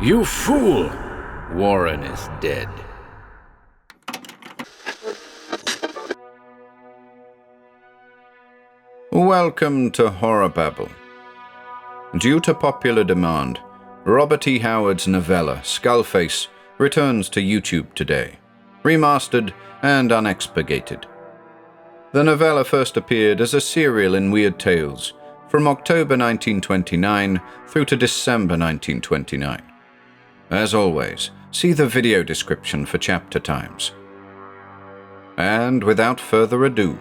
You fool! Warren is dead. Welcome to HorrorBabble. Due to popular demand, Robert E. Howard's novella, Skullface, returns to YouTube today, remastered and unexpurgated. The novella first appeared as a serial in Weird Tales from October 1929 through to December 1929. As always, see the video description for chapter times. And without further ado,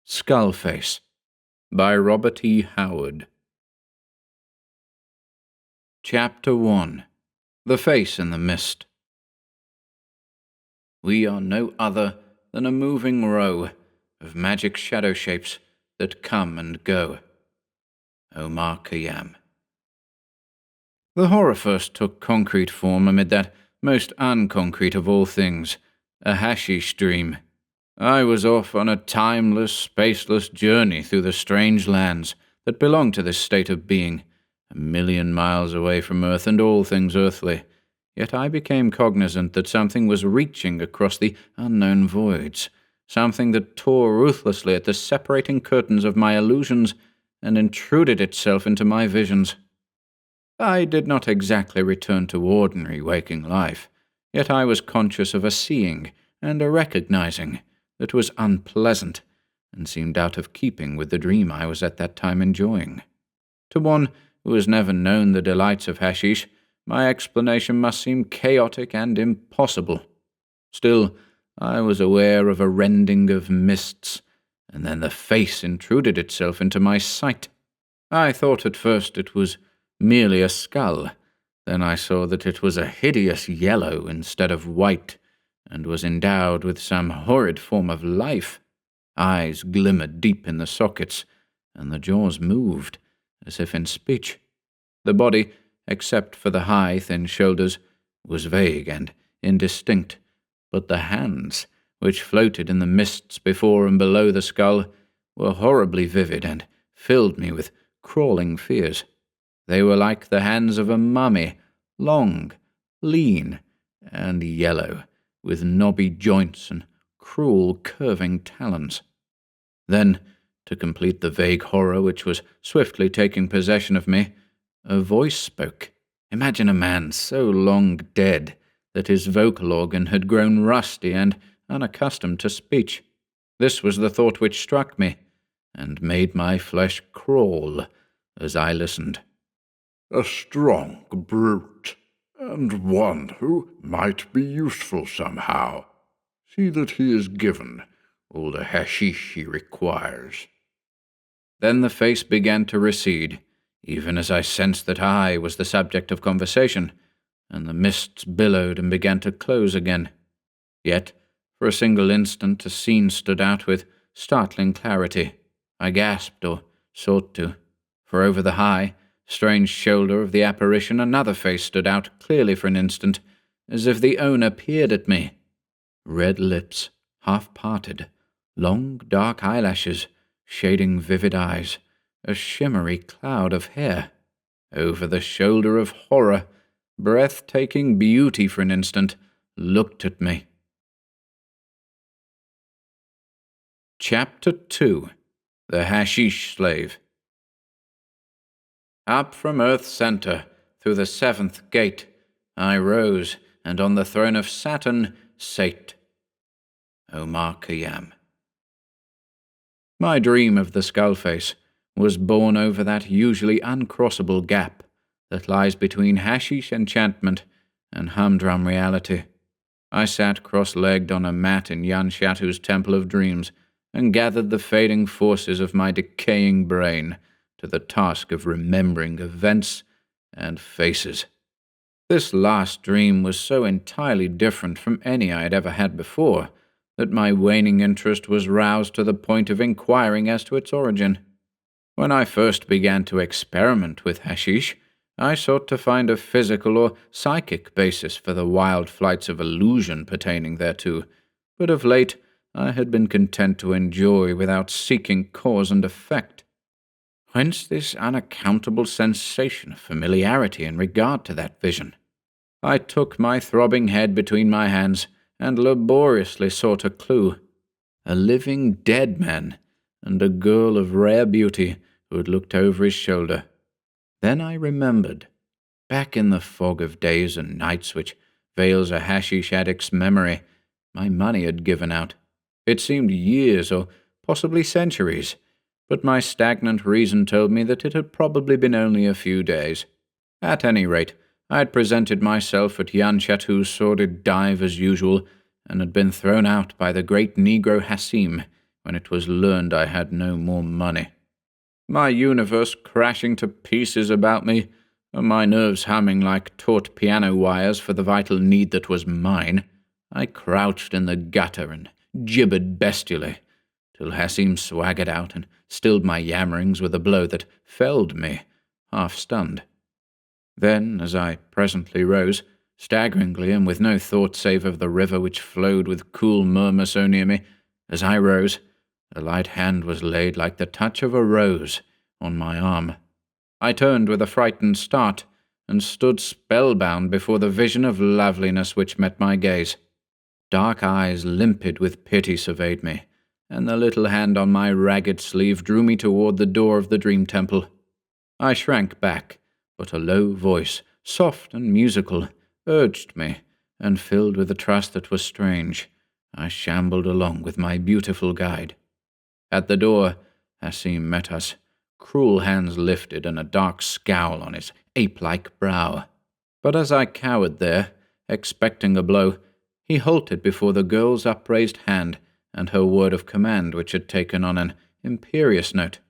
Skullface by Robert E. Howard. Chapter 1. The Face in the Mist. We are no other than a moving row of magic shadow shapes that come and go. Omar Khayyam. The horror first took concrete form amid that most unconcrete of all things, a hashish dream. I was off on a timeless, spaceless journey through the strange lands that belong to this state of being, 1,000,000 miles away from Earth and all things earthly. Yet I became cognizant that something was reaching across the unknown voids, something that tore ruthlessly at the separating curtains of my illusions and intruded itself into my visions. I did not exactly return to ordinary waking life, yet I was conscious of a seeing and a recognizing that was unpleasant and seemed out of keeping with the dream I was at that time enjoying. To one who has never known the delights of hashish, my explanation must seem chaotic and impossible. Still, I was aware of a rending of mists, and then the face intruded itself into my sight. I thought at first it was merely a skull. Then I saw that it was a hideous yellow instead of white, and was endowed with some horrid form of life. Eyes glimmered deep in the sockets, and the jaws moved, as if in speech. The body, except for the high, thin shoulders, was vague and indistinct, but the hands, which floated in the mists before and below the skull, were horribly vivid and filled me with crawling fears. They were like the hands of a mummy, long, lean, and yellow, with knobby joints and cruel, curving talons. Then, to complete the vague horror which was swiftly taking possession of me, a voice spoke. Imagine a man so long dead that his vocal organ had grown rusty and unaccustomed to speech. This was the thought which struck me, and made my flesh crawl as I listened. A strong brute, and one who might be useful somehow. See that he is given all the hashish he requires. Then the face began to recede, even as I sensed that I was the subject of conversation, and the mists billowed and began to close again. Yet, for a single instant, a scene stood out with startling clarity. I gasped, or sought to, for over the high, strange shoulder of the apparition another face stood out clearly for an instant, as if the owner peered at me. Red lips, half-parted, long dark eyelashes, shading vivid eyes, a shimmery cloud of hair. Over the shoulder of horror, breathtaking beauty for an instant, looked at me. Chapter 2. The Hashish Slave. Up from Earth's center, through the seventh gate, I rose, and on the throne of Saturn sate. Omar Khayyam. My dream of the Skullface was born over that usually uncrossable gap that lies between hashish enchantment and humdrum reality. I sat cross-legged on a mat in Yan Shatu's Temple of Dreams and gathered the fading forces of my decaying brain to the task of remembering events and faces. This last dream was so entirely different from any I had ever had before that my waning interest was roused to the point of inquiring as to its origin. When I first began to experiment with hashish, I sought to find a physical or psychic basis for the wild flights of illusion pertaining thereto, but of late I had been content to enjoy without seeking cause and effect. Whence this unaccountable sensation of familiarity in regard to that vision? I took my throbbing head between my hands and laboriously sought a clue. A living dead man, and a girl of rare beauty who had looked over his shoulder. Then I remembered. Back in the fog of days and nights which veils a hashish addict's memory, my money had given out. It seemed years or possibly centuries, but my stagnant reason told me that it had probably been only a few days. At any rate, I had presented myself at Yan Chatou's sordid dive as usual, and had been thrown out by the great Negro Hassim when it was learned I had no more money. My universe crashing to pieces about me, and my nerves humming like taut piano wires for the vital need that was mine, I crouched in the gutter and gibbered bestially, till Hassim swaggered out and stilled my yammerings with a blow that felled me, half-stunned. Then, as I presently rose, staggeringly and with no thought save of the river which flowed with cool murmur so near me, as I rose, a light hand was laid like the touch of a rose on my arm. I turned with a frightened start, and stood spellbound before the vision of loveliness which met my gaze. Dark eyes limpid with pity surveyed me, and the little hand on my ragged sleeve drew me toward the door of the dream temple. I shrank back, but a low voice, soft and musical, urged me, and filled with a trust that was strange, I shambled along with my beautiful guide. At the door, Hassim met us, cruel hands lifted and a dark scowl on his ape-like brow. But as I cowered there, expecting a blow, he halted before the girl's upraised hand and her word of command which had taken on an imperious note.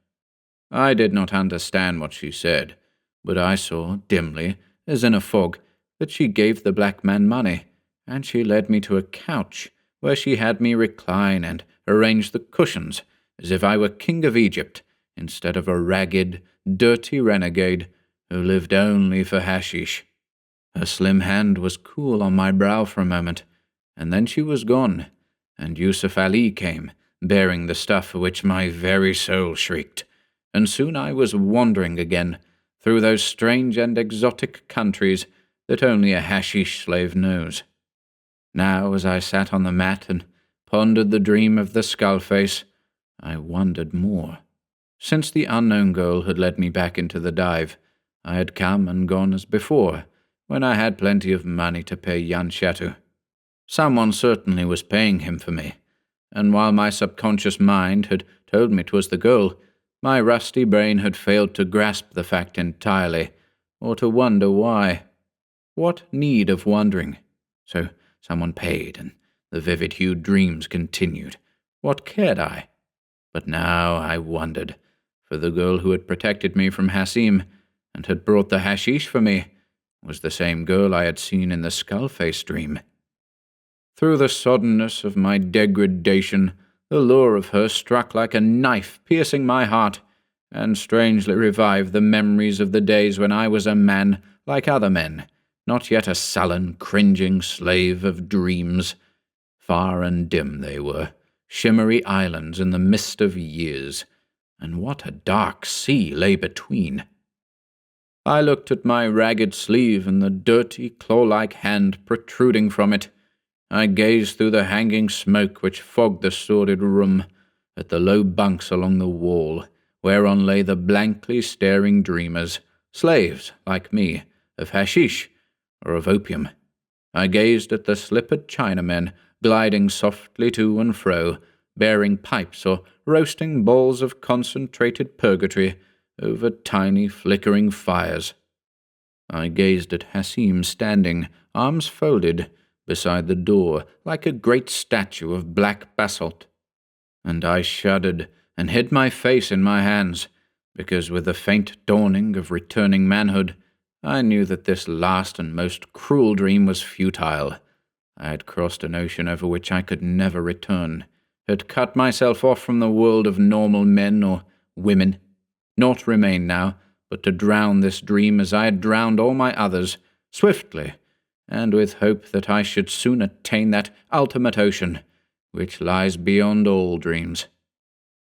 I did not understand what she said, but I saw, dimly, as in a fog, that she gave the black man money, and she led me to a couch, where she had me recline and arrange the cushions, as if I were king of Egypt, instead of a ragged, dirty renegade who lived only for hashish. Her slim hand was cool on my brow for a moment, and then she was gone, and Yusuf Ali came, bearing the stuff for which my very soul shrieked, and soon I was wandering again through those strange and exotic countries that only a hashish slave knows. Now, as I sat on the mat and pondered the dream of the skull-face, I wondered more. Since the unknown girl had led me back into the dive, I had come and gone as before, when I had plenty of money to pay Yan Chatou. Someone certainly was paying him for me, and while my subconscious mind had told me 'twas the girl, my rusty brain had failed to grasp the fact entirely, or to wonder why. What need of wondering? So someone paid, and the vivid-hued dreams continued. What cared I? But now I wondered, for the girl who had protected me from Hassim and had brought the hashish for me was the same girl I had seen in the skull-face dream. Through the soddenness of my degradation, the lure of her struck like a knife, piercing my heart, and strangely revived the memories of the days when I was a man like other men, not yet a sullen, cringing slave of dreams. Far and dim they were, shimmery islands in the mist of years, and what a dark sea lay between. I looked at my ragged sleeve and the dirty, claw-like hand protruding from it. I gazed through the hanging smoke which fogged the sordid room, at the low bunks along the wall, whereon lay the blankly staring dreamers, slaves, like me, of hashish or of opium. I gazed at the slippered Chinamen gliding softly to and fro, bearing pipes or roasting balls of concentrated purgatory over tiny flickering fires. I gazed at Hassim standing, arms folded, beside the door, like a great statue of black basalt. And I shuddered and hid my face in my hands, because with the faint dawning of returning manhood, I knew that this last and most cruel dream was futile. I had crossed an ocean over which I could never return, had cut myself off from the world of normal men or women. Naught remained now but to drown this dream as I had drowned all my others, swiftly, and with hope that I should soon attain that ultimate ocean, which lies beyond all dreams.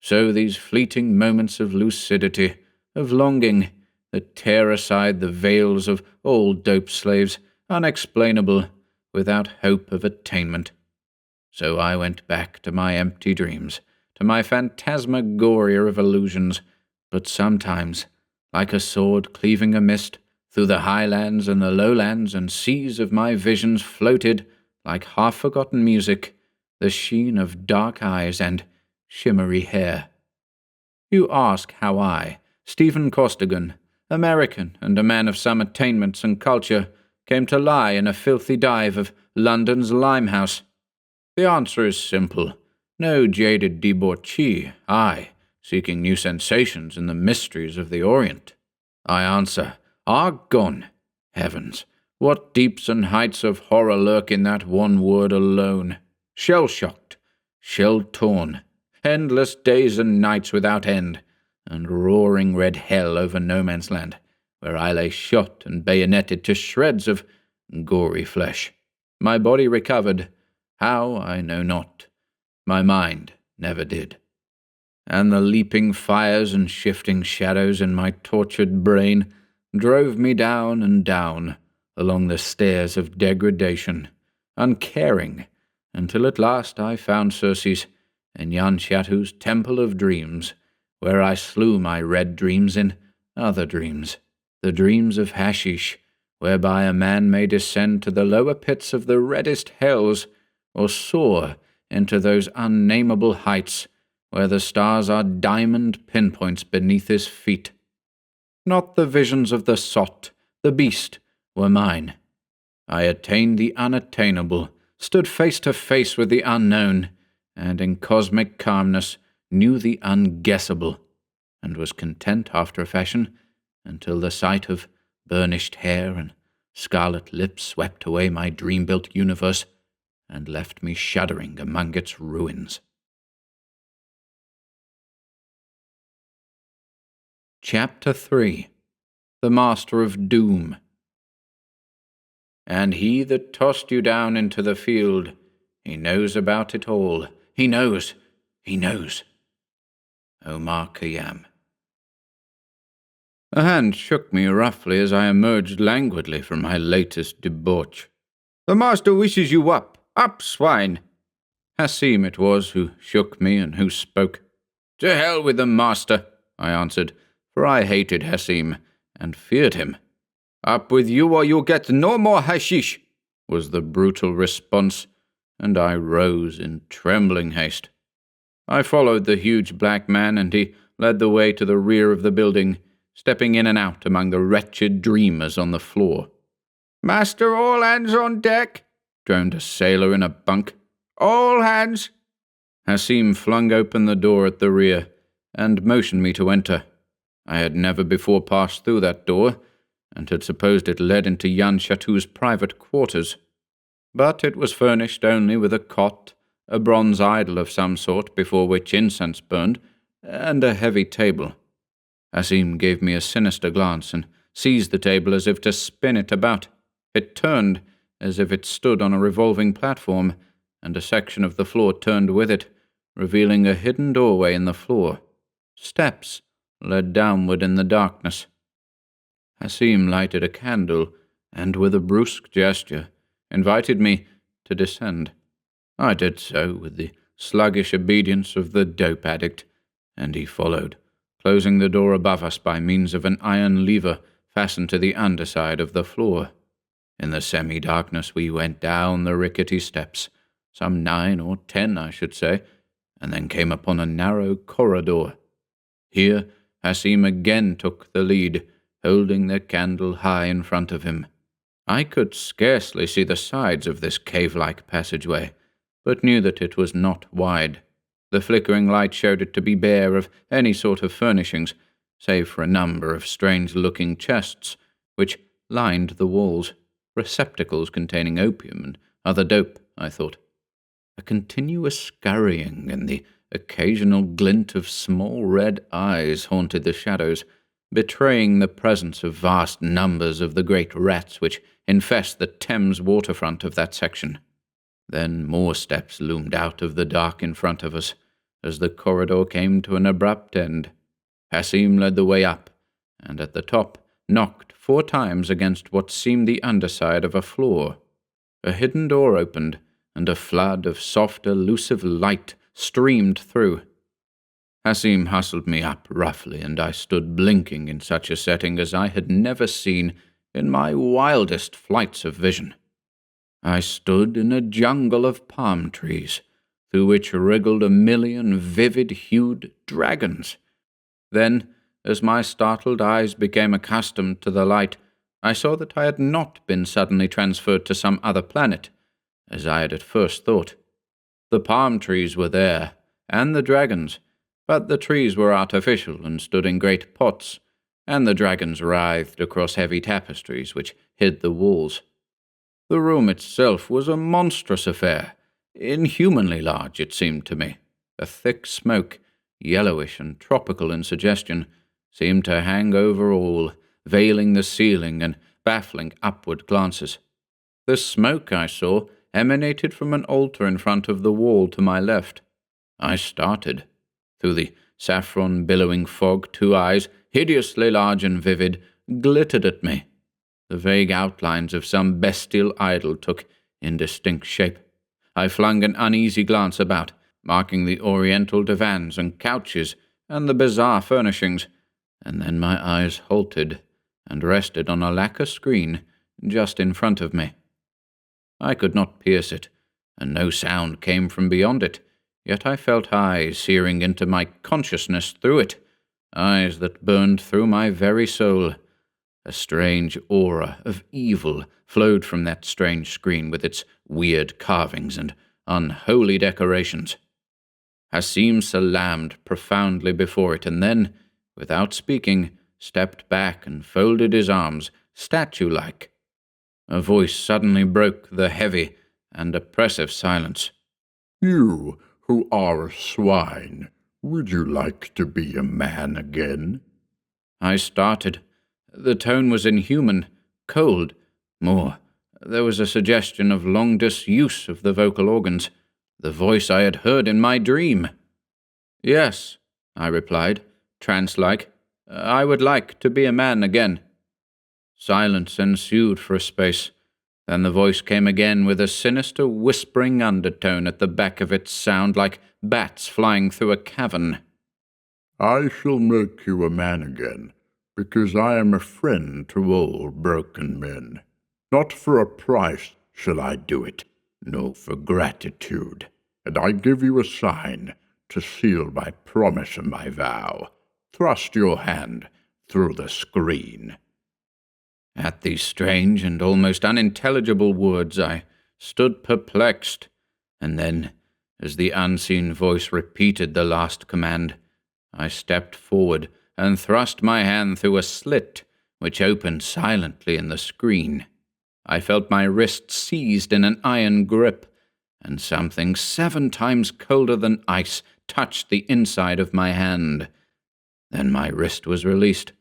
So these fleeting moments of lucidity, of longing, that tear aside the veils of all dope slaves, unexplainable, without hope of attainment. So I went back to my empty dreams, to my phantasmagoria of illusions, but sometimes, like a sword cleaving a mist, through the highlands and the lowlands and seas of my visions floated, like half-forgotten music, the sheen of dark eyes and shimmery hair. You ask how I, Stephen Costigan, American and a man of some attainments and culture, came to lie in a filthy dive of London's Limehouse. The answer is simple. No jaded debauchee, I, seeking new sensations in the mysteries of the Orient. I answer, Argon! Heavens, what deeps and heights of horror lurk in that one word alone! Shell-shocked, shell-torn, endless days and nights without end, and roaring red hell over no man's land, where I lay shot and bayoneted to shreds of gory flesh. My body recovered, how I know not. My mind never did. And the leaping fires and shifting shadows in my tortured brain drove me down and down along the stairs of degradation, uncaring, until at last I found Circe's in Jan Chattu's Temple of Dreams, where I slew my red dreams in other dreams, the dreams of hashish, whereby a man may descend to the lower pits of the reddest hells, or soar into those unnameable heights where the stars are diamond pinpoints beneath his feet. Not the visions of the sot, the beast, were mine. I attained the unattainable, stood face to face with the unknown, and in cosmic calmness knew the unguessable, and was content after a fashion until the sight of burnished hair and scarlet lips swept away my dream-built universe and left me shuddering among its ruins. Chapter 3. The Master of Doom. And he that tossed you down into the field, he knows about it all. He knows. Omar Khayyam. A hand shook me roughly as I emerged languidly from my latest debauch. "The master wishes you up. Up, swine!" Hassim it was who shook me and who spoke. "To hell with the master," I answered, for I hated Hassim and feared him. "Up with you or you'll get no more hashish," was the brutal response, and I rose in trembling haste. I followed the huge black man, and he led the way to the rear of the building, stepping in and out among the wretched dreamers on the floor. "Master, all hands on deck," droned a sailor in a bunk. "All hands." Hassim flung open the door at the rear and motioned me to enter. I had never before passed through that door, and had supposed it led into Jan Chattu's private quarters. But it was furnished only with a cot, a bronze idol of some sort before which incense burned, and a heavy table. Hassim gave me a sinister glance and seized the table as if to spin it about. It turned as if it stood on a revolving platform, and a section of the floor turned with it, revealing a hidden doorway in the floor. Steps led downward in the darkness. Hassim lighted a candle, and with a brusque gesture invited me to descend. I did so with the sluggish obedience of the dope addict, and he followed, closing the door above us by means of an iron lever fastened to the underside of the floor. In the semi-darkness we went down the rickety steps, some 9 or 10, I should say, and then came upon a narrow corridor. Here Hassim again took the lead, holding the candle high in front of him. I could scarcely see the sides of this cave-like passageway, but knew that it was not wide. The flickering light showed it to be bare of any sort of furnishings, save for a number of strange-looking chests, which lined the walls, receptacles containing opium and other dope, I thought. A continuous scurrying and the occasional glint of small red eyes haunted the shadows, betraying the presence of vast numbers of the great rats which infest the Thames waterfront of that section. Then more steps loomed out of the dark in front of us, as the corridor came to an abrupt end. Hassim led the way up, and at the top knocked 4 times against what seemed the underside of a floor. A hidden door opened, and a flood of soft, elusive light streamed through. Hassim hustled me up roughly, and I stood blinking in such a setting as I had never seen in my wildest flights of vision. I stood in a jungle of palm trees, through which wriggled a million vivid-hued dragons. Then, as my startled eyes became accustomed to the light, I saw that I had not been suddenly transferred to some other planet, as I had at first thought. The palm trees were there, and the dragons, but the trees were artificial and stood in great pots, and the dragons writhed across heavy tapestries which hid the walls. The room itself was a monstrous affair, inhumanly large, it seemed to me. A thick smoke, yellowish and tropical in suggestion, seemed to hang over all, veiling the ceiling and baffling upward glances. The smoke, I saw, emanated from an altar in front of the wall to my left. I started. Through the saffron billowing fog, 2 eyes, hideously large and vivid, glittered at me. The vague outlines of some bestial idol took indistinct shape. I flung an uneasy glance about, marking the oriental divans and couches and the bizarre furnishings, and then my eyes halted and rested on a lacquer screen just in front of me. I could not pierce it, and no sound came from beyond it, yet I felt eyes searing into my consciousness through it, eyes that burned through my very soul. A strange aura of evil flowed from that strange screen with its weird carvings and unholy decorations. Hassim salaamed profoundly before it, and then, without speaking, stepped back and folded his arms, statue-like. A voice suddenly broke the heavy and oppressive silence. "You, who are a swine, would you like to be a man again?" I started. The tone was inhuman, cold. More, there was a suggestion of long disuse of the vocal organs, the voice I had heard in my dream. "Yes," I replied, trance-like. "I would like to be a man again." Silence ensued for a space. Then the voice came again with a sinister whispering undertone at the back of its sound, like bats flying through a cavern. "I shall make you a man again, because I am a friend to all broken men. Not for a price shall I do it, no, for gratitude. And I give you a sign to seal my promise and my vow. Thrust your hand through the screen." At these strange and almost unintelligible words I stood perplexed, and then, as the unseen voice repeated the last command, I stepped forward and thrust my hand through a slit which opened silently in the screen. I felt my wrist seized in an iron grip, and something 7 times colder than ice touched the inside of my hand. Then my wrist was released,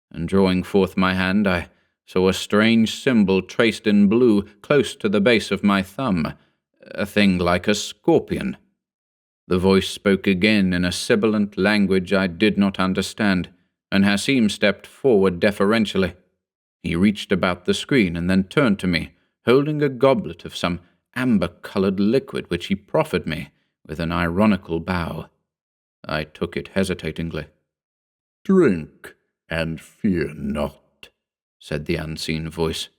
and drawing forth my hand, I saw a strange symbol traced in blue close to the base of my thumb, a thing like a scorpion. The voice spoke again in a sibilant language I did not understand, and Hassim stepped forward deferentially. He reached about the screen and then turned to me, holding a goblet of some amber-colored liquid which he proffered me with an ironical bow. I took it hesitatingly. "Drink, and fear not," said the unseen voice.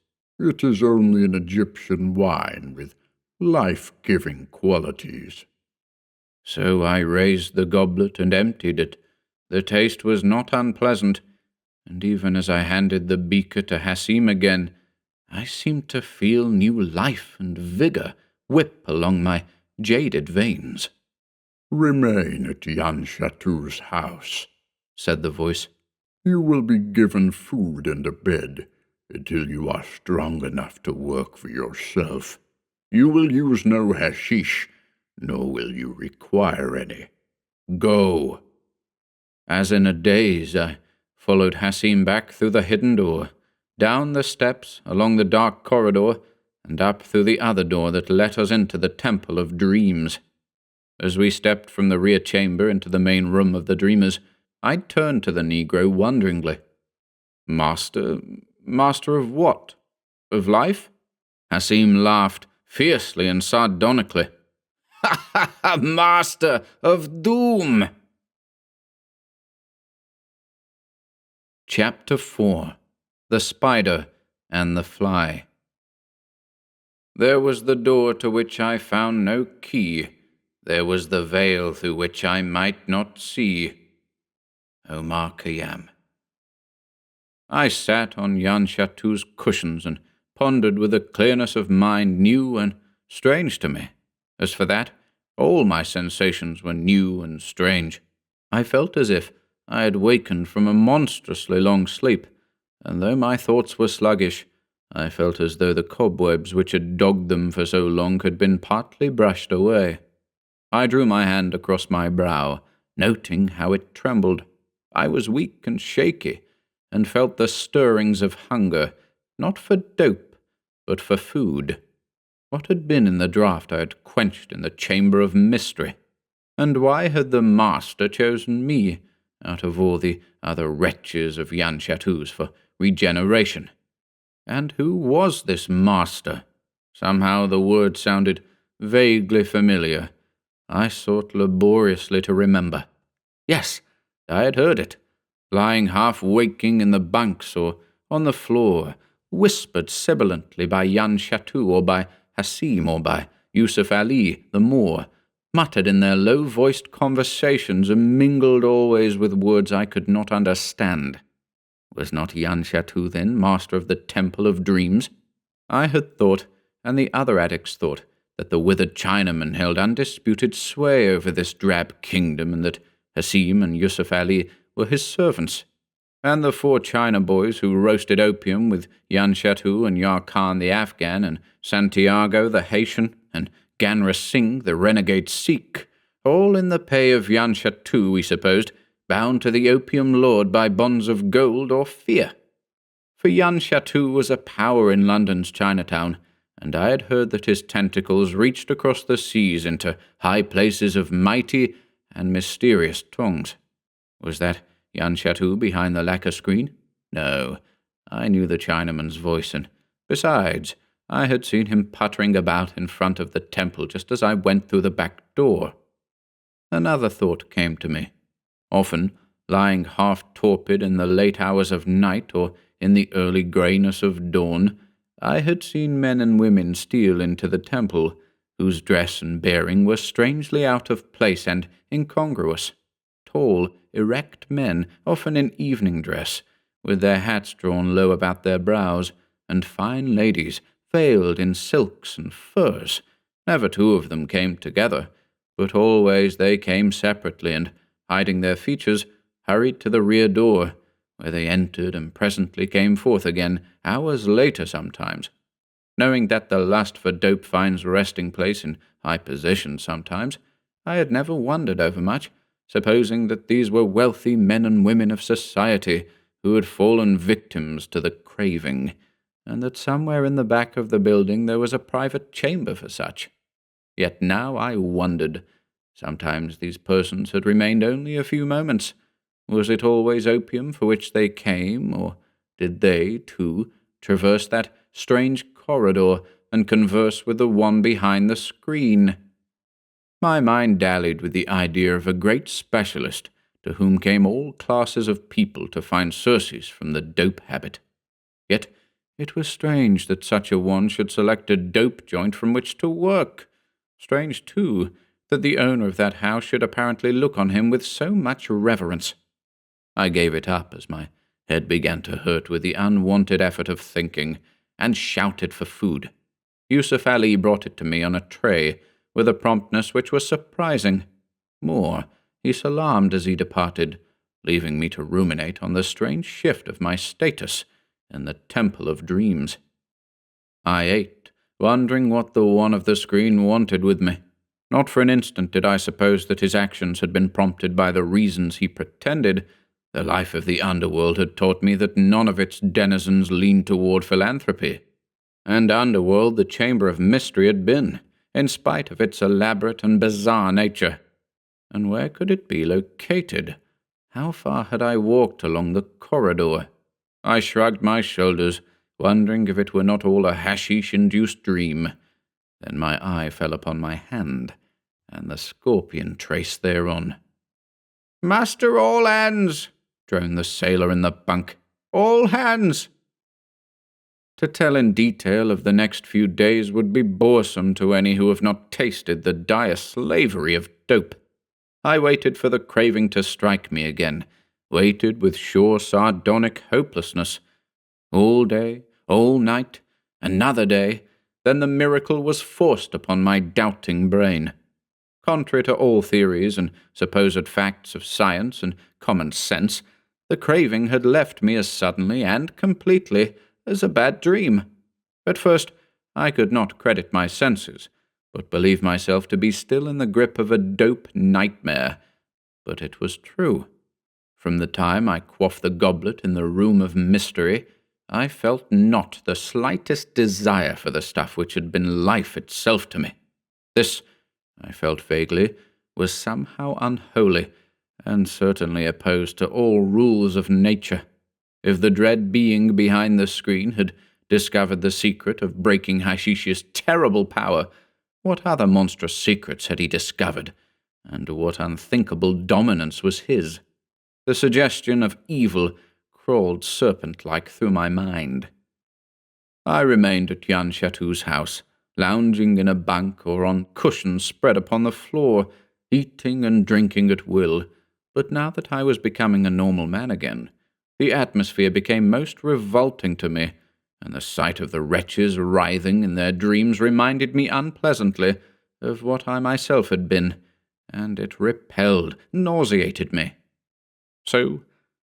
"It is only an Egyptian wine with life-giving qualities." So I raised the goblet and emptied it. The taste was not unpleasant, and even as I handed the beaker to Hassim again, I seemed to feel new life and vigor whip along my jaded veins. "Remain at Jan Chateau's house," said the voice. "You will be given food and a bed until you are strong enough to work for yourself. You will use no hashish, nor will you require any. Go." As in a daze, I followed Hassim back through the hidden door, down the steps, along the dark corridor, and up through the other door that let us into the Temple of Dreams. As we stepped from the rear chamber into the main room of the dreamers, I turned to the Negro wonderingly. Master of what? Of life? Hassim laughed, fiercely and sardonically. Ha ha ha! Master of doom! Chapter 4. The Spider and the Fly. There was the door to which I found no key. There was the veil through which I might not see. Omar Khayyam. I sat on Jan Chateau's cushions and pondered with a clearness of mind new and strange to me. As for that, all my sensations were new and strange. I felt as if I had wakened from a monstrously long sleep, and though my thoughts were sluggish, I felt as though the cobwebs which had dogged them for so long had been partly brushed away. I drew my hand across my brow, noting how it trembled. I was weak and shaky, and felt the stirrings of hunger, not for dope, but for food. What had been in the draught I had quenched in the chamber of mystery? And why had the master chosen me, out of all the other wretches of Jan Chateau's, for regeneration? And who was this master? Somehow the word sounded vaguely familiar. I sought laboriously to remember. Yes, I had heard it, lying half-waking in the bunks or on the floor, whispered sibilantly by Jan Chateau or by Hassim or by Yusuf Ali the Moor, muttered in their low-voiced conversations and mingled always with words I could not understand. Was not Jan Chateau, then, master of the Temple of Dreams? I had thought, and the other addicts thought, that the withered Chinaman held undisputed sway over this drab kingdom, and that Hassim and Yusuf Ali were his servants, and the 4 China boys who roasted opium with Jan Chateau and Yar Khan the Afghan, and Santiago the Haitian, and Ganra Singh the renegade Sikh, all in the pay of Jan Chateau, we supposed, bound to the opium lord by bonds of gold or fear. For Jan Chateau was a power in London's Chinatown, and I had heard that his tentacles reached across the seas into high places of mighty and mysterious tongues. Was that Jan Chateau behind the lacquer screen? No, I knew the Chinaman's voice, and besides, I had seen him puttering about in front of the temple just as I went through the back door. Another thought came to me. Often, lying half-torpid in the late hours of night or in the early greyness of dawn, I had seen men and women steal into the temple, whose dress and bearing were strangely out of place and incongruous. Tall, erect men, often in evening dress, with their hats drawn low about their brows, and fine ladies, veiled in silks and furs. Never 2 of them came together, but always they came separately, and, hiding their features, hurried to the rear door, where they entered and presently came forth again, hours later sometimes. Knowing that the lust for dope finds resting place in high position sometimes, I had never wondered overmuch, supposing that these were wealthy men and women of society who had fallen victims to the craving, and that somewhere in the back of the building there was a private chamber for such. Yet now I wondered. Sometimes these persons had remained only a few moments. Was it always opium for which they came, or did they, too, traverse that strange corridor and converse with the one behind the screen? My mind dallied with the idea of a great specialist to whom came all classes of people to find surcease from the dope habit. Yet it was strange that such a one should select a dope joint from which to work. Strange, too, that the owner of that house should apparently look on him with so much reverence. I gave it up as my head began to hurt with the unwanted effort of thinking, and shouted for food. Yusuf Ali brought it to me on a tray, with a promptness which was surprising. More, he salaamed as he departed, leaving me to ruminate on the strange shift of my status in the Temple of Dreams. I ate, wondering what the one of the screen wanted with me. Not for an instant did I suppose that his actions had been prompted by the reasons he pretended, The life of the underworld had taught me that none of its denizens leaned toward philanthropy. And underworld the chamber of mystery had been, in spite of its elaborate and bizarre nature. And where could it be located? How far had I walked along the corridor? I shrugged my shoulders, wondering if it were not all a hashish-induced dream. Then my eye fell upon my hand, and the scorpion trace thereon. "Master, all hands!" droned the sailor in the bunk. "All hands!" To tell in detail of the next few days would be boresome to any who have not tasted the dire slavery of dope. I waited for the craving to strike me again, waited with sure sardonic hopelessness. All day, all night, another day, then the miracle was forced upon my doubting brain. Contrary to all theories and supposed facts of science and common sense, the craving had left me as suddenly and completely as a bad dream. At first, I could not credit my senses, but believed myself to be still in the grip of a dope nightmare. But it was true. From the time I quaffed the goblet in the room of mystery, I felt not the slightest desire for the stuff which had been life itself to me. This, I felt vaguely, was somehow unholy, and certainly opposed to all rules of nature. If the dread being behind the screen had discovered the secret of breaking Hashish's terrible power, what other monstrous secrets had he discovered, and what unthinkable dominance was his? The suggestion of evil crawled serpent-like through my mind. I remained at Jan Chatou's house, lounging in a bunk or on cushions spread upon the floor, eating and drinking at will. But now that I was becoming a normal man again, the atmosphere became most revolting to me, and the sight of the wretches writhing in their dreams reminded me unpleasantly of what I myself had been, and it repelled, nauseated me. So,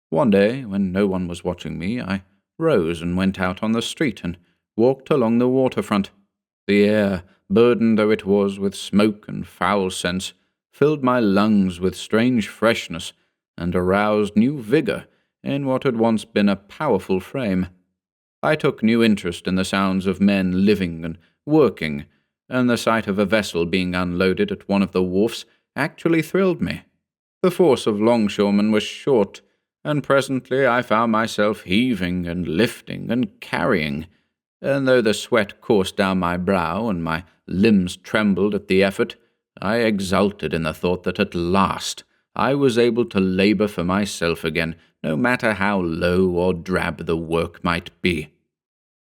one day, when no one was watching me, I rose and went out on the street and walked along the waterfront. The air, burdened though it was with smoke and foul scents, filled my lungs with strange freshness and aroused new vigor in what had once been a powerful frame. I took new interest in the sounds of men living and working, and the sight of a vessel being unloaded at one of the wharfs actually thrilled me. The force of longshoremen was short, and presently I found myself heaving and lifting and carrying, and though the sweat coursed down my brow and my limbs trembled at the effort, I exulted in the thought that at last I was able to labor for myself again, no matter how low or drab the work might be.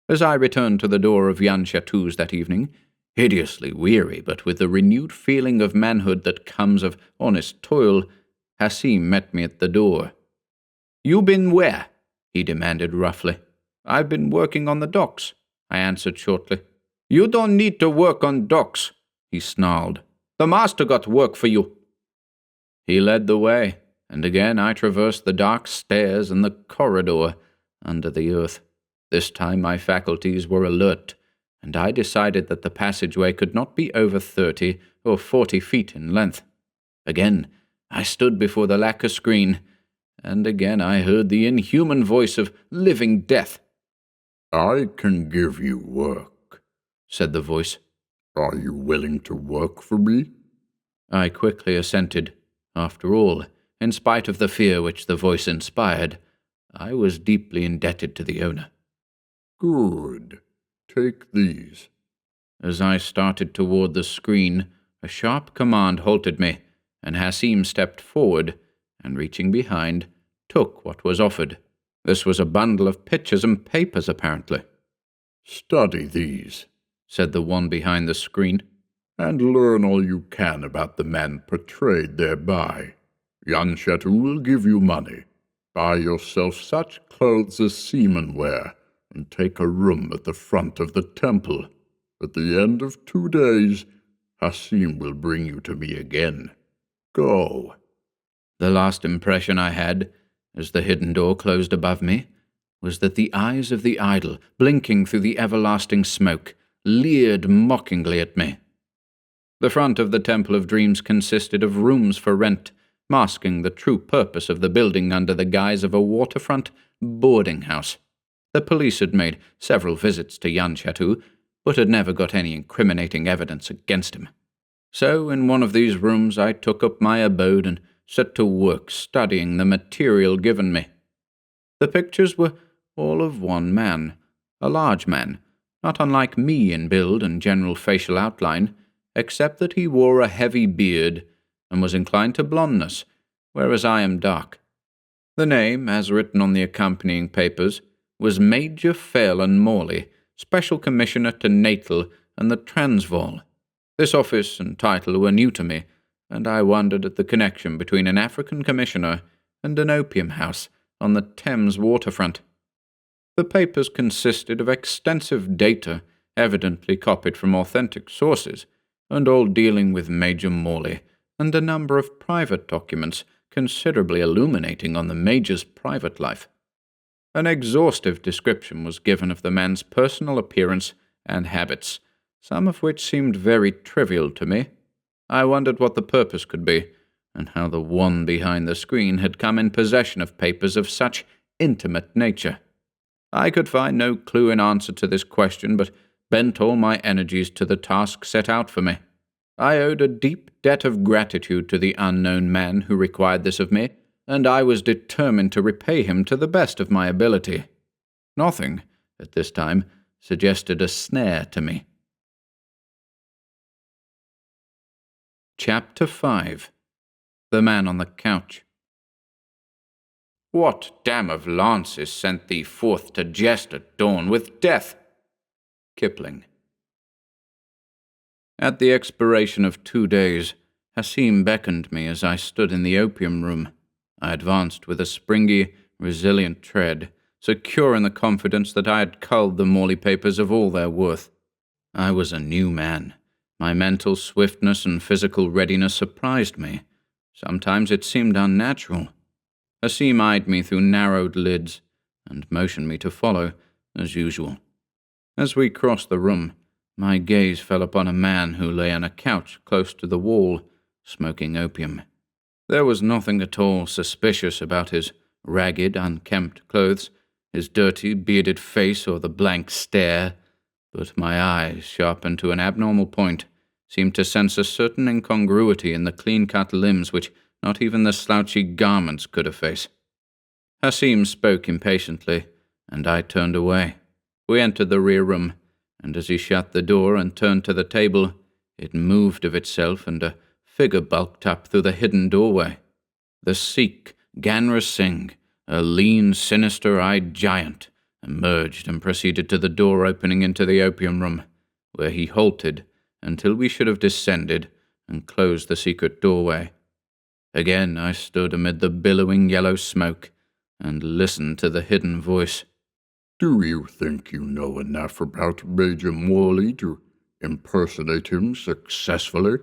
As I returned to the door of Jan Chatou's that evening, hideously weary but with the renewed feeling of manhood that comes of honest toil, Hassim met me at the door. "You been where?" he demanded roughly. "I've been working on the docks," I answered shortly. "You don't need to work on docks," he snarled. "The master got work for you." He led the way, and again I traversed the dark stairs and the corridor under the earth. This time my faculties were alert, and I decided that the passageway could not be over 30 or 40 feet in length. Again I stood before the lacquer screen, and again I heard the inhuman voice of living death. "I can give you work," said the voice. "Are you willing to work for me?" I quickly assented. After all, in spite of the fear which the voice inspired, I was deeply indebted to the owner. "Good. Take these." As I started toward the screen, a sharp command halted me, and Hassim stepped forward, and reaching behind, took what was offered. This was a bundle of pictures and papers, apparently. "Study these," said the one behind the screen, "and learn all you can about the man portrayed thereby. Jan Chatou will give you money. Buy yourself such clothes as seamen wear, and take a room at the front of the temple. At the end of 2 days, Hassim will bring you to me again. Go." The last impression I had, as the hidden door closed above me, was that the eyes of the idol, blinking through the everlasting smoke, leered mockingly at me. The front of the Temple of Dreams consisted of rooms for rent, masking the true purpose of the building under the guise of a waterfront boarding house. The police had made several visits to Yan Chateau, but had never got any incriminating evidence against him. So in one of these rooms I took up my abode and set to work studying the material given me. The pictures were all of one man, a large man, not unlike me in build and general facial outline, except that he wore a heavy beard and was inclined to blondness, whereas I am dark. The name, as written on the accompanying papers, was Major Phelan Morley, Special Commissioner to Natal and the Transvaal. This office and title were new to me, and I wondered at the connection between an African commissioner and an opium house on the Thames waterfront. The papers consisted of extensive data, evidently copied from authentic sources, and all dealing with Major Morley, and a number of private documents considerably illuminating on the Major's private life. An exhaustive description was given of the man's personal appearance and habits, some of which seemed very trivial to me. I wondered what the purpose could be, and how the one behind the screen had come in possession of papers of such intimate nature. I could find no clue in answer to this question, but bent all my energies to the task set out for me. I owed a deep debt of gratitude to the unknown man who required this of me, and I was determined to repay him to the best of my ability. Nothing, at this time, suggested a snare to me. Chapter 5. The Man on the Couch. What dam of lances sent thee forth to jest at dawn with death? Kipling. At the expiration of 2 days, Hassim beckoned me as I stood in the opium room. I advanced with a springy, resilient tread, secure in the confidence that I had culled the Morley papers of all their worth. I was a new man. My mental swiftness and physical readiness surprised me. Sometimes it seemed unnatural. Hassim eyed me through narrowed lids, and motioned me to follow, as usual. As we crossed the room, my gaze fell upon a man who lay on a couch close to the wall, smoking opium. There was nothing at all suspicious about his ragged, unkempt clothes, his dirty, bearded face, or the blank stare, but my eyes, sharpened to an abnormal point, seemed to sense a certain incongruity in the clean-cut limbs which not even the slouchy garments could efface. Hassim spoke impatiently, and I turned away. We entered the rear room, and as he shut the door and turned to the table, it moved of itself, and a figure bulked up through the hidden doorway. The Sikh, Ganra Singh, a lean, sinister-eyed giant, emerged and proceeded to the door opening into the opium room, where he halted until we should have descended and closed the secret doorway. Again I stood amid the billowing yellow smoke and listened to the hidden voice. Do you think you know enough about Major Morley to impersonate him successfully?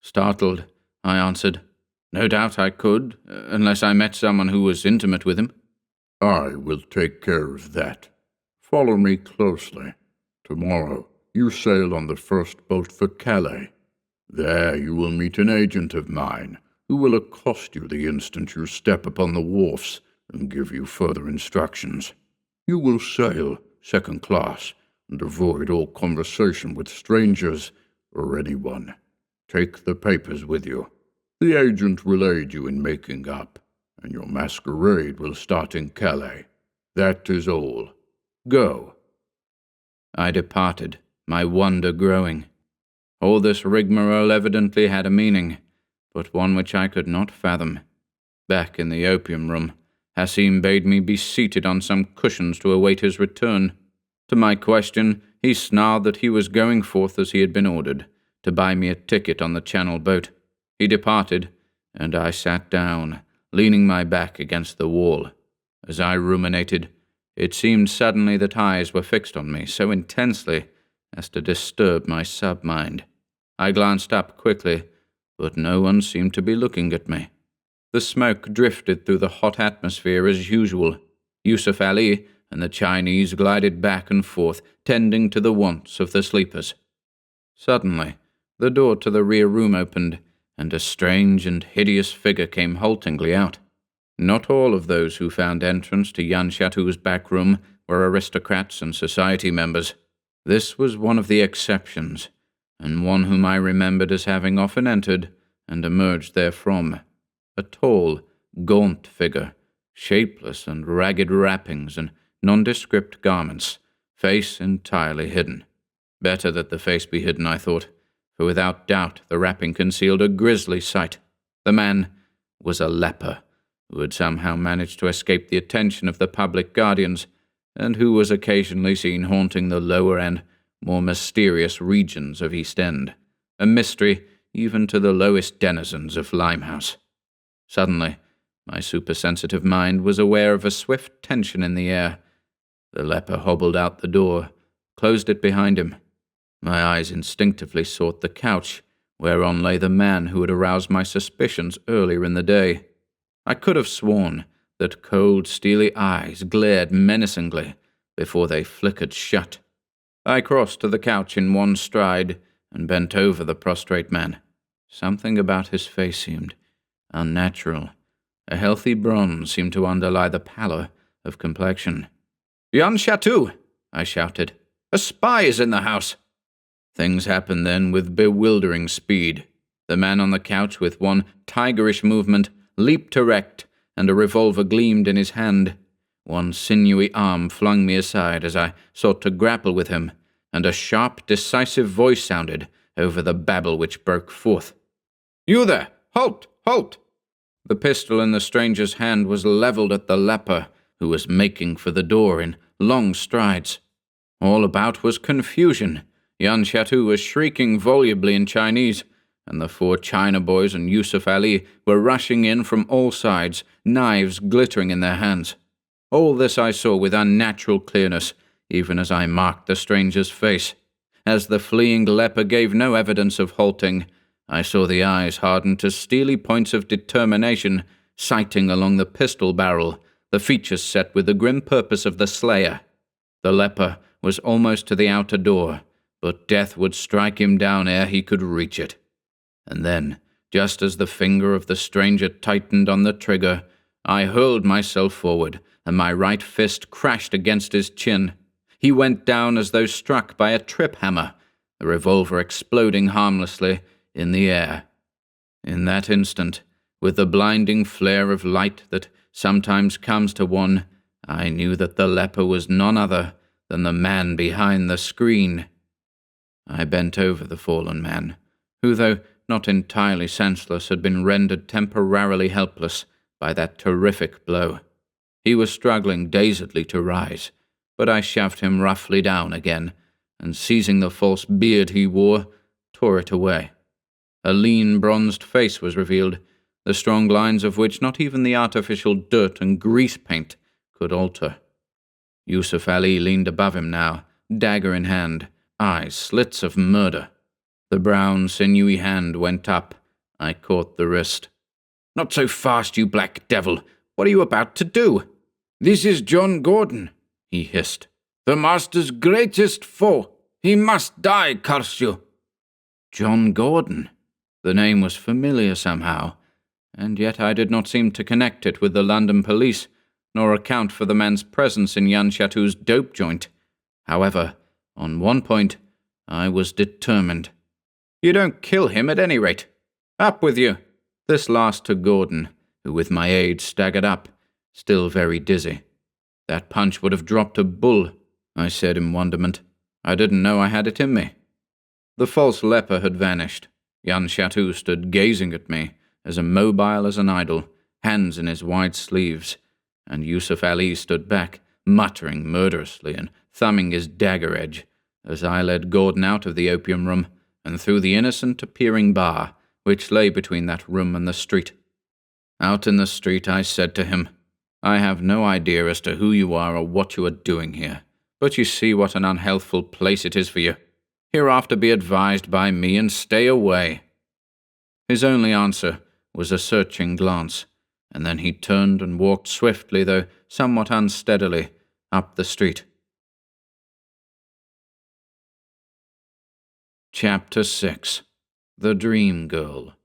Startled, I answered, "No doubt I could, unless I met someone who was intimate with him." I will take care of that. Follow me closely. Tomorrow you sail on the first boat for Calais. There you will meet an agent of mine who will accost you the instant you step upon the wharfs and give you further instructions. You will sail second class and avoid all conversation with strangers or anyone. Take the papers with you. The agent will aid you in making up, and your masquerade will start in Calais. That is all. Go." I departed, my wonder growing. All this rigmarole evidently had a meaning, but one which I could not fathom. Back in the opium room, Hassim bade me be seated on some cushions to await his return. To my question, he snarled that he was going forth as he had been ordered, to buy me a ticket on the Channel boat. He departed, and I sat down, leaning my back against the wall. As I ruminated, it seemed suddenly that eyes were fixed on me so intensely as to disturb my sub-mind. I glanced up quickly, but no one seemed to be looking at me. The smoke drifted through the hot atmosphere as usual. Yusuf Ali and the Chinese glided back and forth, tending to the wants of the sleepers. Suddenly, the door to the rear room opened, and a strange and hideous figure came haltingly out. Not all of those who found entrance to Jan Chateau's back room were aristocrats and society members. This was one of the exceptions, and one whom I remembered as having often entered and emerged therefrom. A tall, gaunt figure, shapeless and ragged wrappings and nondescript garments, face entirely hidden. Better that the face be hidden, I thought, for without doubt the wrapping concealed a grisly sight. The man was a leper, who had somehow managed to escape the attention of the public guardians, and who was occasionally seen haunting the lower and more mysterious regions of East End, a mystery even to the lowest denizens of Limehouse. Suddenly, my supersensitive mind was aware of a swift tension in the air. The leper hobbled out the door, closed it behind him. My eyes instinctively sought the couch, whereon lay the man who had aroused my suspicions earlier in the day. I could have sworn that cold, steely eyes glared menacingly before they flickered shut. I crossed to the couch in one stride and bent over the prostrate man. Something about his face seemed unnatural. A healthy bronze seemed to underlie the pallor of complexion. "Jan Chateau!" I shouted. "A spy is in the house!" Things happened then with bewildering speed. The man on the couch, with one tigerish movement, leaped erect, and a revolver gleamed in his hand. One sinewy arm flung me aside as I sought to grapple with him, and a sharp, decisive voice sounded over the babble which broke forth. "You there! Halt! Halt!" The pistol in the stranger's hand was levelled at the leper, who was making for the door in long strides. All about was confusion. Jan Chateau was shrieking volubly in Chinese, and the 4 China boys and Yusuf Ali were rushing in from all sides, knives glittering in their hands. All this I saw with unnatural clearness, even as I marked the stranger's face. As the fleeing leper gave no evidence of halting, I saw the eyes harden to steely points of determination, sighting along the pistol barrel, the features set with the grim purpose of the slayer. The leper was almost to the outer door, but death would strike him down ere he could reach it. And then, just as the finger of the stranger tightened on the trigger, I hurled myself forward, and my right fist crashed against his chin. He went down as though struck by a trip hammer, the revolver exploding harmlessly in the air. In that instant, with the blinding flare of light that sometimes comes to one, I knew that the leper was none other than the man behind the screen. I bent over the fallen man, who, though not entirely senseless, had been rendered temporarily helpless by that terrific blow. He was struggling dazedly to rise, but I shoved him roughly down again, and seizing the false beard he wore, tore it away. A lean, bronzed face was revealed, the strong lines of which not even the artificial dirt and grease paint could alter. Yusuf Ali leaned above him now, dagger in hand, eyes slits of murder. The brown, sinewy hand went up. I caught the wrist. "Not so fast, you black devil! What are you about to do?" "This is John Gordon," he hissed. "The Master's greatest foe. He must die, curse you!" John Gordon. The name was familiar somehow, and yet I did not seem to connect it with the London police, nor account for the man's presence in Jan Chateau's dope joint. However, on one point, I was determined. "You don't kill him at any rate. Up with you." This last to Gordon, who with my aid staggered up, still very dizzy. "That punch would have dropped a bull," I said in wonderment. "I didn't know I had it in me." The false leper had vanished. Jan Chateau stood gazing at me, as immobile as an idol, hands in his wide sleeves, and Yusuf Ali stood back, muttering murderously and thumbing his dagger edge, as I led Gordon out of the opium room and through the innocent appearing bar, which lay between that room and the street. Out in the street I said to him, "I have no idea as to who you are or what you are doing here, but you see what an unhealthful place it is for you. Hereafter be advised by me and stay away." His only answer was a searching glance, and then he turned and walked swiftly, though somewhat unsteadily, up the street. Chapter 6. The Dream Girl.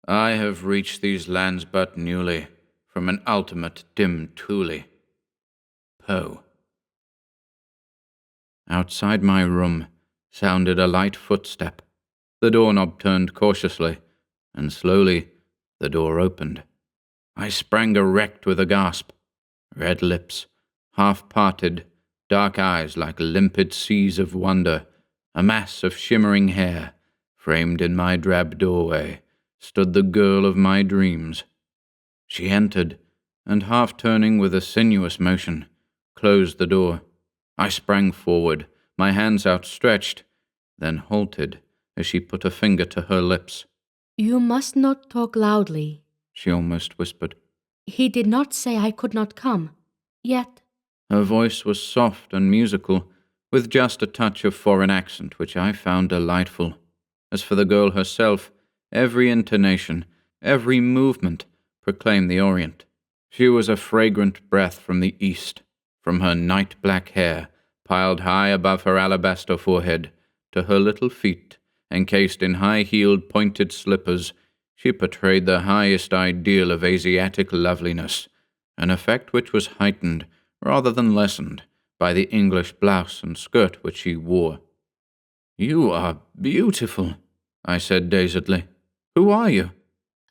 I have reached these lands but newly, from an ultimate dim Thule. Poe. Outside my room sounded a light footstep. The doorknob turned cautiously, and slowly the door opened. I sprang erect with a gasp. Red lips, half-parted, dark eyes like limpid seas of wonder, a mass of shimmering hair. Framed in my drab doorway stood the girl of my dreams. She entered, and half-turning with a sinuous motion, closed the door. I sprang forward, my hands outstretched, then halted as she put a finger to her lips. "You must not talk loudly," she almost whispered. "He did not say I could not come. Yet—" Her voice was soft and musical, with just a touch of foreign accent which I found delightful. As for the girl herself, every intonation, every movement proclaimed the Orient. She was a fragrant breath from the East, from her night-black hair, piled high above her alabaster forehead, to her little feet, encased in high-heeled pointed slippers. She portrayed the highest ideal of Asiatic loveliness, an effect which was heightened, rather than lessened, by the English blouse and skirt which she wore. "You are beautiful," I said dazedly. "Who are you?"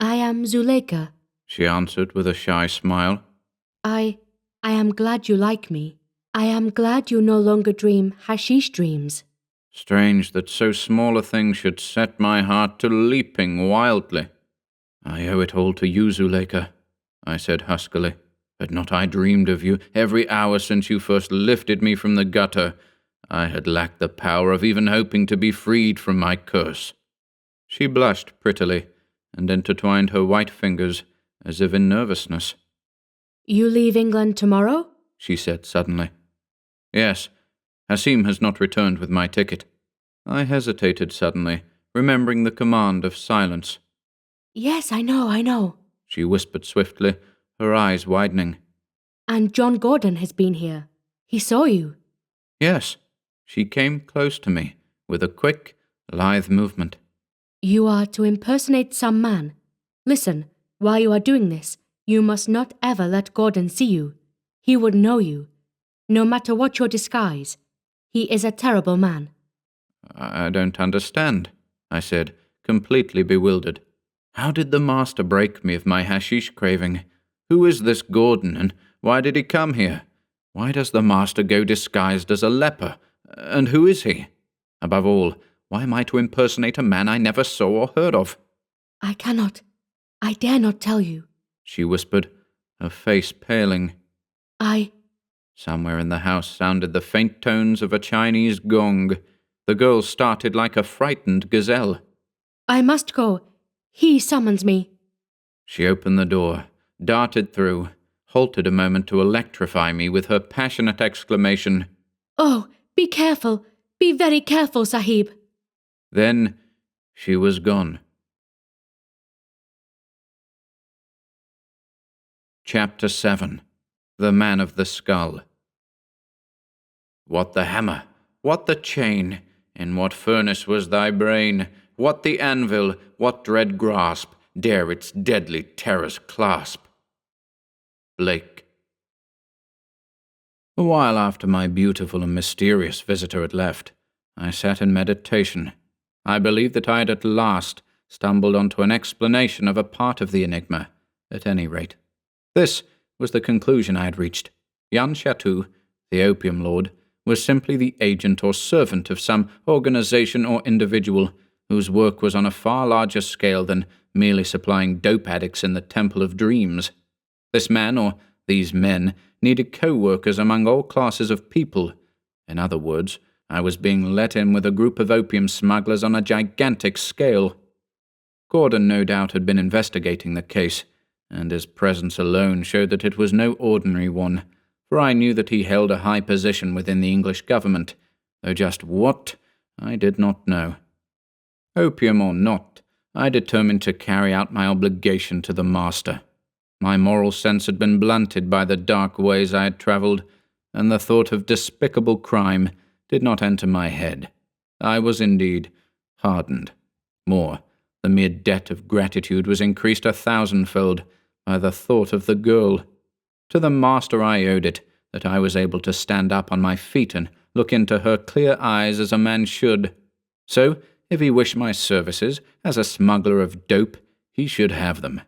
"I am Zuleika," she answered with a shy smile. I am glad you like me. I am glad you no longer dream hashish dreams." Strange that so small a thing should set my heart to leaping wildly. "I owe it all to you, Zuleika," I said huskily. "Had not I dreamed of you every hour since you first lifted me from the gutter, I had lacked the power of even hoping to be freed from my curse." She blushed prettily, and intertwined her white fingers as if in nervousness. "You leave England tomorrow?" she said suddenly. "Yes. Hassim has not returned with my ticket." I hesitated suddenly, remembering the command of silence. "Yes, I know," she whispered swiftly, her eyes widening. "And John Gordon has been here. He saw you." "Yes." She came close to me, with a quick, lithe movement. "You are to impersonate some man. Listen, while you are doing this, you must not ever let Gordon see you. He would know you, no matter what your disguise. He is a terrible man." "I don't understand," I said, completely bewildered. "How did the master break me of my hashish craving? Who is this Gordon, and why did he come here? Why does the master go disguised as a leper? And who is he? Above all, why am I to impersonate a man I never saw or heard of?" I dare not tell you," she whispered, her face paling. Somewhere in the house sounded the faint tones of a Chinese gong. The girl started like a frightened gazelle. I must go. He summons me." She opened the door, darted through, halted a moment to electrify me with her passionate exclamation, "Oh, be careful! Be very careful, Sahib!" Then she was gone. Chapter 7. The Man of the Skull. What the hammer? What the chain? In what furnace was thy brain? What the anvil? What dread grasp dare its deadly terrors clasp? Blake. A while after my beautiful and mysterious visitor had left, I sat in meditation. I believed that I had at last stumbled onto an explanation of a part of the enigma, at any rate. This was the conclusion I had reached. Jan Chatou, the opium lord, was simply the agent or servant of some organization or individual whose work was on a far larger scale than merely supplying dope addicts in the Temple of Dreams. This man, or these men, needed co-workers among all classes of people. In other words, I was being let in with a group of opium smugglers on a gigantic scale. Gordon no doubt had been investigating the case, and his presence alone showed that it was no ordinary one, for I knew that he held a high position within the English government, though just what, I did not know. Opium or not, I determined to carry out my obligation to the master. My moral sense had been blunted by the dark ways I had travelled, and the thought of despicable crime did not enter my head. I was indeed hardened. More, The mere debt of gratitude was increased 1,000-fold by the thought of the girl. To the master I owed it that I was able to stand up on my feet and look into her clear eyes as a man should. So, if he wished my services as a smuggler of dope, he should have them.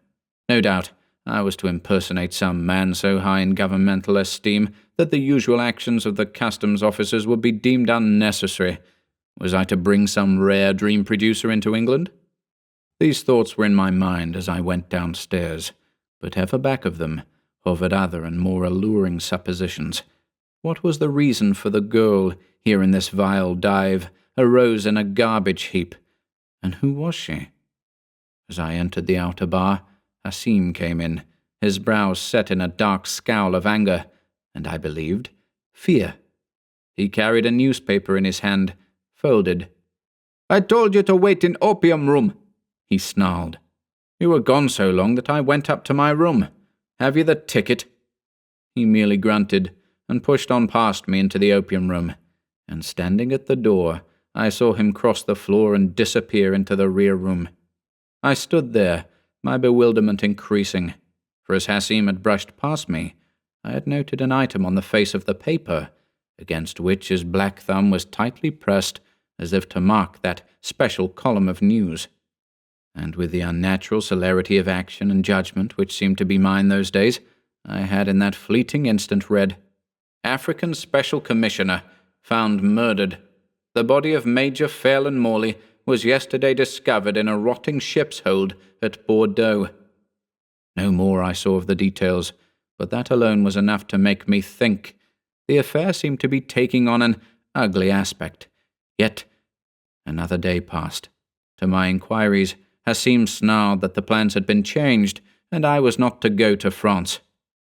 No doubt, I was to impersonate some man so high in governmental esteem that the usual actions of the customs officers would be deemed unnecessary. Was I to bring some rare dream producer into England? These thoughts were in my mind as I went downstairs, but ever back of them hovered other and more alluring suppositions. What was the reason for the girl, here in this vile dive, a rose in a garbage heap? And who was she? As I entered the outer bar, Hassim came in, his brows set in a dark scowl of anger, and I believed, fear. He carried a newspaper in his hand, folded. "I told you to wait in opium room," he snarled. "You were gone so long that I went up to my room. Have you the ticket?" He merely grunted, and pushed on past me into the opium room, and standing at the door, I saw him cross the floor and disappear into the rear room. I stood there, my bewilderment increasing, for as Hassim had brushed past me, I had noted an item on the face of the paper, against which his black thumb was tightly pressed as if to mark that special column of news. And with the unnatural celerity of action and judgment which seemed to be mine those days, I had in that fleeting instant read, "African Special Commissioner found murdered. The body of Major Phelan Morley was yesterday discovered in a rotting ship's hold at Bordeaux." No more I saw of the details, but that alone was enough to make me think. The affair seemed to be taking on an ugly aspect. Yet another day passed. To my inquiries, Hassim snarled that the plans had been changed, and I was not to go to France.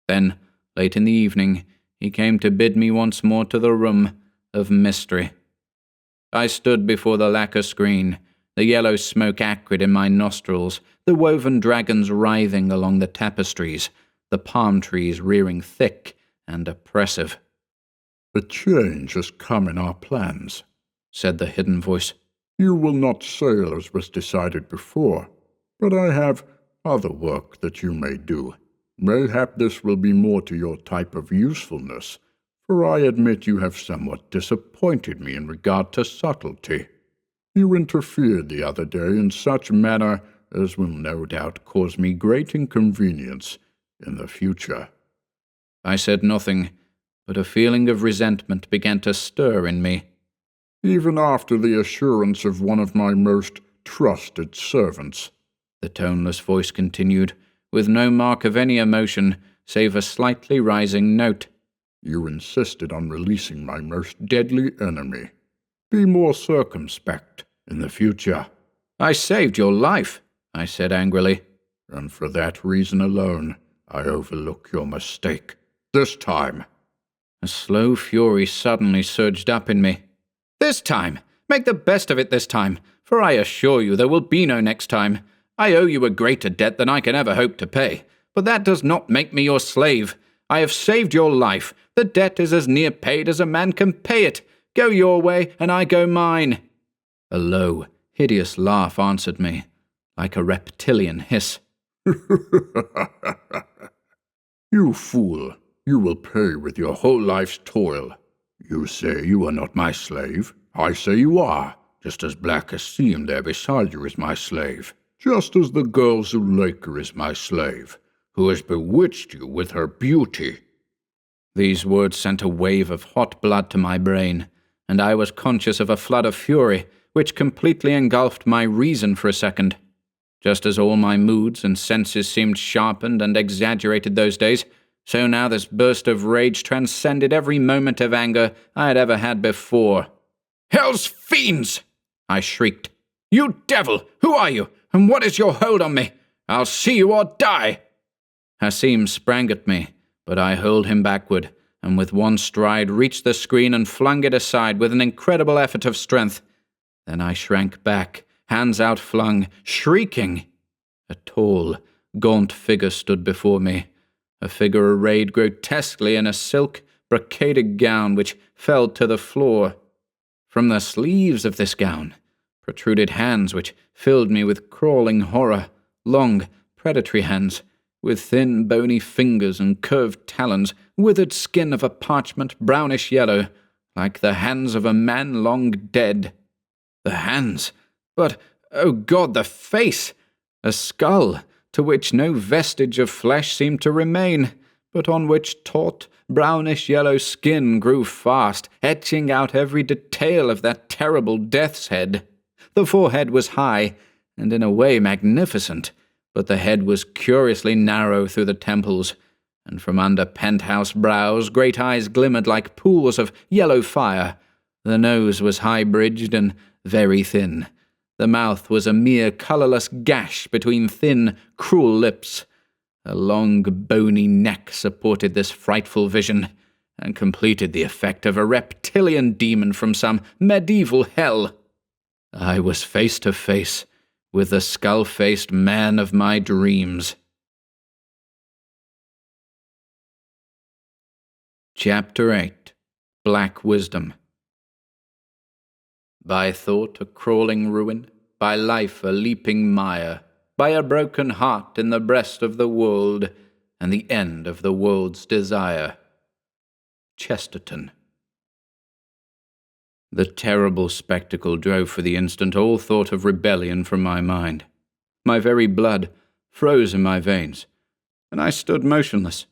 Then, late in the evening, he came to bid me once more to the room of mystery. I stood before the lacquer screen, the yellow smoke acrid in my nostrils, the woven dragons writhing along the tapestries, the palm trees rearing thick and oppressive. "A change has come in our plans," said the hidden voice. "You will not sail as was decided before, but I have other work that you may do. Mayhap this will be more to your type of usefulness, for I admit you have somewhat disappointed me in regard to subtlety. You interfered the other day in such manner as will no doubt cause me great inconvenience in the future." I said nothing, but a feeling of resentment began to stir in me. "Even after the assurance of one of my most trusted servants," the toneless voice continued, with no mark of any emotion save a slightly rising note. "You insisted on releasing my most deadly enemy. Be more circumspect in the future." "I saved your life," I said angrily. "And for that reason alone, I overlook your mistake. This time." A slow fury suddenly surged up in me. "This time! Make the best of it this time, for I assure you there will be no next time. I owe you a greater debt than I can ever hope to pay, but that does not make me your slave. I have saved your life. The debt is as near paid as a man can pay it. Go your way, and I go mine." A low, hideous laugh answered me, like a reptilian hiss. "You fool! You will pay with your whole life's toil. You say you are not my slave. I say you are, just as Black Hassim there beside you is my slave. Just as the girl Zuleika is my slave, who has bewitched you with her beauty." These words sent a wave of hot blood to my brain, and I was conscious of a flood of fury which completely engulfed my reason for a second. Just as all my moods and senses seemed sharpened and exaggerated those days, so now this burst of rage transcended every moment of anger I had ever had before. "Hell's fiends!" I shrieked. "You devil! Who are you? And what is your hold on me? I'll see you or die!" Hassim sprang at me, but I hurled him backward, and with one stride reached the screen and flung it aside with an incredible effort of strength. Then I shrank back, hands outflung, shrieking. A tall, gaunt figure stood before me, a figure arrayed grotesquely in a silk, brocaded gown which fell to the floor. From the sleeves of this gown protruded hands which filled me with crawling horror, long, predatory hands, with thin, bony fingers and curved talons, withered skin of a parchment brownish yellow, like the hands of a man long dead. The hands! But, oh God, the face! A skull, to which no vestige of flesh seemed to remain, but on which taut, brownish-yellow skin grew fast, etching out every detail of that terrible death's head. The forehead was high, and in a way magnificent, but the head was curiously narrow through the temples, and from under penthouse brows great eyes glimmered like pools of yellow fire. The nose was high-bridged and very thin. The mouth was a mere colourless gash between thin, cruel lips. A long, bony neck supported this frightful vision, and completed the effect of a reptilian demon from some medieval hell. I was face to face with the skull-faced man of my dreams. Chapter 8. Black Wisdom. By thought a crawling ruin, by life a leaping mire, by a broken heart in the breast of the world, and the end of the world's desire. Chesterton. The terrible spectacle drove for the instant all thought of rebellion from my mind. My very blood froze in my veins, and I stood motionless.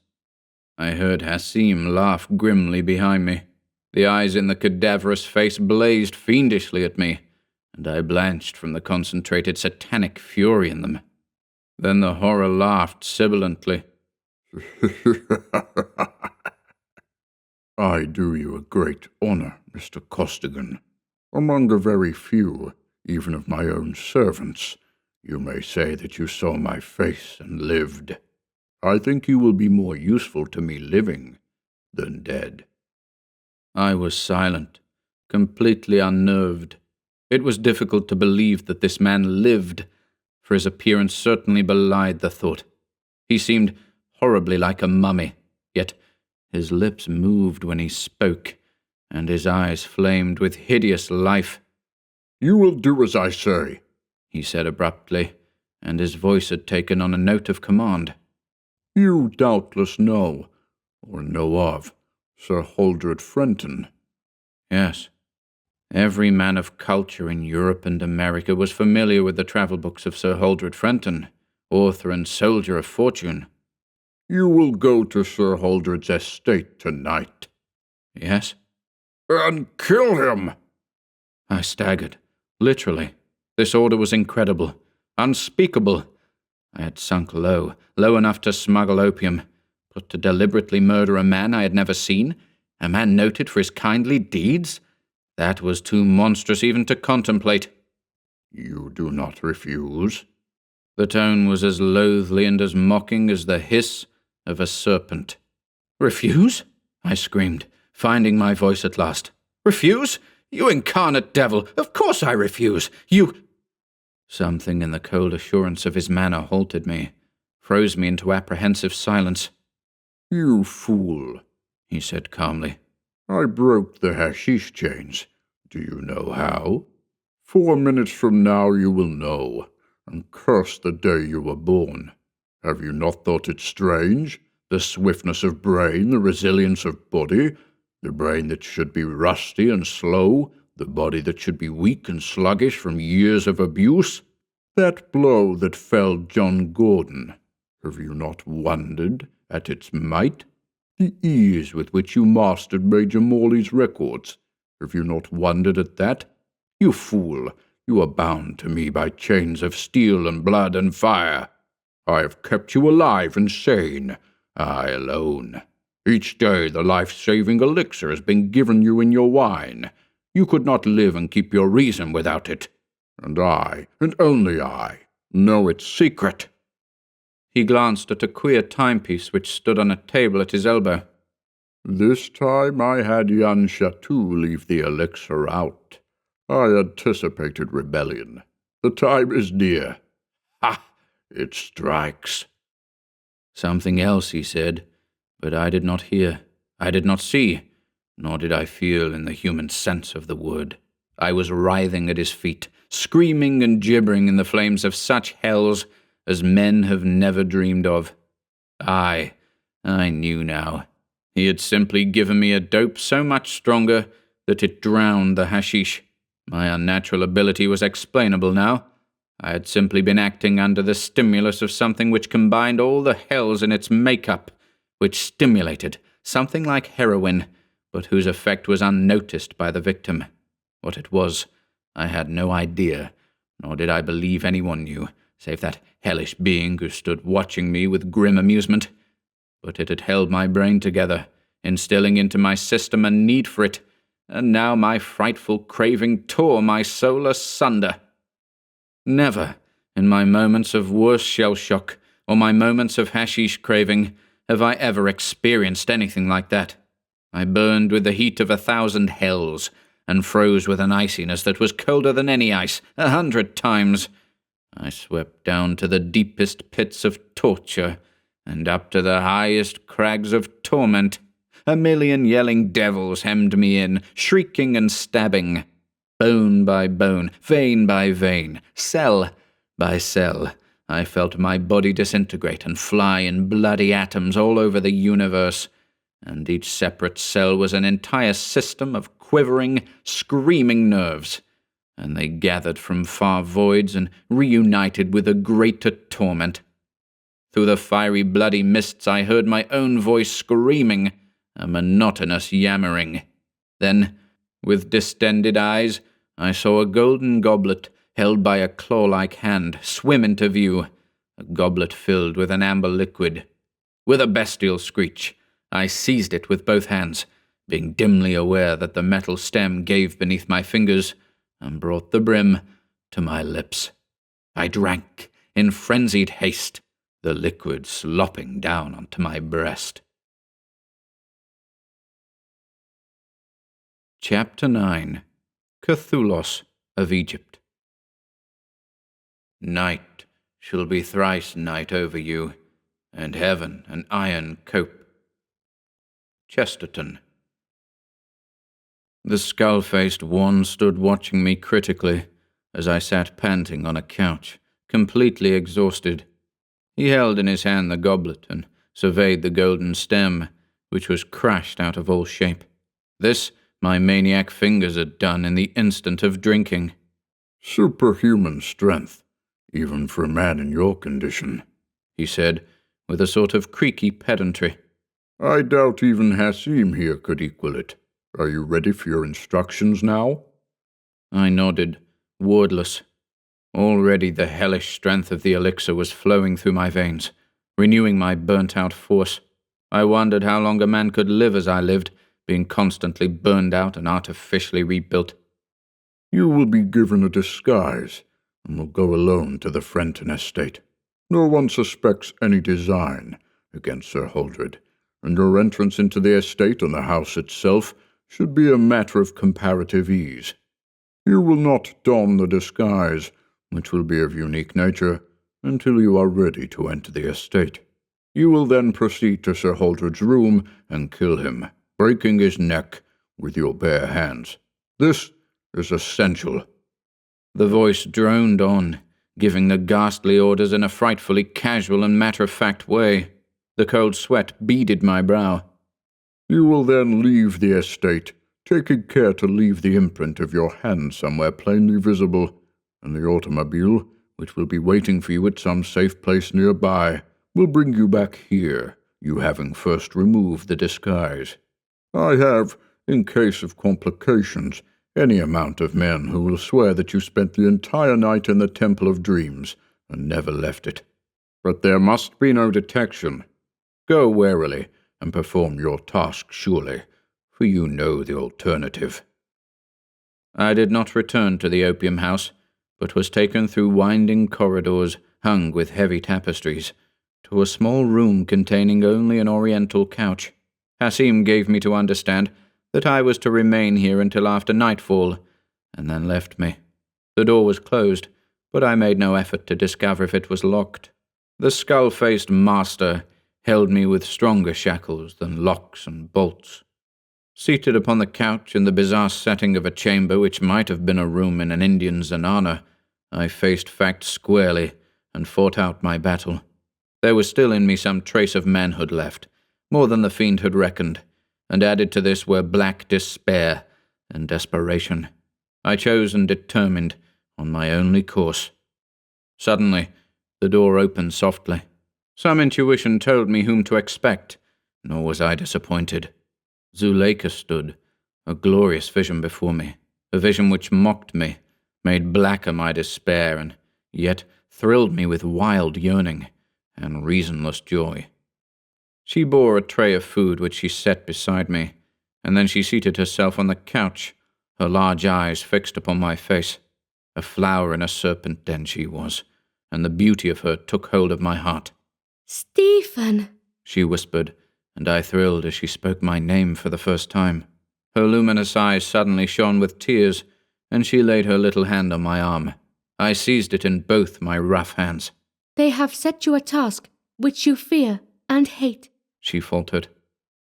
I heard Hassim laugh grimly behind me. The eyes in the cadaverous face blazed fiendishly at me, and I blanched from the concentrated satanic fury in them. Then the horror laughed sibilantly. I do you a great honour, Mr. Costigan. Among a very few, even of my own servants, you may say that you saw my face and lived. I think you will be more useful to me living than dead. I was silent, completely unnerved. It was difficult to believe that this man lived, for his appearance certainly belied the thought. He seemed horribly like a mummy, yet his lips moved when he spoke, and his eyes flamed with hideous life. You will do as I say, he said abruptly, and his voice had taken on a note of command. You doubtless know, or know of, Sir Holdred Frenton. Yes. Every man of culture in Europe and America was familiar with the travel books of Sir Holdred Frenton, author and soldier of fortune. You will go to Sir Holdred's estate tonight. Yes? And kill him! I staggered. Literally. This order was incredible, unspeakable. I had sunk low enough to smuggle opium, but to deliberately murder a man I had never seen, a man noted for his kindly deeds? That was too monstrous even to contemplate. You do not refuse? The tone was as loathly and as mocking as the hiss of a serpent. Refuse? I screamed, finding my voice at last. Refuse? You incarnate devil! Of course I refuse! You— Something in the cold assurance of his manner halted me, froze me into apprehensive silence. You fool, he said calmly. I broke the hashish chains. Do you know how? 4 minutes from now you will know, and curse the day you were born. Have you not thought it strange? The swiftness of brain, the resilience of body, the brain that should be rusty and slow, the body that should be weak and sluggish from years of abuse. That blow that felled John Gordon, have you not wondered at its might? The ease with which you mastered Major Morley's records, have you not wondered at that? You fool, you are bound to me by chains of steel and blood and fire. I have kept you alive and sane, I alone. Each day the life-saving elixir has been given you in your wine. You could not live and keep your reason without it. And I, and only I, know its secret. He glanced at a queer timepiece which stood on a table at his elbow. This time I had Jan Chatou leave the elixir out. I anticipated rebellion. The time is near. Ha! It strikes. Something else, he said, but I did not hear. I did not see, nor did I feel in the human sense of the word. I was writhing at his feet, screaming and gibbering in the flames of such hells as men have never dreamed of. I knew now. He had simply given me a dope so much stronger that it drowned the hashish. My unnatural ability was explainable now. I had simply been acting under the stimulus of something which combined all the hells in its makeup, which stimulated, something like heroin, but whose effect was unnoticed by the victim. What it was, I had no idea, nor did I believe anyone knew, save that hellish being who stood watching me with grim amusement. But it had held my brain together, instilling into my system a need for it, and now my frightful craving tore my soul asunder. Never, in my moments of worse shell-shock, or my moments of hashish craving, have I ever experienced anything like that. I burned with the heat of 1,000 hells, and froze with an iciness that was colder than any ice, 100 times. I swept down to the deepest pits of torture, and up to the highest crags of torment. 1,000,000 yelling devils hemmed me in, shrieking and stabbing. Bone by bone, vein by vein, cell by cell, I felt my body disintegrate and fly in bloody atoms all over the universe, and each separate cell was an entire system of quivering, screaming nerves, and they gathered from far voids and reunited with a greater torment. Through the fiery, bloody mists I heard my own voice screaming, a monotonous yammering. Then, with distended eyes, I saw a golden goblet held by a claw-like hand swim into view, a goblet filled with an amber liquid. With a bestial screech, I seized it with both hands, being dimly aware that the metal stem gave beneath my fingers, and brought the brim to my lips. I drank in frenzied haste, the liquid slopping down onto my breast. Chapter 9. Kathulos of Egypt. Night shall be thrice night over you, and heaven an iron cope. Chesterton. The skull-faced one stood watching me critically as I sat panting on a couch, completely exhausted. He held in his hand the goblet and surveyed the golden stem, which was crushed out of all shape. This my maniac fingers had done in the instant of drinking. "Superhuman strength, even for a man in your condition," he said, with a sort of creaky pedantry. "I doubt even Hassim here could equal it. Are you ready for your instructions now?" I nodded, wordless. Already the hellish strength of the elixir was flowing through my veins, renewing my burnt-out force. I wondered how long a man could live as I lived, being constantly burned out and artificially rebuilt. "You will be given a disguise, and will go alone to the Frenton estate. No one suspects any design against Sir Holdred, and your entrance into the estate and the house itself should be a matter of comparative ease. You will not don the disguise, which will be of unique nature, until you are ready to enter the estate. You will then proceed to Sir Holdred's room and kill him, breaking his neck with your bare hands. This is essential." The voice droned on, giving the ghastly orders in a frightfully casual and matter-of-fact way. The cold sweat beaded my brow. "You will then leave the estate, taking care to leave the imprint of your hand somewhere plainly visible, and the automobile, which will be waiting for you at some safe place nearby, will bring you back here, you having first removed the disguise. I have, in case of complications, any amount of men who will swear that you spent the entire night in the Temple of Dreams and never left it. But there must be no detection. Go warily and perform your task surely, for you know the alternative." I did not return to the opium house, but was taken through winding corridors hung with heavy tapestries, to a small room containing only an oriental couch. Hassim gave me to understand that I was to remain here until after nightfall, and then left me. The door was closed, but I made no effort to discover if it was locked. The skull-faced master held me with stronger shackles than locks and bolts. Seated upon the couch in the bizarre setting of a chamber which might have been a room in an Indian zanana, I faced fact squarely and fought out my battle. There was still in me some trace of manhood left, more than the fiend had reckoned, and added to this were black despair and desperation. I chose and determined on my only course. Suddenly, the door opened softly. Some intuition told me whom to expect, nor was I disappointed. Zuleika stood, a glorious vision before me, a vision which mocked me, made blacker my despair, and yet thrilled me with wild yearning and reasonless joy. She bore a tray of food which she set beside me, and then she seated herself on the couch, her large eyes fixed upon my face. A flower in a serpent den she was, and the beauty of her took hold of my heart. "Stephen," she whispered, and I thrilled as she spoke my name for the first time. Her luminous eyes suddenly shone with tears, and she laid her little hand on my arm. I seized it in both my rough hands. "They have set you a task which you fear and hate," she faltered.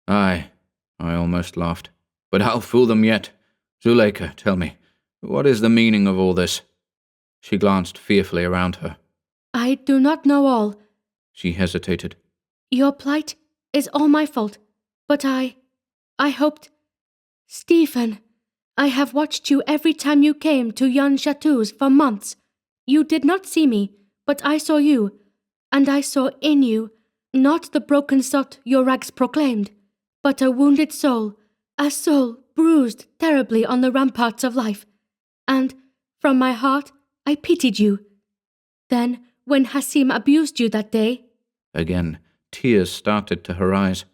I almost laughed. But I'll fool them yet. Zuleika, tell me, what is the meaning of all this? She glanced fearfully around her. "I do not know all." She hesitated. "Your plight is all my fault, but I hoped... Stephen, I have watched you every time you came to yon chateaux for months. You did not see me, but I saw you, and I saw in you, not the broken sot your rags proclaimed, but a wounded soul, a soul bruised terribly on the ramparts of life, and, from my heart, I pitied you. Then, when Hassim abused you that day..." Again, tears started to her eyes.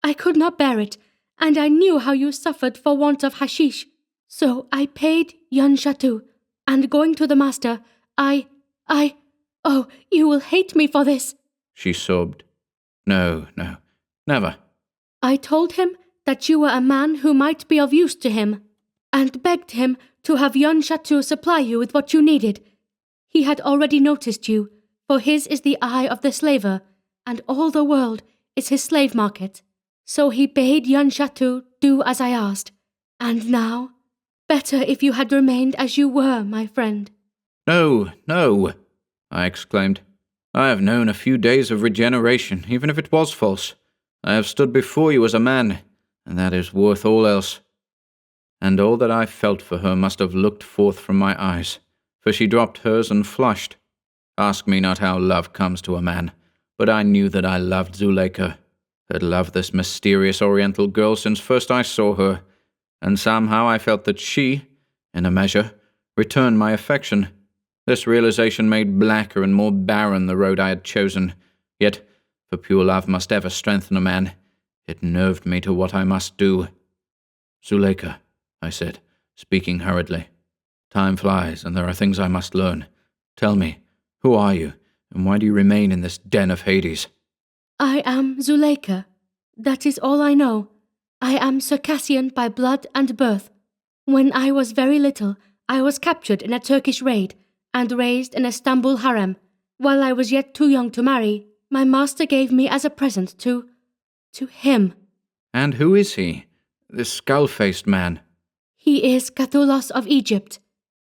"I could not bear it, and I knew how you suffered for want of hashish. So I paid yon chateau, and going to the master, oh, you will hate me for this," she sobbed. No, never. "I told him that you were a man who might be of use to him, and begged him to have yon chateau supply you with what you needed. He had already noticed you, for his is the eye of the slaver, and all the world is his slave market. So he bade yon chateau do as I asked, and now, better if you had remained as you were, my friend." No, I exclaimed. I have known a few days of regeneration, even if it was false. I have stood before you as a man, and that is worth all else. And all that I felt for her must have looked forth from my eyes, for she dropped hers and flushed. Ask me not how love comes to a man, but I knew that I loved Zuleika, had loved this mysterious Oriental girl since first I saw her, and somehow I felt that she, in a measure, returned my affection. This realization made blacker and more barren the road I had chosen, yet, for pure love must ever strengthen a man, it nerved me to what I must do. "Zuleika," I said, speaking hurriedly, "time flies, and there are things I must learn. Tell me, who are you, and why do you remain in this den of Hades?" "I am Zuleika. That is all I know. I am Circassian by blood and birth. When I was very little, I was captured in a Turkish raid and raised in a Istanbul harem. While I was yet too young to marry, my master gave me as a present to him." "And who is he, this skull-faced man?" "He is Kathulos of Egypt.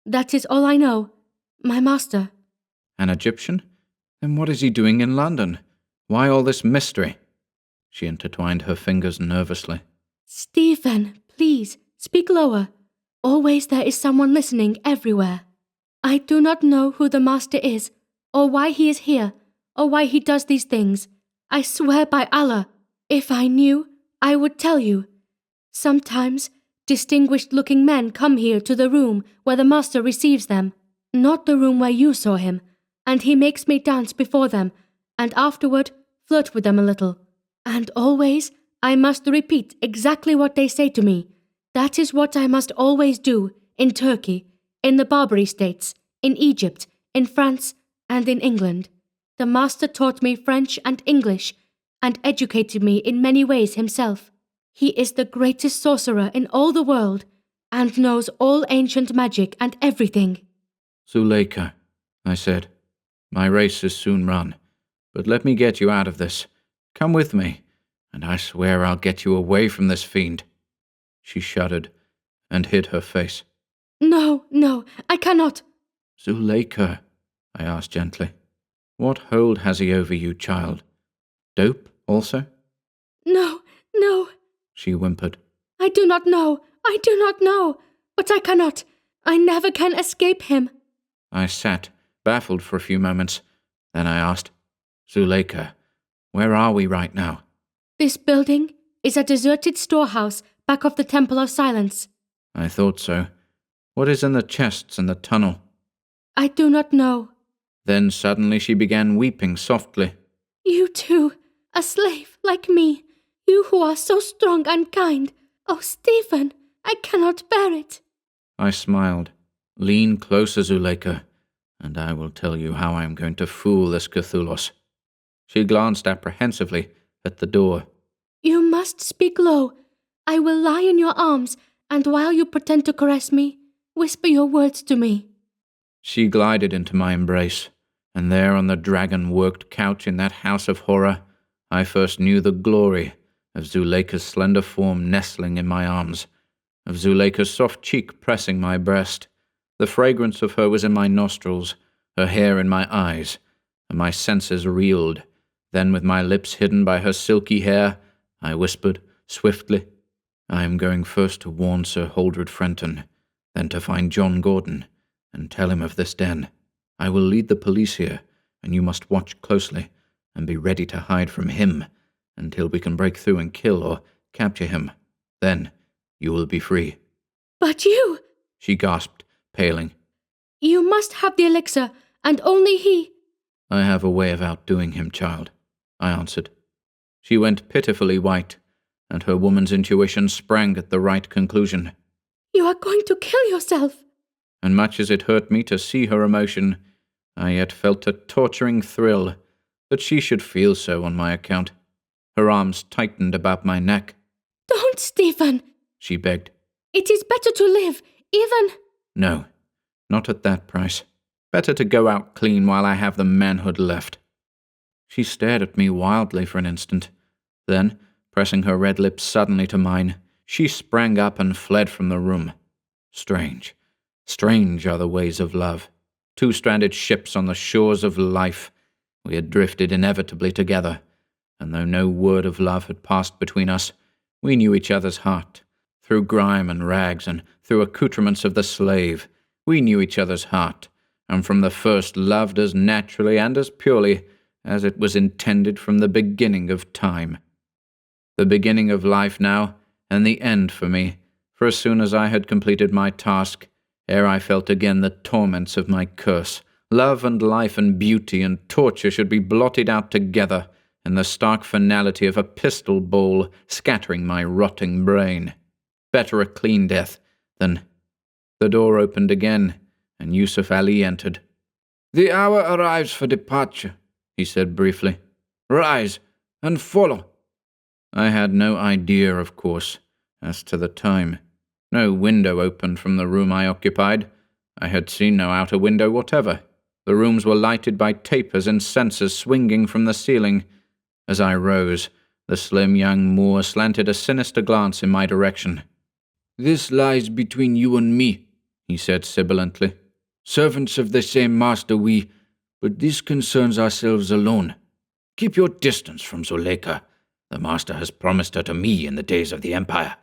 That is all I know. My master." "An Egyptian? Then what is he doing in London? Why all this mystery?" She intertwined her fingers nervously. "Stephen, please, speak lower. Always there is someone listening everywhere. I do not know who the master is, or why he is here, or why he does these things. I swear by Allah, if I knew, I would tell you. Sometimes, distinguished-looking men come here to the room where the master receives them, not the room where you saw him, and he makes me dance before them, and afterward flirt with them a little. And always I must repeat exactly what they say to me. That is what I must always do in Turkey, in the Barbary States, in Egypt, in France, and in England. The master taught me French and English, and educated me in many ways himself. He is the greatest sorcerer in all the world, and knows all ancient magic and everything." "Zuleika," I said, "my race is soon run, but let me get you out of this. Come with me, and I swear I'll get you away from this fiend." She shuddered and hid her face. No, no, I cannot. Zuleika, I asked gently, what hold has he over you, child? Dope, also? No, no, She whimpered. I do not know. I do not know. But I cannot. I never can escape him. I sat, baffled for a few moments. Then I asked, Zuleika, where are we right now? This building is a deserted storehouse back of the Temple of Silence. I thought so. What is in the chests in the tunnel? I do not know. Then suddenly she began weeping softly. You too, a slave like me. You who are so strong and kind. Oh, Stephen, I cannot bear it. I smiled. Lean closer, Zuleika, and I will tell you how I am going to fool this Kathulos. She glanced apprehensively at the door. You must speak low. I will lie in your arms, and while you pretend to caress me, whisper your words to me. She glided into my embrace, and there on the dragon-worked couch in that house of horror, I first knew the glory of Zuleika's slender form nestling in my arms, of Zuleika's soft cheek pressing my breast. The fragrance of her was in my nostrils, her hair in my eyes, and my senses reeled. Then with my lips hidden by her silky hair, I whispered, swiftly, I am going first to warn Sir Holdred Frenton, then to find John Gordon, and tell him of this den. I will lead the police here, and you must watch closely, and be ready to hide from him, until we can break through and kill or capture him. Then you will be free. But you... She gasped, paling. You must have the elixir, and only he... I have a way of outdoing him, child, I answered. She went pitifully white, and her woman's intuition sprang at the right conclusion. You are going to kill yourself. And much as it hurt me to see her emotion, I yet felt a torturing thrill that she should feel so on my account. Her arms tightened about my neck. Don't, Stephen, she begged. It is better to live, even... No, not at that price. Better to go out clean while I have the manhood left. She stared at me wildly for an instant. Then, pressing her red lips suddenly to mine, she sprang up and fled from the room. Strange, strange are the ways of love. Two-stranded ships on the shores of life. We had drifted inevitably together, and though no word of love had passed between us, we knew each other's heart. Through grime and rags and through accoutrements of the slave, we knew each other's heart, and from the first loved as naturally and as purely as it was intended from the beginning of time. The beginning of life now, and the end for me, for as soon as I had completed my task, ere I felt again the torments of my curse, love and life and beauty and torture should be blotted out together in the stark finality of a pistol ball scattering my rotting brain. Better a clean death than... The door opened again, and Yusuf Ali entered. "The hour arrives for departure," he said briefly. "Rise and follow." I had no idea, of course, as to the time. No window opened from the room I occupied. I had seen no outer window whatever. The rooms were lighted by tapers and censers swinging from the ceiling. As I rose, the slim young Moor slanted a sinister glance in my direction. "This lies between you and me," he said sibilantly. "Servants of the same master we, but this concerns ourselves alone. Keep your distance from Zuleika. The master has promised her to me in the days of the Empire."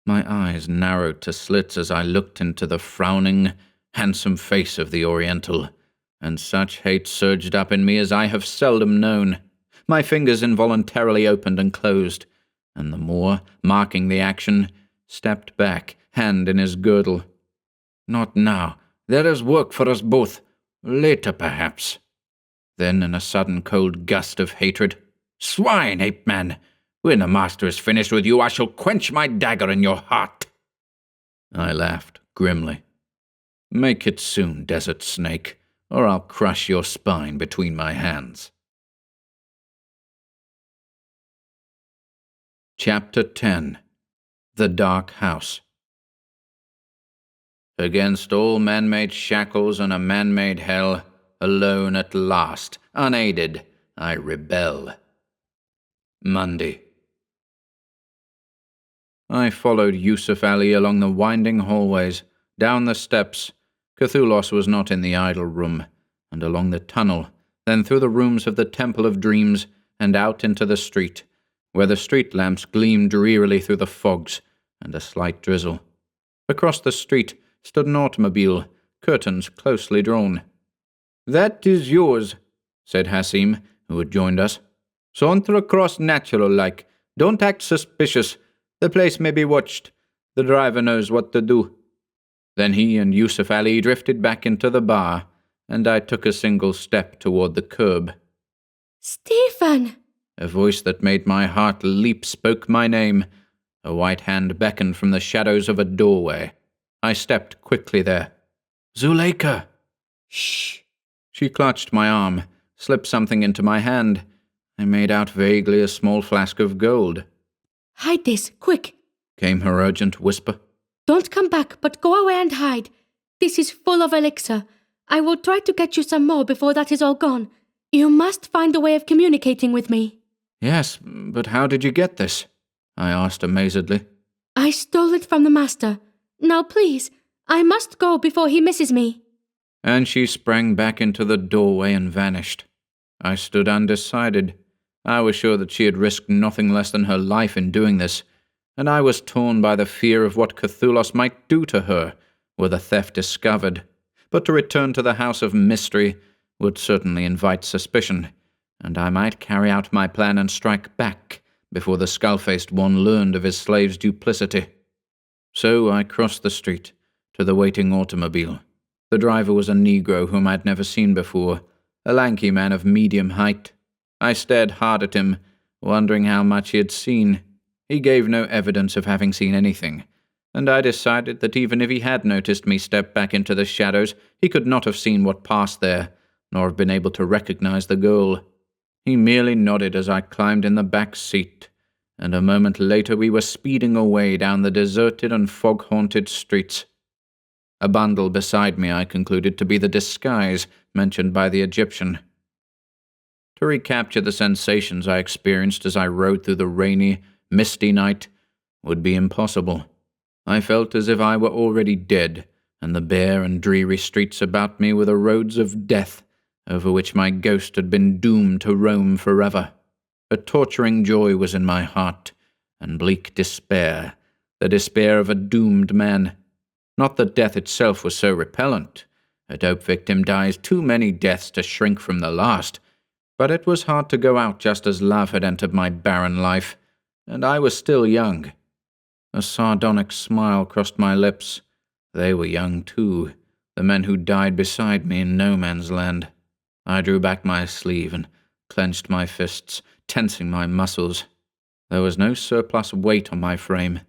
My eyes narrowed to slits as I looked into the frowning, handsome face of the Oriental, and such hate surged up in me as I have seldom known. My fingers involuntarily opened and closed, and the Moor, marking the action, stepped back, hand in his girdle. "Not now. There is work for us both. Later, perhaps." Then, in a sudden cold gust of hatred, "Swine, ape-man! When the master is finished with you, I shall quench my dagger in your heart." I laughed grimly. "Make it soon, desert snake, or I'll crush your spine between my hands." Chapter 10. The Dark House. Against all man-made shackles and a man-made hell, alone at last, unaided, I rebel. Monday. I followed Yusuf Ali along the winding hallways, down the steps. Kathulos was not in the idol room, and along the tunnel, then through the rooms of the Temple of Dreams, and out into the street, where the street lamps gleamed drearily through the fogs and a slight drizzle. Across the street stood an automobile, curtains closely drawn. "That is yours," said Hassim, who had joined us. "Saunter across natural-like. Don't act suspicious. The place may be watched. The driver knows what to do." Then he and Yusuf Ali drifted back into the bar, and I took a single step toward the curb. "Stephen!" A voice that made my heart leap spoke my name. A white hand beckoned from the shadows of a doorway. I stepped quickly there. "Zuleika!" "Shh!" She clutched my arm, slipped something into my hand. I made out vaguely a small flask of gold. "Hide this, quick!" Came her urgent whisper. "Don't come back, but go away and hide. This is full of elixir. I will try to get you some more before that is all gone. You must find a way of communicating with me." "Yes, but how did you get this?" I asked amazedly. "I stole it from the master. Now please, I must go before he misses me." And she sprang back into the doorway and vanished. I stood undecided. I was sure that she had risked nothing less than her life in doing this, and I was torn by the fear of what Kathulos might do to her were the theft discovered. But to return to the house of mystery would certainly invite suspicion, and I might carry out my plan and strike back before the skull-faced one learned of his slave's duplicity. So I crossed the street to the waiting automobile. The driver was a Negro whom I had never seen before, a lanky man of medium height. I stared hard at him, wondering how much he had seen. He gave no evidence of having seen anything, and I decided that even if he had noticed me step back into the shadows, he could not have seen what passed there, nor have been able to recognize the girl. He merely nodded as I climbed in the back seat, and a moment later we were speeding away down the deserted and fog-haunted streets. A bundle beside me I concluded to be the disguise mentioned by the Egyptian. To recapture the sensations I experienced as I rode through the rainy, misty night would be impossible. I felt as if I were already dead, and the bare and dreary streets about me were the roads of death, over which my ghost had been doomed to roam forever. A torturing joy was in my heart, and bleak despair, the despair of a doomed man. Not that death itself was so repellent. A dope victim dies too many deaths to shrink from the last, but it was hard to go out just as love had entered my barren life, and I was still young. A sardonic smile crossed my lips. They were young too, the men who died beside me in no man's land. I drew back my sleeve and clenched my fists, tensing my muscles. There was no surplus weight on my frame,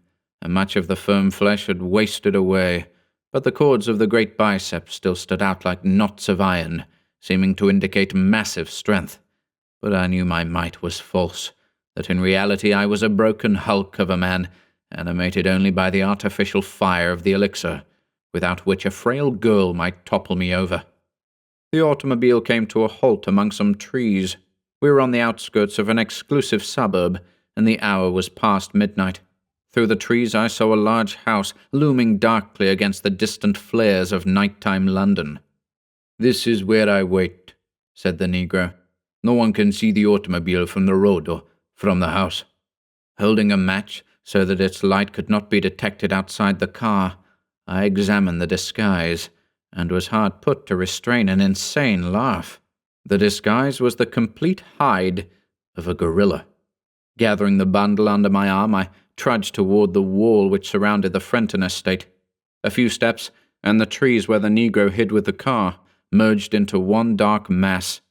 and much of the firm flesh had wasted away, but the cords of the great biceps still stood out like knots of iron, seeming to indicate massive strength. But I knew my might was false, that in reality I was a broken hulk of a man, animated only by the artificial fire of the elixir, without which a frail girl might topple me over. The automobile came to a halt among some trees. We were on the outskirts of an exclusive suburb, and the hour was past midnight. Through the trees I saw a large house looming darkly against the distant flares of nighttime London. "This is where I wait," said the Negro. "No one can see the automobile from the road or from the house." Holding a match so that its light could not be detected outside the car, I examined the disguise, and was hard put to restrain an insane laugh. The disguise was the complete hide of a gorilla. Gathering the bundle under my arm, I trudged toward the wall which surrounded the Frenton estate. A few steps, and the trees where the Negro hid with the car merged into one dark mass.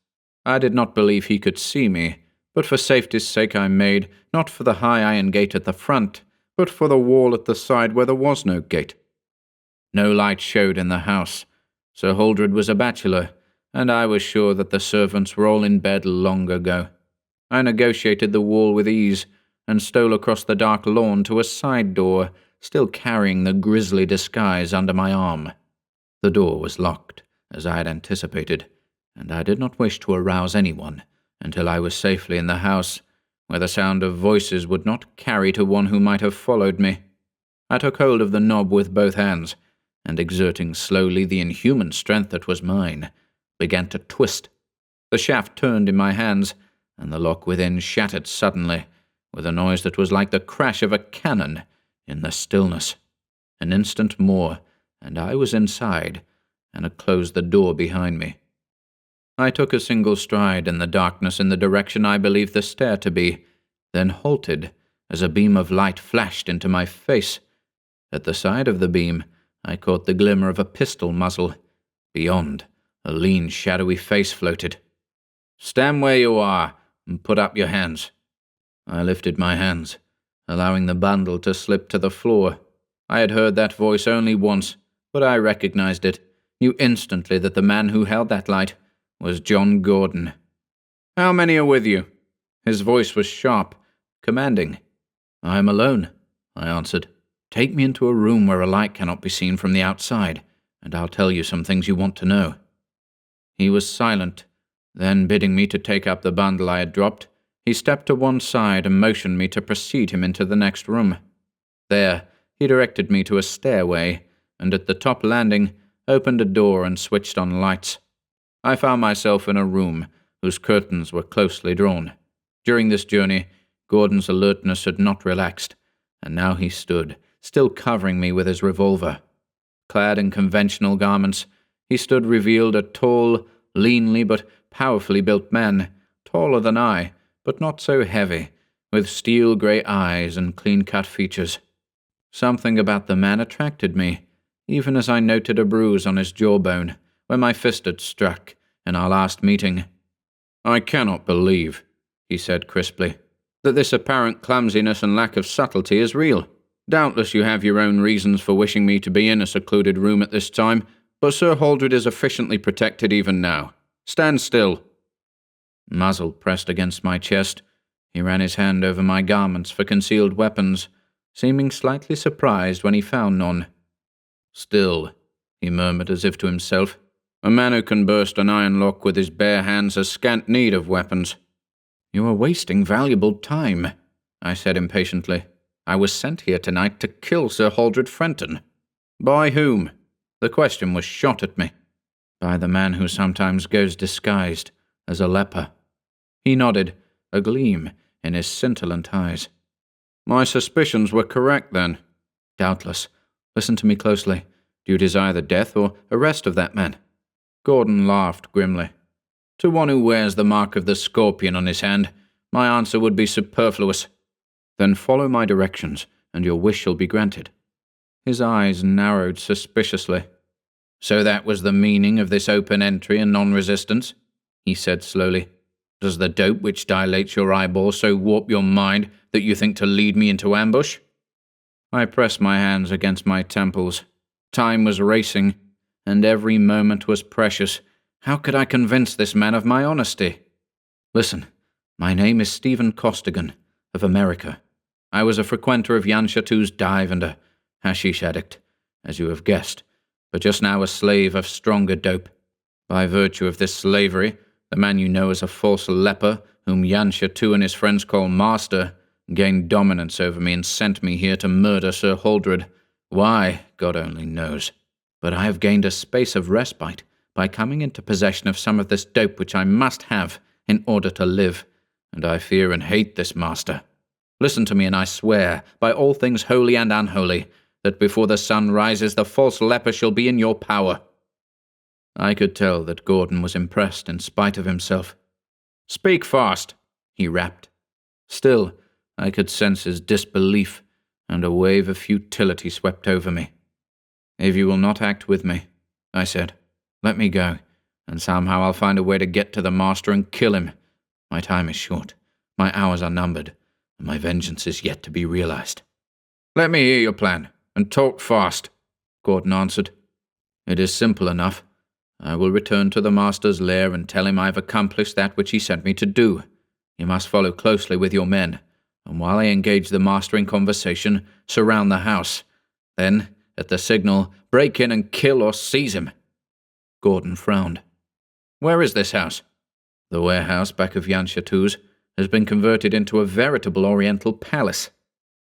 I did not believe he could see me, but for safety's sake I made, not for the high iron gate at the front, but for the wall at the side where there was no gate. No light showed in the house. Sir Holdred was a bachelor, and I was sure that the servants were all in bed long ago. I negotiated the wall with ease, and stole across the dark lawn to a side door, still carrying the grisly disguise under my arm. The door was locked, as I had anticipated, and I did not wish to arouse anyone until I was safely in the house, where the sound of voices would not carry to one who might have followed me. I took hold of the knob with both hands, and exerting slowly the inhuman strength that was mine, began to twist. The shaft turned in my hands, and the lock within shattered suddenly, with a noise that was like the crash of a cannon in the stillness. An instant more, and I was inside, and had closed the door behind me. I took a single stride in the darkness in the direction I believed the stair to be, then halted as a beam of light flashed into my face. At the side of the beam, I caught the glimmer of a pistol muzzle. Beyond, a lean, shadowy face floated. "Stand where you are, and put up your hands." I lifted my hands, allowing the bundle to slip to the floor. I had heard that voice only once, but I recognized it, knew instantly that the man who held that light was John Gordon. "How many are with you?" His voice was sharp, commanding. "I am alone," I answered. "Take me into a room where a light cannot be seen from the outside, and I'll tell you some things you want to know." He was silent. Then, bidding me to take up the bundle I had dropped, he stepped to one side and motioned me to precede him into the next room. There, he directed me to a stairway, and at the top landing, opened a door and switched on lights. I found myself in a room whose curtains were closely drawn. During this journey, Gordon's alertness had not relaxed, and now he stood, still covering me with his revolver. Clad in conventional garments, he stood revealed a tall, leanly but powerfully built man, taller than I, but not so heavy, with steel-grey eyes and clean-cut features. Something about the man attracted me, even as I noted a bruise on his jawbone, where my fist had struck in our last meeting. "I cannot believe," he said crisply, "that this apparent clumsiness and lack of subtlety is real. Doubtless you have your own reasons for wishing me to be in a secluded room at this time, but Sir Holdred is efficiently protected even now. Stand still." Muzzle pressed against my chest, he ran his hand over my garments for concealed weapons, seeming slightly surprised when he found none. "Still," he murmured as if to himself, "a man who can burst an iron lock with his bare hands has scant need of weapons." "You are wasting valuable time," I said impatiently. "I was sent here tonight to kill Sir Holdred Frenton." "By whom?" The question was shot at me. "By the man who sometimes goes disguised as a leper." He nodded, a gleam in his scintillant eyes. "My suspicions were correct, then?" "Doubtless. Listen to me closely. Do you desire the death or arrest of that man?" Gordon laughed grimly. "To one who wears the mark of the scorpion on his hand, my answer would be superfluous." "Then follow my directions, and your wish shall be granted." His eyes narrowed suspiciously. "So that was the meaning of this open entry and non-resistance?" he said slowly. "Does the dope which dilates your eyeballs so warp your mind that you think to lead me into ambush?" I pressed my hands against my temples. Time was racing, and every moment was precious. How could I convince this man of my honesty? "Listen, my name is Stephen Costigan, of America. I was a frequenter of Jan Chateau's dive and a hashish addict, as you have guessed, but just now a slave of stronger dope. By virtue of this slavery, the man you know as a false leper, whom Jan Chateau and his friends call Master, gained dominance over me and sent me here to murder Sir Holdred. Why, God only knows. But I have gained a space of respite by coming into possession of some of this dope which I must have in order to live, and I fear and hate this master. Listen to me, and I swear, by all things holy and unholy, that before the sun rises the false leper shall be in your power." I could tell that Gordon was impressed in spite of himself. "Speak fast," he rapped. Still, I could sense his disbelief, and a wave of futility swept over me. "If you will not act with me," I said, "let me go, and somehow I'll find a way to get to the master and kill him. My time is short, my hours are numbered, and my vengeance is yet to be realized." "Let me hear your plan, and talk fast," Gordon answered. "It is simple enough. I will return to the master's lair and tell him I have accomplished that which he sent me to do. You must follow closely with your men, and while I engage the master in conversation, surround the house. Then, at the signal, break in and kill or seize him." Gordon frowned. "Where is this house?" "The warehouse back of Jan Chateau's, has been converted into a veritable Oriental palace.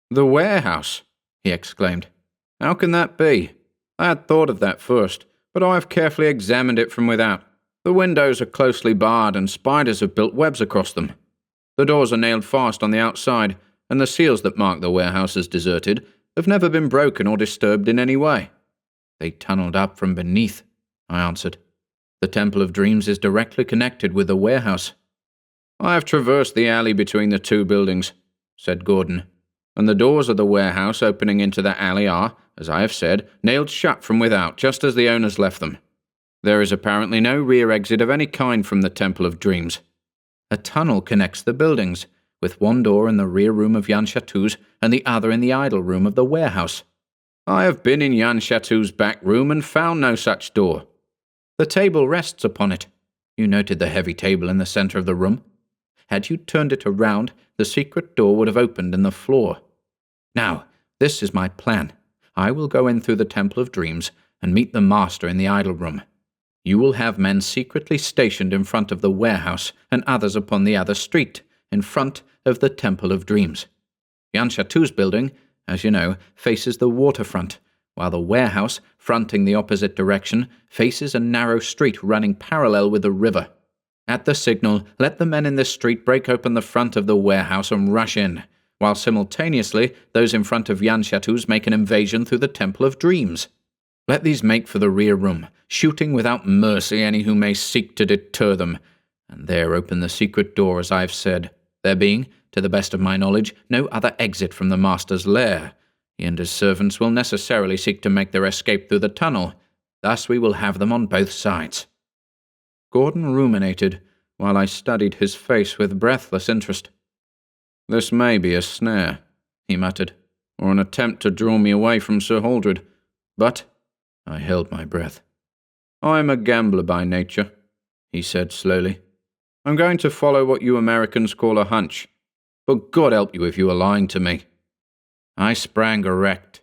"The warehouse!" he exclaimed. "How can that be? I had thought of that first, but I have carefully examined it from without. The windows are closely barred and spiders have built webs across them. The doors are nailed fast on the outside, and the seals that mark the warehouse as deserted have never been broken or disturbed in any way." "They tunneled up from beneath," I answered. "The Temple of Dreams is directly connected with the warehouse." "I have traversed the alley between the two buildings," said Gordon, "and the doors of the warehouse opening into the alley are, as I have said, nailed shut from without, just as the owners left them. There is apparently no rear exit of any kind from the Temple of Dreams. A tunnel connects the buildings, with one door in the rear room of Jan Chatou's and the other in the idle room of the warehouse. I have been in Jan Chatou's back room and found no such door. The table rests upon it. You noted the heavy table in the center of the room. Had you turned it around, the secret door would have opened in the floor. Now, this is my plan. I will go in through the Temple of Dreams and meet the master in the idle room. You will have men secretly stationed in front of the warehouse and others upon the other street, in front of the Temple of Dreams. Jan Chatou's building, as you know, faces the waterfront, while the warehouse, fronting the opposite direction, faces a narrow street running parallel with the river. At the signal, let the men in this street break open the front of the warehouse and rush in, while simultaneously those in front of Jan Chatou's make an invasion through the Temple of Dreams. Let these make for the rear room, shooting without mercy any who may seek to deter them, and there open the secret door as I have said, there being, to the best of my knowledge, no other exit from the master's lair. He and his servants will necessarily seek to make their escape through the tunnel. Thus we will have them on both sides." Gordon ruminated, while I studied his face with breathless interest. "This may be a snare," he muttered, "or an attempt to draw me away from Sir Holdred. But—" I held my breath. "I am a gambler by nature," he said slowly. "I'm going to follow what you Americans call a hunch. But God help you if you are lying to me." I sprang erect.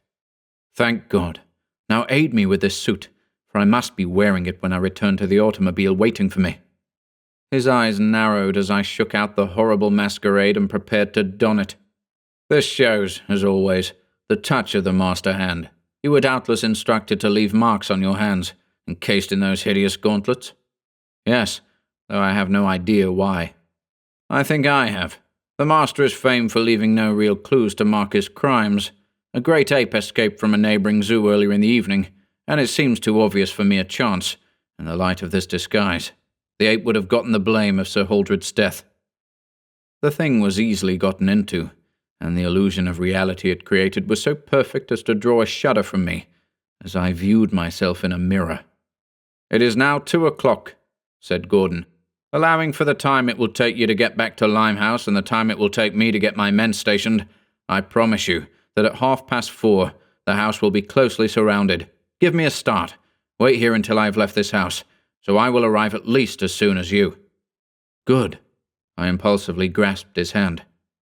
"Thank God. Now aid me with this suit, for I must be wearing it when I return to the automobile waiting for me." His eyes narrowed as I shook out the horrible masquerade and prepared to don it. "This shows, as always, the touch of the master hand. You were doubtless instructed to leave marks on your hands, encased in those hideous gauntlets?" "Yes, though I have no idea why." "I think I have. The master is famed for leaving no real clues to mark his crimes. A great ape escaped from a neighboring zoo earlier in the evening, and it seems too obvious for mere chance, in the light of this disguise. The ape would have gotten the blame of Sir Holdred's death." The thing was easily gotten into, and the illusion of reality it created was so perfect as to draw a shudder from me, as I viewed myself in a mirror. "It is now 2:00, said Gordon. "Allowing for the time it will take you to get back to Limehouse and the time it will take me to get my men stationed, I promise you that at 4:30 the house will be closely surrounded. Give me a start. Wait here until I have left this house, so I will arrive at least as soon as you." "Good." I impulsively grasped his hand.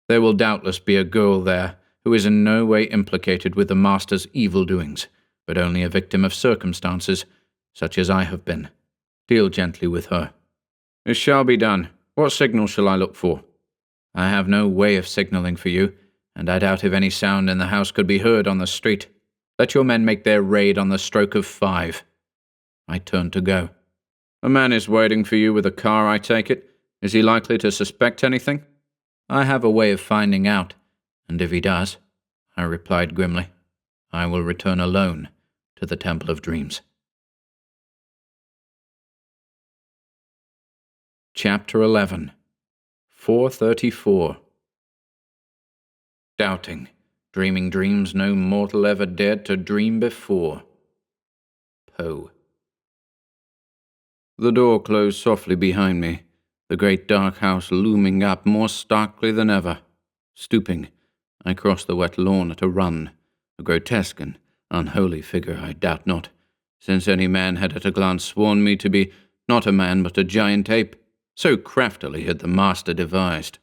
"There will doubtless be a girl there who is in no way implicated with the master's evil doings, but only a victim of circumstances, such as I have been. Deal gently with her." "It shall be done. What signal shall I look for?" "I have no way of signaling for you, and I doubt if any sound in the house could be heard on the street. Let your men make their raid on the stroke of 5. I turned to go. "A man is waiting for you with a car, I take it. Is he likely to suspect anything?" "I have a way of finding out, and if he does," I replied grimly, "I will return alone to the Temple of Dreams." Chapter 11. 4:34. Doubting, dreaming dreams no mortal ever dared to dream before. Poe. The door closed softly behind me, the great dark house looming up more starkly than ever. Stooping, I crossed the wet lawn at a run, a grotesque and unholy figure, I doubt not, since any man had at a glance sworn me to be not a man but a giant ape, so craftily had the master devised.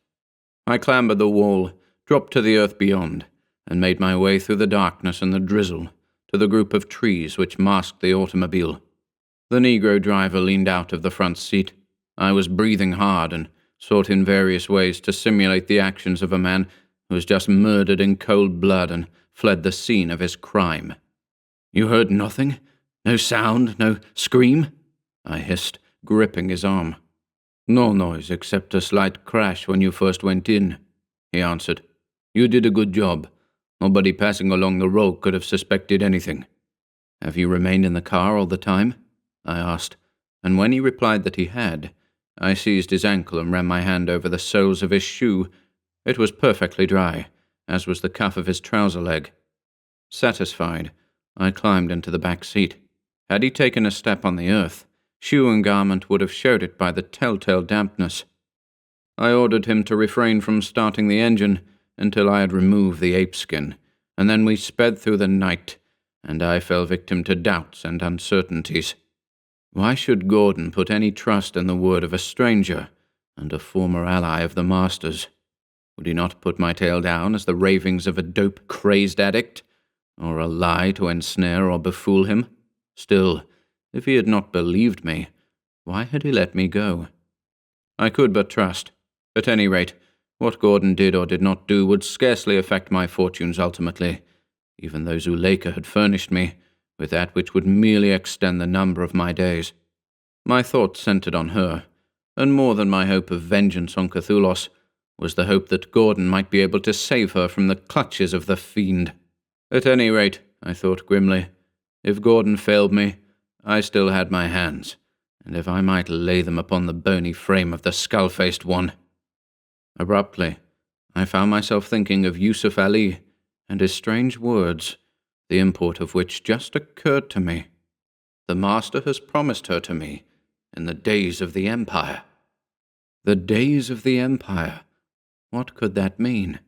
I clambered the wall, dropped to the earth beyond, and made my way through the darkness and the drizzle to the group of trees which masked the automobile. The Negro driver leaned out of the front seat. I was breathing hard and sought in various ways to simulate the actions of a man who has just murdered in cold blood and fled the scene of his crime. "You heard nothing? No sound, no scream?" I hissed, gripping his arm. "No noise except a slight crash when you first went in," he answered. "You did a good job. Nobody passing along the road could have suspected anything." "Have you remained in the car all the time?" I asked, and when he replied that he had, I seized his ankle and ran my hand over the soles of his shoe. It was perfectly dry, as was the cuff of his trouser leg. Satisfied, I climbed into the back seat. Had he taken a step on the earth, shoe and garment would have showed it by the telltale dampness. I ordered him to refrain from starting the engine until I had removed the ape-skin, and then we sped through the night, and I fell victim to doubts and uncertainties. Why should Gordon put any trust in the word of a stranger and a former ally of the Master's? Would he not put my tale down as the ravings of a dope-crazed addict, or a lie to ensnare or befool him? Still, if he had not believed me, why had he let me go? I could but trust. At any rate, what Gordon did or did not do would scarcely affect my fortunes ultimately, even though Zuleika had furnished me with that which would merely extend the number of my days. My thoughts centered on her, and more than my hope of vengeance on Kathulos was the hope that Gordon might be able to save her from the clutches of the fiend. At any rate, I thought grimly, if Gordon failed me, I still had my hands, and if I might lay them upon the bony frame of the skull-faced one. Abruptly, I found myself thinking of Yusuf Ali and his strange words, the import of which just occurred to me. The Master has promised her to me in the days of the Empire. The days of the Empire. What could that mean?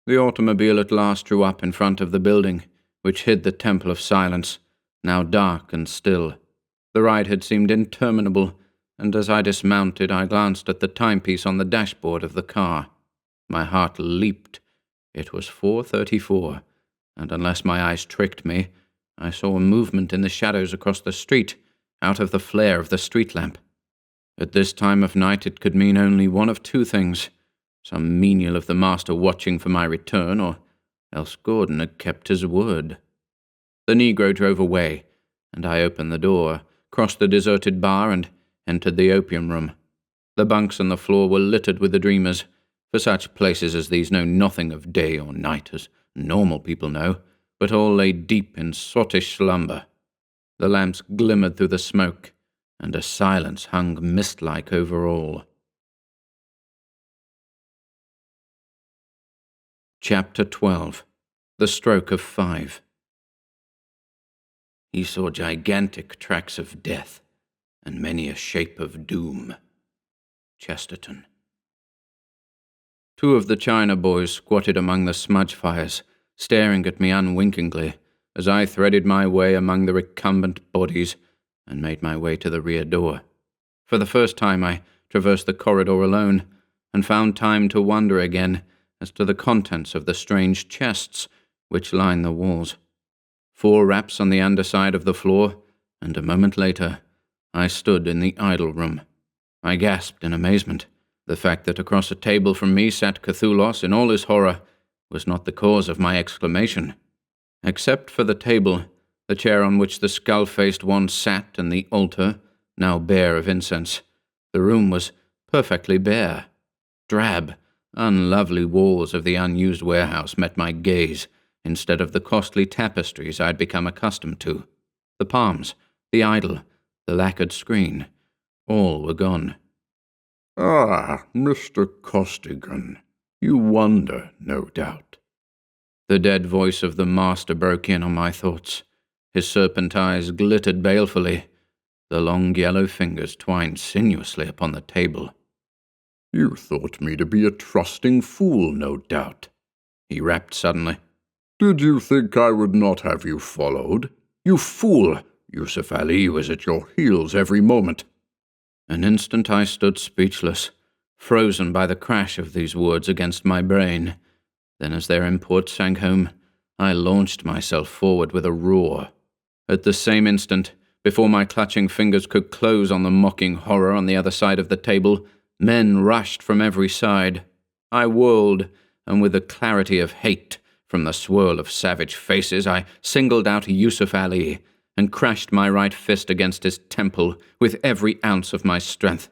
The automobile at last drew up in front of the building, which hid the Temple of Silence, now dark and still. The ride had seemed interminable, and as I dismounted, I glanced at the timepiece on the dashboard of the car. My heart leaped. It was 4:34, and unless my eyes tricked me, I saw a movement in the shadows across the street, out of the flare of the street lamp. At this time of night it could mean only one of two things: some menial of the Master watching for my return, or else Gordon had kept his word. The Negro drove away, and I opened the door, crossed the deserted bar, and entered the opium room. The bunks on the floor were littered with the dreamers, for such places as these know nothing of day or night as normal people know, but all lay deep in sottish slumber. The lamps glimmered through the smoke, and a silence hung mist-like over all. Chapter 12. The Stroke of 5. He saw gigantic tracks of death, and many a shape of doom. Chesterton. Two of the China boys squatted among the smudge fires, staring at me unwinkingly as I threaded my way among the recumbent bodies and made my way to the rear door. For the first time I traversed the corridor alone, and found time to wonder again as to the contents of the strange chests which lined the walls. 4 raps on the underside of the floor, and a moment later I stood in the idol room. I gasped in amazement. The fact that across a table from me sat Kathulos in all his horror was not the cause of my exclamation. Except for the table, the chair on which the skull-faced one sat, and the altar, now bare of incense, the room was perfectly bare. Drab, unlovely walls of the unused warehouse met my gaze instead of the costly tapestries I had become accustomed to. The palms, the idol, the lacquered screen, all were gone. "Ah, Mr. Costigan, you wonder, no doubt." The dead voice of the Master broke in on my thoughts. His serpent eyes glittered balefully. The long yellow fingers twined sinuously upon the table. "You thought me to be a trusting fool, no doubt," he rapped suddenly. "Did you think I would not have you followed? You fool! Yusuf Ali was at your heels every moment." An instant I stood speechless, frozen by the crash of these words against my brain. Then as their import sank home, I launched myself forward with a roar. At the same instant, before my clutching fingers could close on the mocking horror on the other side of the table, Men rushed from every side. I whirled, and with the clarity of hate, from the swirl of savage faces, I singled out Yusuf Ali and crashed my right fist against his temple with every ounce of my strength.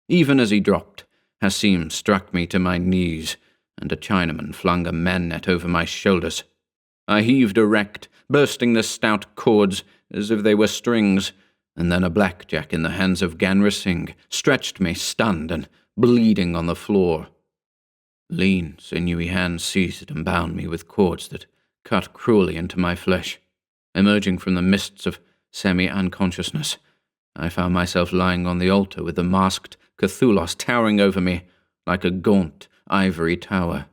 Even as he dropped, Hassim struck me to my knees, and a Chinaman flung a man-net over my shoulders. I heaved erect, bursting the stout cords as if they were strings, and then a blackjack in the hands of Ganra Singh stretched me, stunned and bleeding, on the floor. Lean, sinewy hands seized and bound me with cords that cut cruelly into my flesh. Emerging from the mists of semi-unconsciousness, I found myself lying on the altar with the masked Kathulos towering over me like a gaunt ivory tower.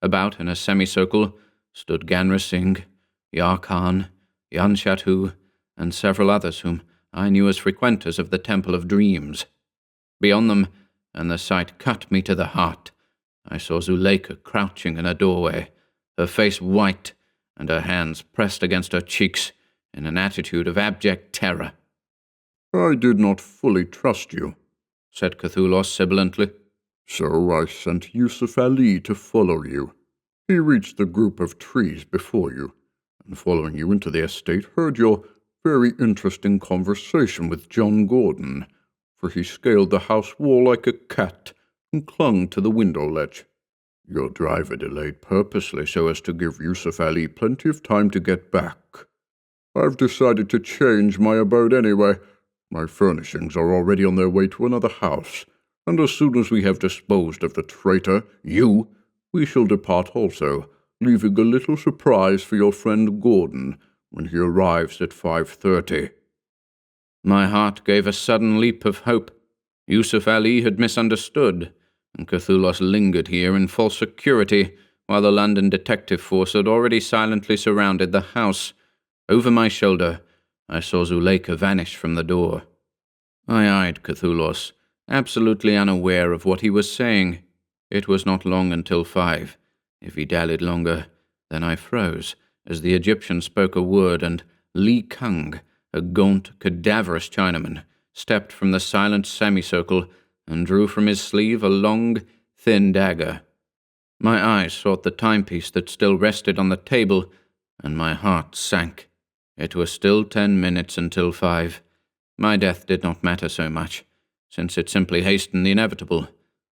About in a semicircle stood Ganra Singh, Yar Khan, Yan Shatu, and several others whom I knew as frequenters of the Temple of Dreams. Beyond them, and the sight cut me to the heart, I saw Zuleika crouching in a doorway, her face white and her hands pressed against her cheeks in an attitude of abject terror. "I did not fully trust you," said Kathulos sibilantly. "So I sent Yusuf Ali to follow you. He reached the group of trees before you, and following you into the estate, heard your very interesting conversation with John Gordon, for he scaled the house wall like a cat and clung to the window ledge. Your driver delayed purposely so as to give Yusuf Ali plenty of time to get back. I've decided to change my abode anyway. My furnishings are already on their way to another house, and as soon as we have disposed of the traitor, you, we shall depart also, leaving a little surprise for your friend Gordon when he arrives at 5:30. My heart gave a sudden leap of hope. Yusuf Ali had misunderstood, and Kathulos lingered here in false security, while the London detective force had already silently surrounded the house. Over my shoulder, I saw Zuleika vanish from the door. I eyed Kathulos, absolutely unaware of what he was saying. It was not long until 5. If he dallied longer, then I froze, as the Egyptian spoke a word, and Li Kung, a gaunt, cadaverous Chinaman, stepped from the silent semicircle and drew from his sleeve a long, thin dagger. My eyes sought the timepiece that still rested on the table, and my heart sank. It was still 10 minutes until 5. My death did not matter so much, since it simply hastened the inevitable,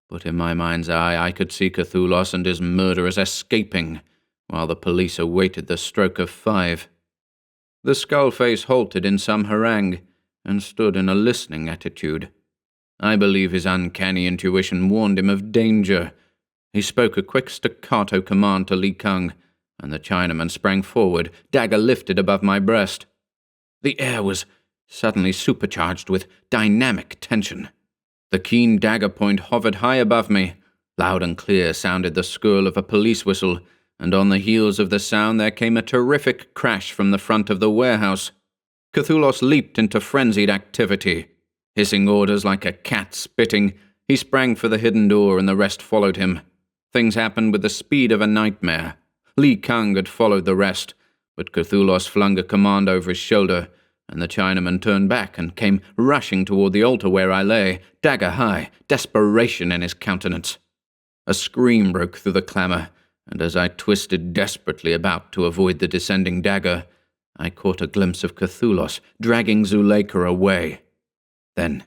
but in my mind's eye I could see Kathulos and his murderers escaping, while the police awaited the stroke of 5. The skull-face halted in some harangue, and stood in a listening attitude. I believe his uncanny intuition warned him of danger. He spoke a quick staccato command to Li Kung, and the Chinaman sprang forward, dagger lifted above my breast. The air was suddenly supercharged with dynamic tension. The keen dagger point hovered high above me. Loud and clear sounded the skirl of a police whistle, and on the heels of the sound there came a terrific crash from the front of the warehouse. Kathulos leaped into frenzied activity. Hissing orders like a cat spitting, he sprang for the hidden door and the rest followed him. Things happened with the speed of a nightmare. Li Kung had followed the rest, but Kathulos flung a command over his shoulder, and the Chinaman turned back and came rushing toward the altar where I lay, dagger high, desperation in his countenance. A scream broke through the clamor, and as I twisted desperately about to avoid the descending dagger, I caught a glimpse of Kathulos dragging Zuleika away. Then,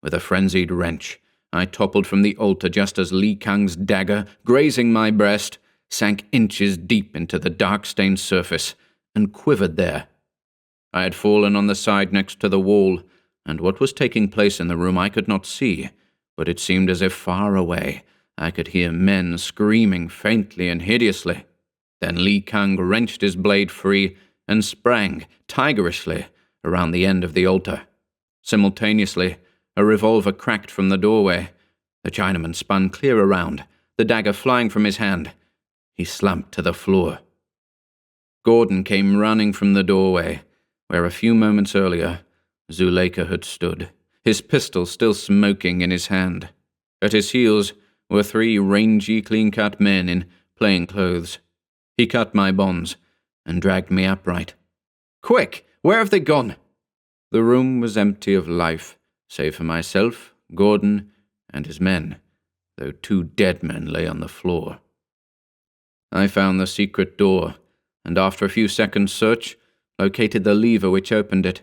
with a frenzied wrench, I toppled from the altar just as Li Kung's dagger, grazing my breast, sank inches deep into the dark-stained surface and quivered there. I had fallen on the side next to the wall, and what was taking place in the room I could not see, but it seemed as if far away I could hear men screaming faintly and hideously. Then Li Kung wrenched his blade free and sprang, tigerishly, around the end of the altar. Simultaneously, a revolver cracked from the doorway. The Chinaman spun clear around, the dagger flying from his hand. He slumped to the floor. Gordon came running from the doorway, where a few moments earlier Zuleika had stood, his pistol still smoking in his hand. At his heels were 3 rangy, clean-cut men in plain clothes. He cut my bonds and dragged me upright. "Quick! Where have they gone?" The room was empty of life, save for myself, Gordon, and his men, though 2 dead men lay on the floor. I found the secret door, and after a few seconds' search, located the lever which opened it.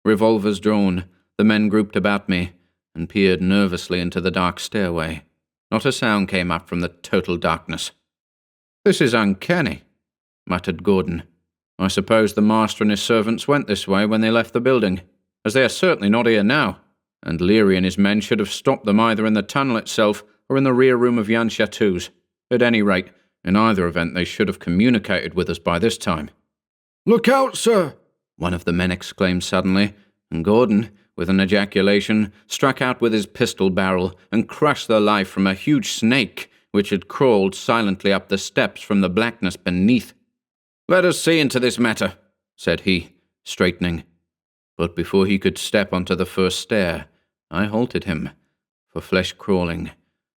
Revolvers drawn, the men grouped about me, and peered nervously into the dark stairway. Not a sound came up from the total darkness. "This is uncanny," muttered Gordon. "I suppose the master and his servants went this way when they left the building, as they are certainly not here now, and Leary and his men should have stopped them either in the tunnel itself or in the rear room of Jan Chateau's. At any rate, in either event they should have communicated with us by this time." "Look out, sir!" one of the men exclaimed suddenly, and Gordon, with an ejaculation, struck out with his pistol barrel and crushed the life from a huge snake which had crawled silently up the steps from the blackness beneath. "Let us see into this matter," said he, straightening. But before he could step onto the first stair, I halted him. For flesh crawling,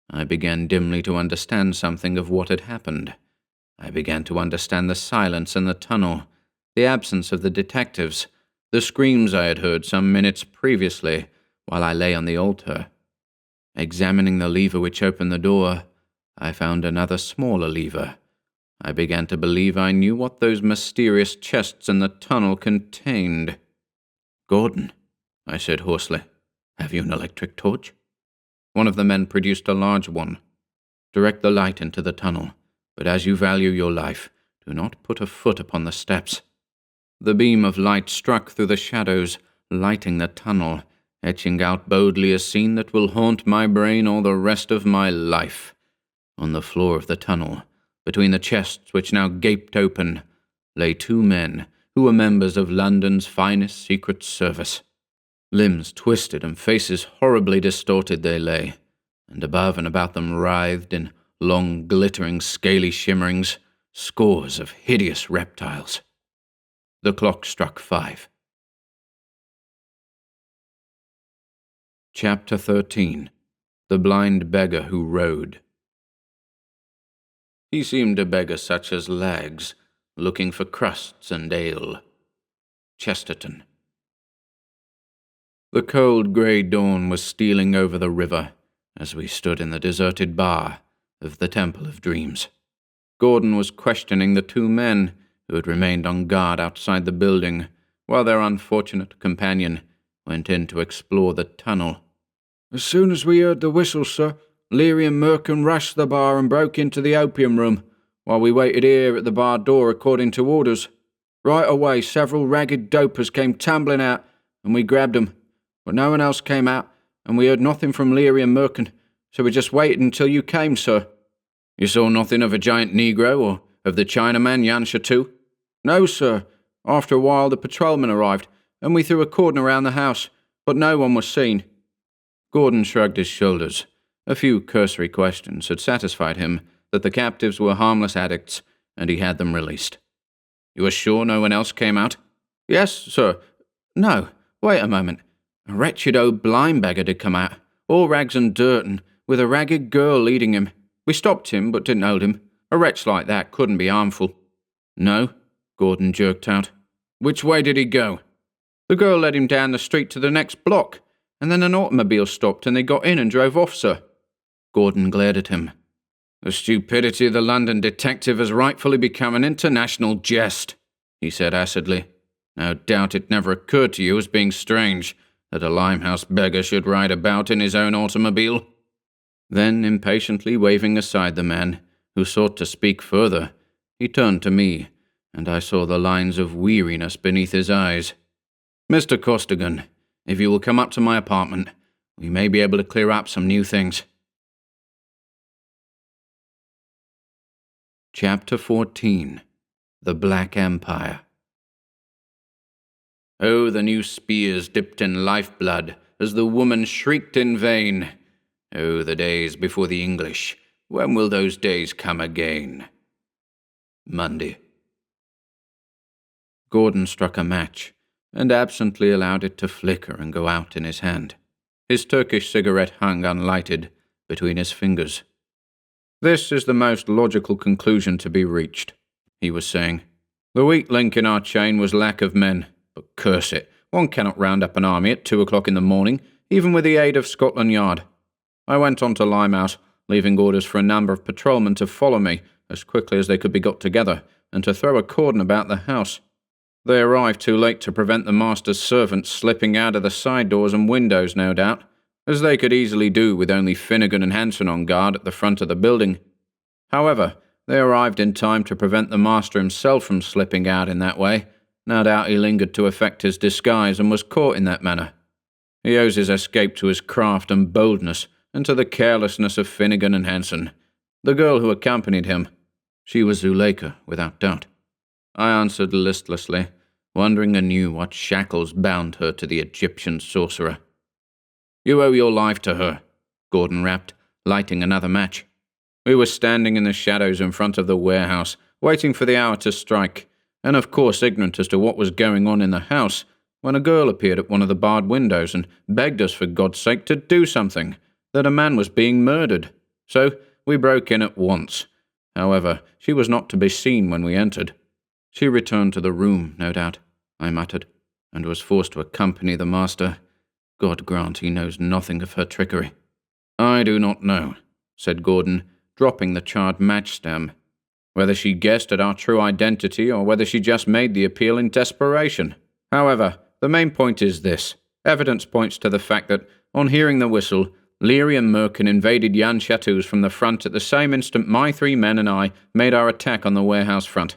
I began dimly to understand something of what had happened. I began to understand the silence in the tunnel, the absence of the detectives, the screams I had heard some minutes previously while I lay on the altar. Examining the lever which opened the door, I found another smaller lever. I began to believe I knew what those mysterious chests in the tunnel contained. "Gordon," I said hoarsely, "have you an electric torch?" One of the men produced a large one. "Direct the light into the tunnel, but as you value your life, do not put a foot upon the steps." The beam of light struck through the shadows, lighting the tunnel, etching out boldly a scene that will haunt my brain all the rest of my life. On the floor of the tunnel, between the chests which now gaped open, lay 2 men who were members of London's finest secret service. Limbs twisted and faces horribly distorted they lay, and above and about them writhed in long, glittering, scaly shimmerings scores of hideous reptiles. The clock struck 5. Chapter 13. The Blind Beggar Who Rode. He seemed a beggar such as lags, looking for crusts and ale. Chesterton. The cold grey dawn was stealing over the river as we stood in the deserted bar of the Temple of Dreams. Gordon was questioning the 2 men who had remained on guard outside the building while their unfortunate companion went in to explore the tunnel. "As soon as we heard the whistle, sir, Leary and Merkin rushed the bar and broke into the opium room, while we waited here at the bar door according to orders. Right away, several ragged dopers came tumbling out, and we grabbed them. But no one else came out, and we heard nothing from Leary and Merkin, so we just waited until you came, sir." "You saw nothing of a giant Negro or of the Chinaman Jan Chateau?" "No, sir. After a while the patrolman arrived, and we threw a cordon around the house, but no one was seen." Gordon shrugged his shoulders. A few cursory questions had satisfied him that the captives were harmless addicts, and he had them released. "You are sure no one else came out?" "Yes, sir. No, wait a moment. A wretched old blind beggar did come out, all rags and dirt, and with a ragged girl leading him. We stopped him, but didn't hold him. A wretch like that couldn't be harmful." "No?" Gordon jerked out. "Which way did he go?" "The girl led him down the street to the next block, and then an automobile stopped and they got in and drove off, sir." Gordon glared at him. "The stupidity of the London detective has rightfully become an international jest," he said acidly. "No doubt it never occurred to you as being strange that a Limehouse beggar should ride about in his own automobile." Then, impatiently waving aside the man, who sought to speak further, he turned to me, and I saw the lines of weariness beneath his eyes. "Mr. Costigan, if you will come up to my apartment, we may be able to clear up some new things." Chapter 14. The Black Empire. Oh, the new spears dipped in lifeblood as the woman shrieked in vain. Oh, the days before the English. When will those days come again? Monday. Gordon struck a match, and absently allowed it to flicker and go out in his hand. His Turkish cigarette hung unlighted between his fingers. "This is the most logical conclusion to be reached," he was saying. "The weak link in our chain was lack of men, but curse it, one cannot round up an army at 2 o'clock in the morning, even with the aid of Scotland Yard. I went on to Limehouse, leaving orders for a number of patrolmen to follow me as quickly as they could be got together, and to throw a cordon about the house. They arrived too late to prevent the master's servants slipping out of the side doors and windows, no doubt, as they could easily do with only Finnegan and Hanson on guard at the front of the building. However, they arrived in time to prevent the master himself from slipping out in that way. No doubt he lingered to effect his disguise and was caught in that manner. He owes his escape to his craft and boldness, and to the carelessness of Finnegan and Hanson, the girl who accompanied him. She was Zuleika, without doubt. I answered listlessly, wondering anew what shackles bound her to the Egyptian sorcerer. "You owe your life to her," Gordon rapped, lighting another match. We were standing in the shadows in front of the warehouse, waiting for the hour to strike, and of course ignorant as to what was going on in the house, when a girl appeared at one of the barred windows and begged us for God's sake to do something, that a man was being murdered. So we broke in at once. However, she was not to be seen when we entered. She returned to the room, no doubt, I muttered, and was forced to accompany the master. God grant he knows nothing of her trickery. "I do not know," said Gordon, dropping the charred match stem. "Whether she guessed at our true identity or whether she just made the appeal in desperation. However, the main point is this. Evidence points to the fact that, on hearing the whistle, Leary and Merkin invaded Jan Chateau's from the front at the same instant my 3 men and I made our attack on the warehouse front.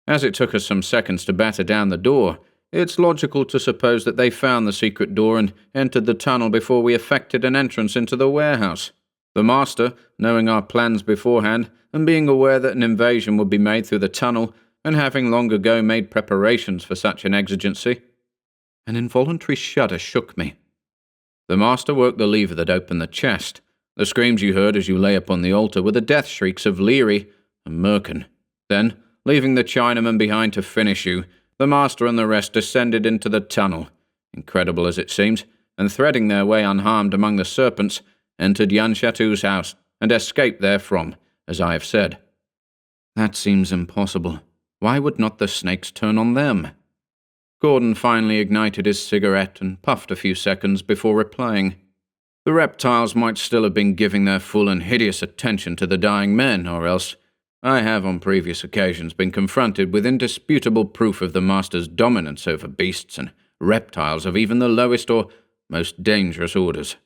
As it took us some seconds to batter down the door, it's logical to suppose that they found the secret door and entered the tunnel before we effected an entrance into the warehouse. The master, knowing our plans beforehand, and being aware that an invasion would be made through the tunnel, and having long ago made preparations for such an exigency." An involuntary shudder shook me. "The master worked the lever that opened the chest. The screams you heard as you lay upon the altar were the death shrieks of Leary and Merkin. Then, leaving the Chinaman behind to finish you, the master and the rest descended into the tunnel, incredible as it seems, and threading their way unharmed among the serpents, entered Jan Chateau's house, and escaped therefrom, as I have said." "That seems impossible. Why would not the snakes turn on them?" Gordon finally ignited his cigarette and puffed a few seconds before replying. "The reptiles might still have been giving their full and hideous attention to the dying men, or else I have on previous occasions been confronted with indisputable proof of the master's dominance over beasts and reptiles of even the lowest or most dangerous orders.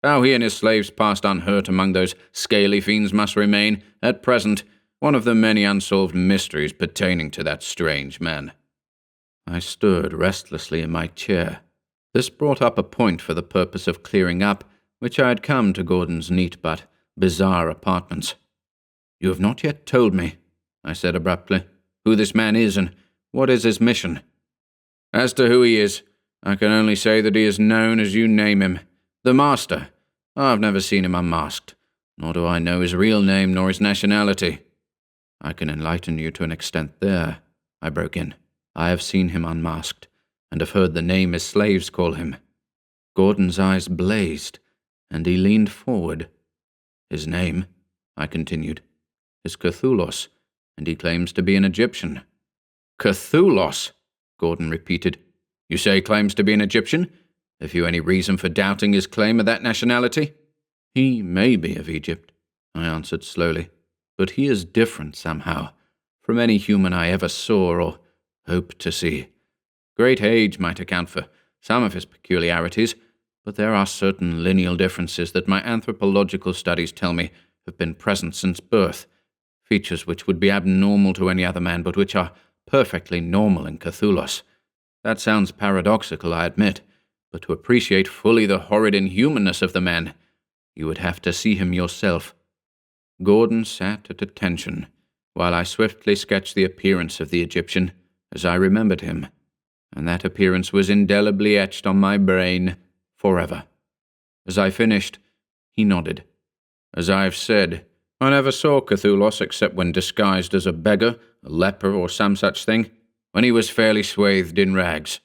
How he and his slaves passed unhurt among those scaly fiends must remain, at present, one of the many unsolved mysteries pertaining to that strange man." I stirred restlessly in my chair. This brought up a point for the purpose of clearing up, which I had come to Gordon's neat but bizarre apartments. "You have not yet told me," I said abruptly, "who this man is and what is his mission." "As to who he is, I can only say that he is known as you name him, the Master. I've never seen him unmasked, nor do I know his real name nor his nationality." "I can enlighten you to an extent there," I broke in. "I have seen him unmasked, and have heard the name his slaves call him." Gordon's eyes blazed, and he leaned forward. "His name," I continued, "is Kathulos, and he claims to be an Egyptian." "Kathulos?" Gordon repeated. "You say claims to be an Egyptian? Have you any reason for doubting his claim of that nationality?" "He may be of Egypt," I answered slowly, "but he is different somehow from any human I ever saw or hope to see. Great age might account for some of his peculiarities, but there are certain lineal differences that my anthropological studies tell me have been present since birth, features which would be abnormal to any other man but which are perfectly normal in Kathulos. That sounds paradoxical, I admit, but to appreciate fully the horrid inhumanness of the man, you would have to see him yourself." Gordon sat at attention, while I swiftly sketched the appearance of the Egyptian, as I remembered him, and that appearance was indelibly etched on my brain forever. As I finished, he nodded. "As I have said, I never saw Kathulos except when disguised as a beggar, a leper, or some such thing, when he was fairly swathed in rags.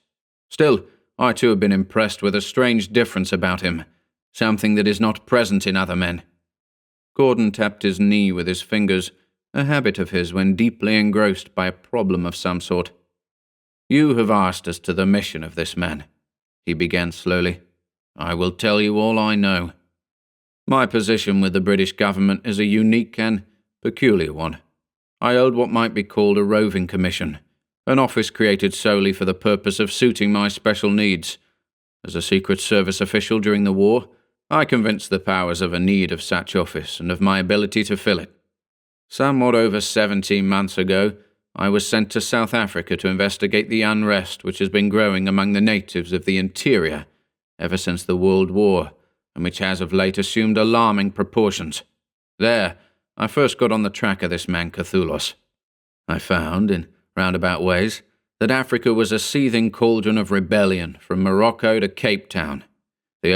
Still, I too have been impressed with a strange difference about him, something that is not present in other men." Gordon tapped his knee with his fingers, a habit of his when deeply engrossed by a problem of some sort. "You have asked as to the mission of this man," he began slowly. "I will tell you all I know. My position with the British government is a unique and peculiar one. I hold what might be called a roving commission, an office created solely for the purpose of suiting my special needs. As a Secret Service official during the war, I convinced the powers of a need of such office and of my ability to fill it. Somewhat over 17 months ago, I was sent to South Africa to investigate the unrest which has been growing among the natives of the interior ever since the World War, and which has of late assumed alarming proportions. There, I first got on the track of this man Kathulos. I found, in roundabout ways, that Africa was a seething cauldron of rebellion from Morocco to Cape Town. The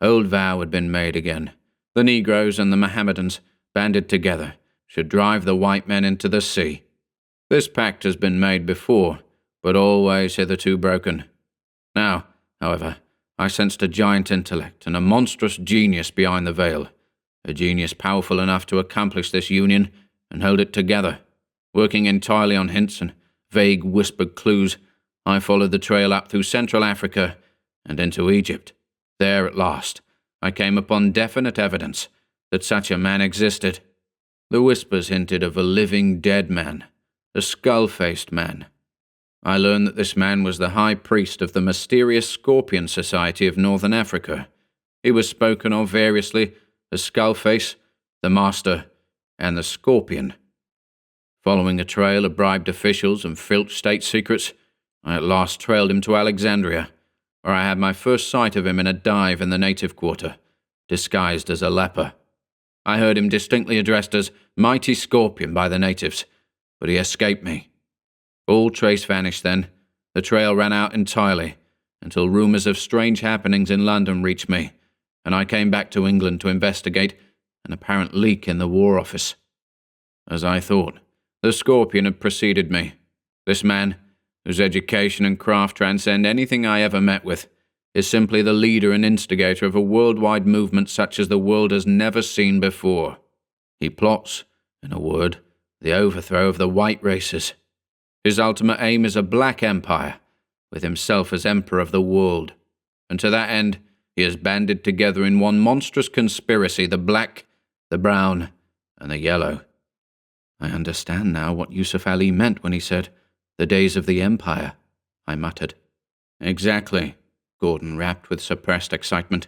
old vow had been made again. The Negroes and the Mohammedans, banded together, should drive the white men into the sea. This pact has been made before, but always hitherto broken. Now, however, I sensed a giant intellect and a monstrous genius behind the veil, a genius powerful enough to accomplish this union and hold it together. Working entirely on hints and vague whispered clues, I followed the trail up through Central Africa and into Egypt. There, at last, I came upon definite evidence that such a man existed. The whispers hinted of a living dead man, a skull-faced man. I learned that this man was the high priest of the mysterious Scorpion Society of Northern Africa. He was spoken of variously as Skullface, the Master, and the Scorpion. Following a trail of bribed officials and filched state secrets, I at last trailed him to Alexandria, where I had my first sight of him in a dive in the native quarter, disguised as a leper. I heard him distinctly addressed as Mighty Scorpion by the natives, but he escaped me. All trace vanished then. The trail ran out entirely, until rumours of strange happenings in London reached me, and I came back to England to investigate an apparent leak in the War Office. As I thought, the Scorpion had preceded me. This man, whose education and craft transcend anything I ever met with, is simply the leader and instigator of a worldwide movement such as the world has never seen before. He plots, in a word, the overthrow of the white races. His ultimate aim is a black empire, with himself as emperor of the world. And to that end, he has banded together in one monstrous conspiracy the black, the brown, and the yellow. I understand now what Yusuf Ali meant when he said, "The days of the empire," I muttered. Exactly, Gordon rapped with suppressed excitement.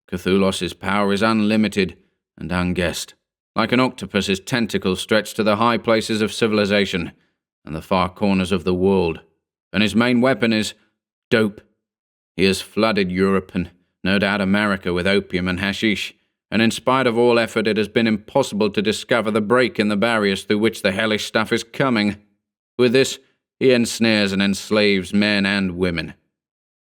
Cthulhu's power is unlimited and unguessed. Like an octopus, his tentacles stretch to the high places of civilization and the far corners of the world. And his main weapon is dope. He has flooded Europe and no doubt America with opium and hashish, and in spite of all effort it has been impossible to discover the break in the barriers through which the hellish stuff is coming. With this, he ensnares and enslaves men and women.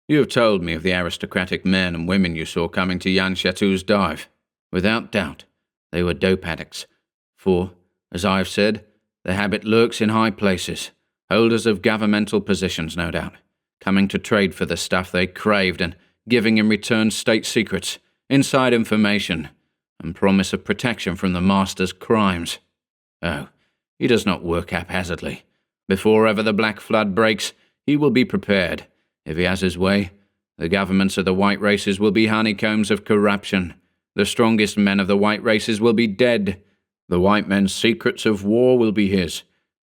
You have told me of the aristocratic men and women you saw coming to Jan Chatou's dive. Without doubt, they were dope addicts, for, as I have said, the habit lurks in high places, holders of governmental positions no doubt, coming to trade for the stuff they craved and giving in return state secrets, inside information, and promise of protection from the master's crimes. Oh, he does not work haphazardly. Before ever the black flood breaks, he will be prepared. If he has his way, the governments of the white races will be honeycombs of corruption. The strongest men of the white races will be dead. The white men's secrets of war will be his.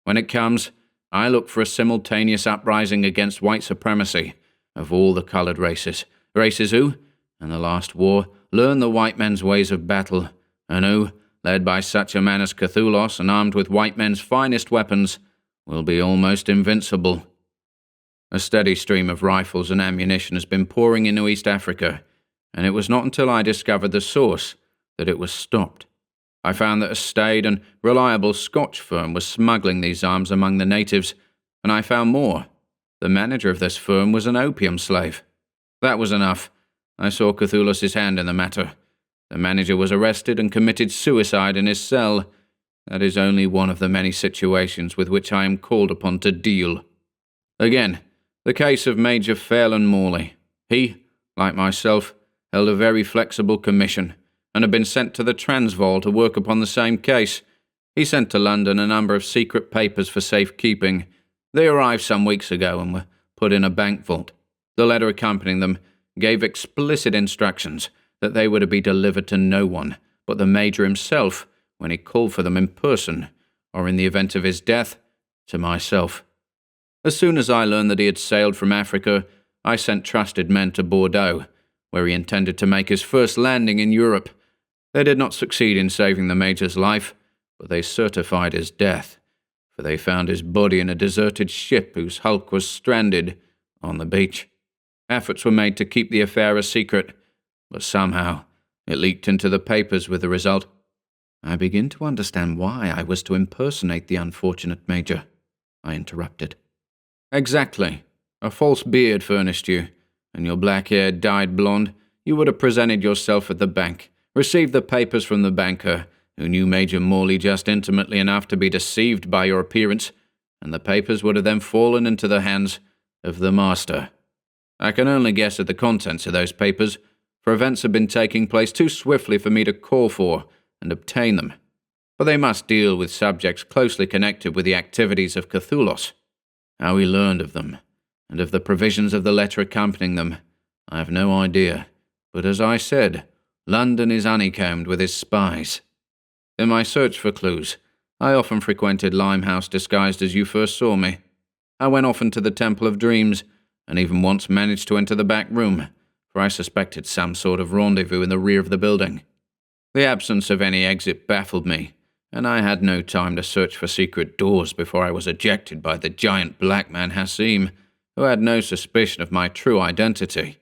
When it comes, I look for a simultaneous uprising against white supremacy of all the coloured races. Races who, in the last war, learned the white men's ways of battle, and who, led by such a man as Kathulos and armed with white men's finest weapons, will be almost invincible. A steady stream of rifles and ammunition has been pouring into East Africa, and it was not until I discovered the source that it was stopped. I found that a staid and reliable Scotch firm was smuggling these arms among the natives, and I found more. The manager of this firm was an opium slave. That was enough. I saw Cthulhu's hand in the matter. The manager was arrested and committed suicide in his cell. That is only one of the many situations with which I am called upon to deal. Again, the case of Major Phelan Morley. He, like myself, held a very flexible commission, and had been sent to the Transvaal to work upon the same case. He sent to London a number of secret papers for safekeeping. They arrived some weeks ago and were put in a bank vault. The letter accompanying them gave explicit instructions that they were to be delivered to no one but the Major himself when he called for them in person, or in the event of his death, to myself. As soon as I learned that he had sailed from Africa, I sent trusted men to Bordeaux, where he intended to make his first landing in Europe. They did not succeed in saving the Major's life, but they certified his death, for they found his body in a deserted ship whose hulk was stranded on the beach. Efforts were made to keep the affair a secret, but somehow it leaked into the papers with the result. I begin to understand why I was to impersonate the unfortunate Major, I interrupted. Exactly. A false beard furnished you, and your black hair dyed blonde. You would have presented yourself at the bank, received the papers from the banker, who knew Major Morley just intimately enough to be deceived by your appearance, and the papers would have then fallen into the hands of the master. I can only guess at the contents of those papers, for events have been taking place too swiftly for me to call for and obtain them. But they must deal with subjects closely connected with the activities of Kathulos. How he learned of them, and of the provisions of the letter accompanying them, I have no idea. But as I said, London is honeycombed with his spies. In my search for clues, I often frequented Limehouse disguised as you first saw me. I went often to the Temple of Dreams, and even once managed to enter the back room, for I suspected some sort of rendezvous in the rear of the building. The absence of any exit baffled me, and I had no time to search for secret doors before I was ejected by the giant black man Hassim, who had no suspicion of my true identity.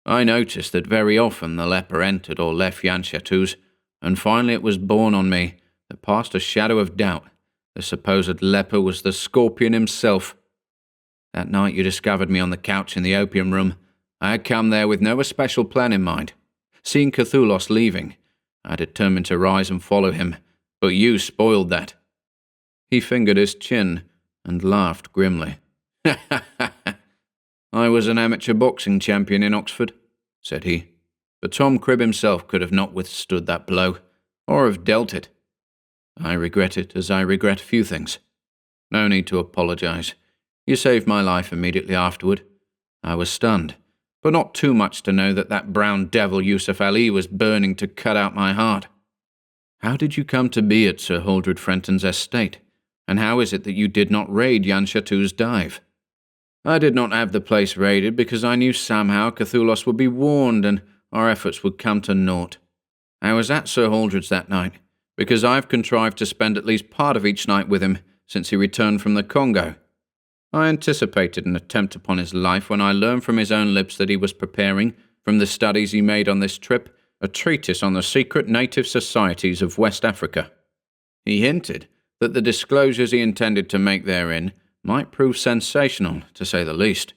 I noticed that very often the leper entered or left Jan Chateau's, and finally it was borne on me that past a shadow of doubt, the supposed leper was the scorpion himself. That night you discovered me on the couch in the opium room. I had come there with no especial plan in mind. Seeing Kathulos leaving, I determined to rise and follow him, but you spoiled that. He fingered his chin and laughed grimly. I was an amateur boxing champion in Oxford, said he, but Tom Cribb himself could have not withstood that blow, or have dealt it. I regret it as I regret few things. No need to apologize. You saved my life immediately afterward. I was stunned, but not too much to know that that brown devil Yusuf Ali was burning to cut out my heart. How did you come to be at Sir Holdred Frenton's estate, and how is it that you did not raid Jan Chateau's dive? I did not have the place raided because I knew somehow Kathulos would be warned and our efforts would come to naught. I was at Sir Holdred's that night, because I've contrived to spend at least part of each night with him since he returned from the Congo. I anticipated an attempt upon his life when I learned from his own lips that he was preparing, from the studies he made on this trip, a treatise on the secret native societies of West Africa. He hinted that the disclosures he intended to make therein might prove sensational, to say the least.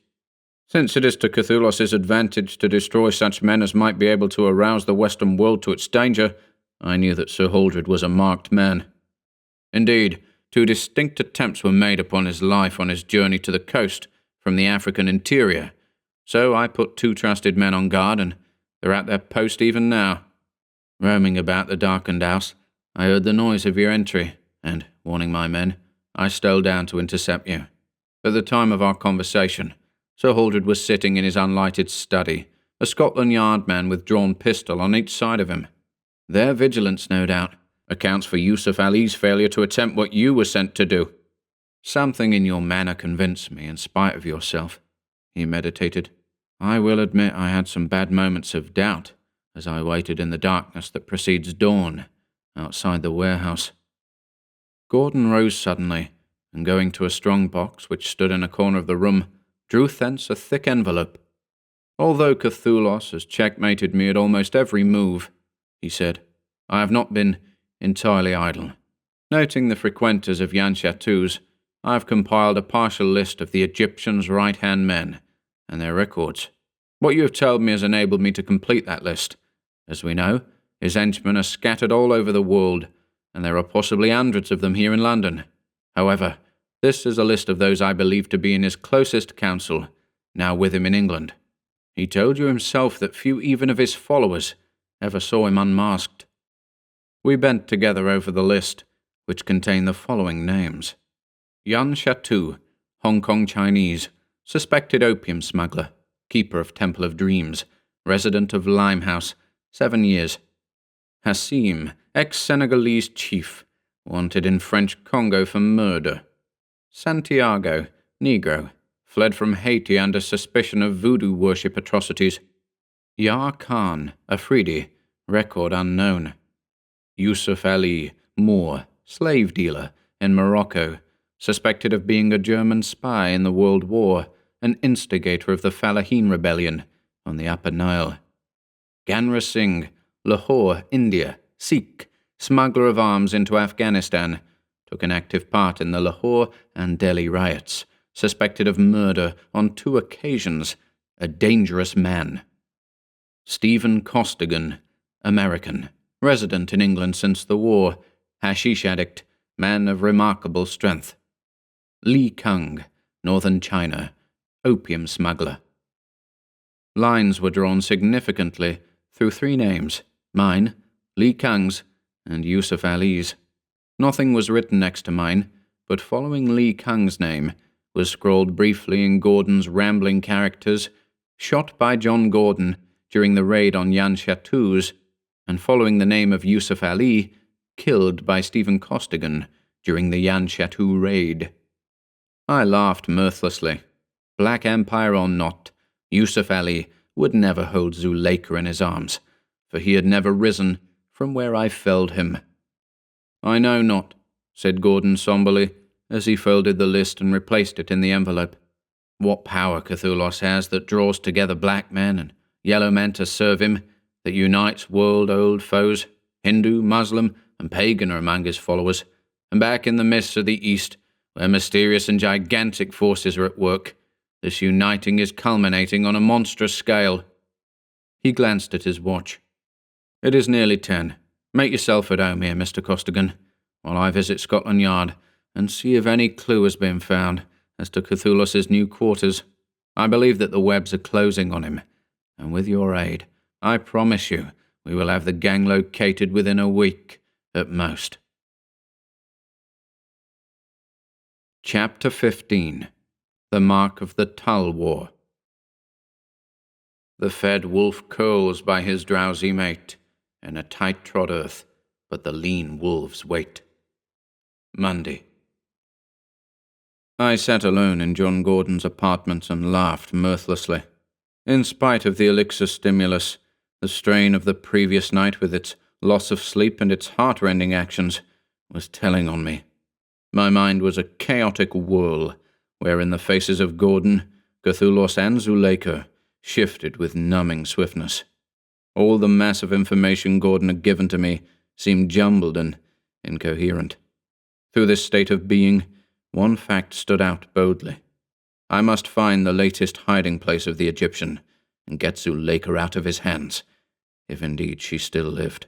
Since it is to Cthulhu's advantage to destroy such men as might be able to arouse the Western world to its danger, I knew that Sir Holdred was a marked man. Indeed, 2 distinct attempts were made upon his life on his journey to the coast from the African interior, so I put 2 trusted men on guard, and they're at their post even now. Roaming about the darkened house, I heard the noise of your entry, and, warning my men, I stole down to intercept you. At the time of our conversation, Sir Holdred was sitting in his unlighted study, a Scotland Yard man with drawn pistol on each side of him. Their vigilance, no doubt, accounts for Yusuf Ali's failure to attempt what you were sent to do. Something in your manner convinced me, in spite of yourself, he meditated. I will admit I had some bad moments of doubt as I waited in the darkness that precedes dawn outside the warehouse. Gordon rose suddenly, and going to a strong box which stood in a corner of the room, drew thence a thick envelope. Although Kathulos has checkmated me at almost every move, he said, I have not been entirely idle. Noting the frequenters of Jan Chateau's, I have compiled a partial list of the Egyptians' right-hand men and their records. What you have told me has enabled me to complete that list. As we know, his henchmen are scattered all over the world, and there are possibly hundreds of them here in London. However, this is a list of those I believe to be in his closest counsel, now with him in England. He told you himself that few even of his followers ever saw him unmasked. We bent together over the list, which contained the following names. Jan Chateau, Hong Kong Chinese, suspected opium smuggler, keeper of Temple of Dreams, resident of Limehouse, 7 years. Hassim, ex-Senegalese chief, wanted in French Congo for murder. Santiago, Negro, fled from Haiti under suspicion of voodoo worship atrocities. Yar Khan, Afridi, record unknown. Yusuf Ali, Moor, slave dealer, in Morocco, suspected of being a German spy in the World War, an instigator of the Falahin rebellion on the Upper Nile. Ganra Singh, Lahore, India, Sikh, smuggler of arms into Afghanistan, took an active part in the Lahore and Delhi riots, suspected of murder on 2 occasions, a dangerous man. Stephen Costigan, American, resident in England since the war, hashish addict, man of remarkable strength. Li Kung, northern China, opium smuggler. Lines were drawn significantly through 3 names, mine, Li Kung's, and Yusuf Ali's. Nothing was written next to mine, but following Li Kung's name was scrawled briefly in Gordon's rambling characters, shot by John Gordon during the raid on Yan Chatou's, and following the name of Yusuf Ali, killed by Stephen Costigan during the Yan Chatou raid. I laughed mirthlessly. Black Empire or not, Yusuf Ali would never hold Zuleika in his arms, for he had never risen from where I felled him. "I know not," said Gordon somberly, as he folded the list and replaced it in the envelope. "What power Kathulos has that draws together black men and yellow men to serve him, that unites world-old foes, Hindu, Muslim, and pagan are among his followers, and back in the mists of the East, where mysterious and gigantic forces are at work, this uniting is culminating on a monstrous scale." He glanced at his watch. "It is nearly 10. Make yourself at home here, Mr. Costigan, while I visit Scotland Yard and see if any clue has been found as to Cthulhu's new quarters. I believe that the webs are closing on him, and with your aid, I promise you we will have the gang located within a week, at most." Chapter 15. The Mark of the Tulwar. The fed wolf curls by his drowsy mate, in a tight-trod earth, but the lean wolves wait. Monday. I sat alone in John Gordon's apartment and laughed mirthlessly. In spite of the elixir stimulus, the strain of the previous night with its loss of sleep and its heart-rending actions was telling on me. My mind was a chaotic whirl, wherein the faces of Gordon, Kathulos, and Zuleika shifted with numbing swiftness. All the mass of information Gordon had given to me seemed jumbled and incoherent. Through this state of being, one fact stood out boldly. I must find the latest hiding place of the Egyptian and get Zuleika out of his hands, if indeed she still lived.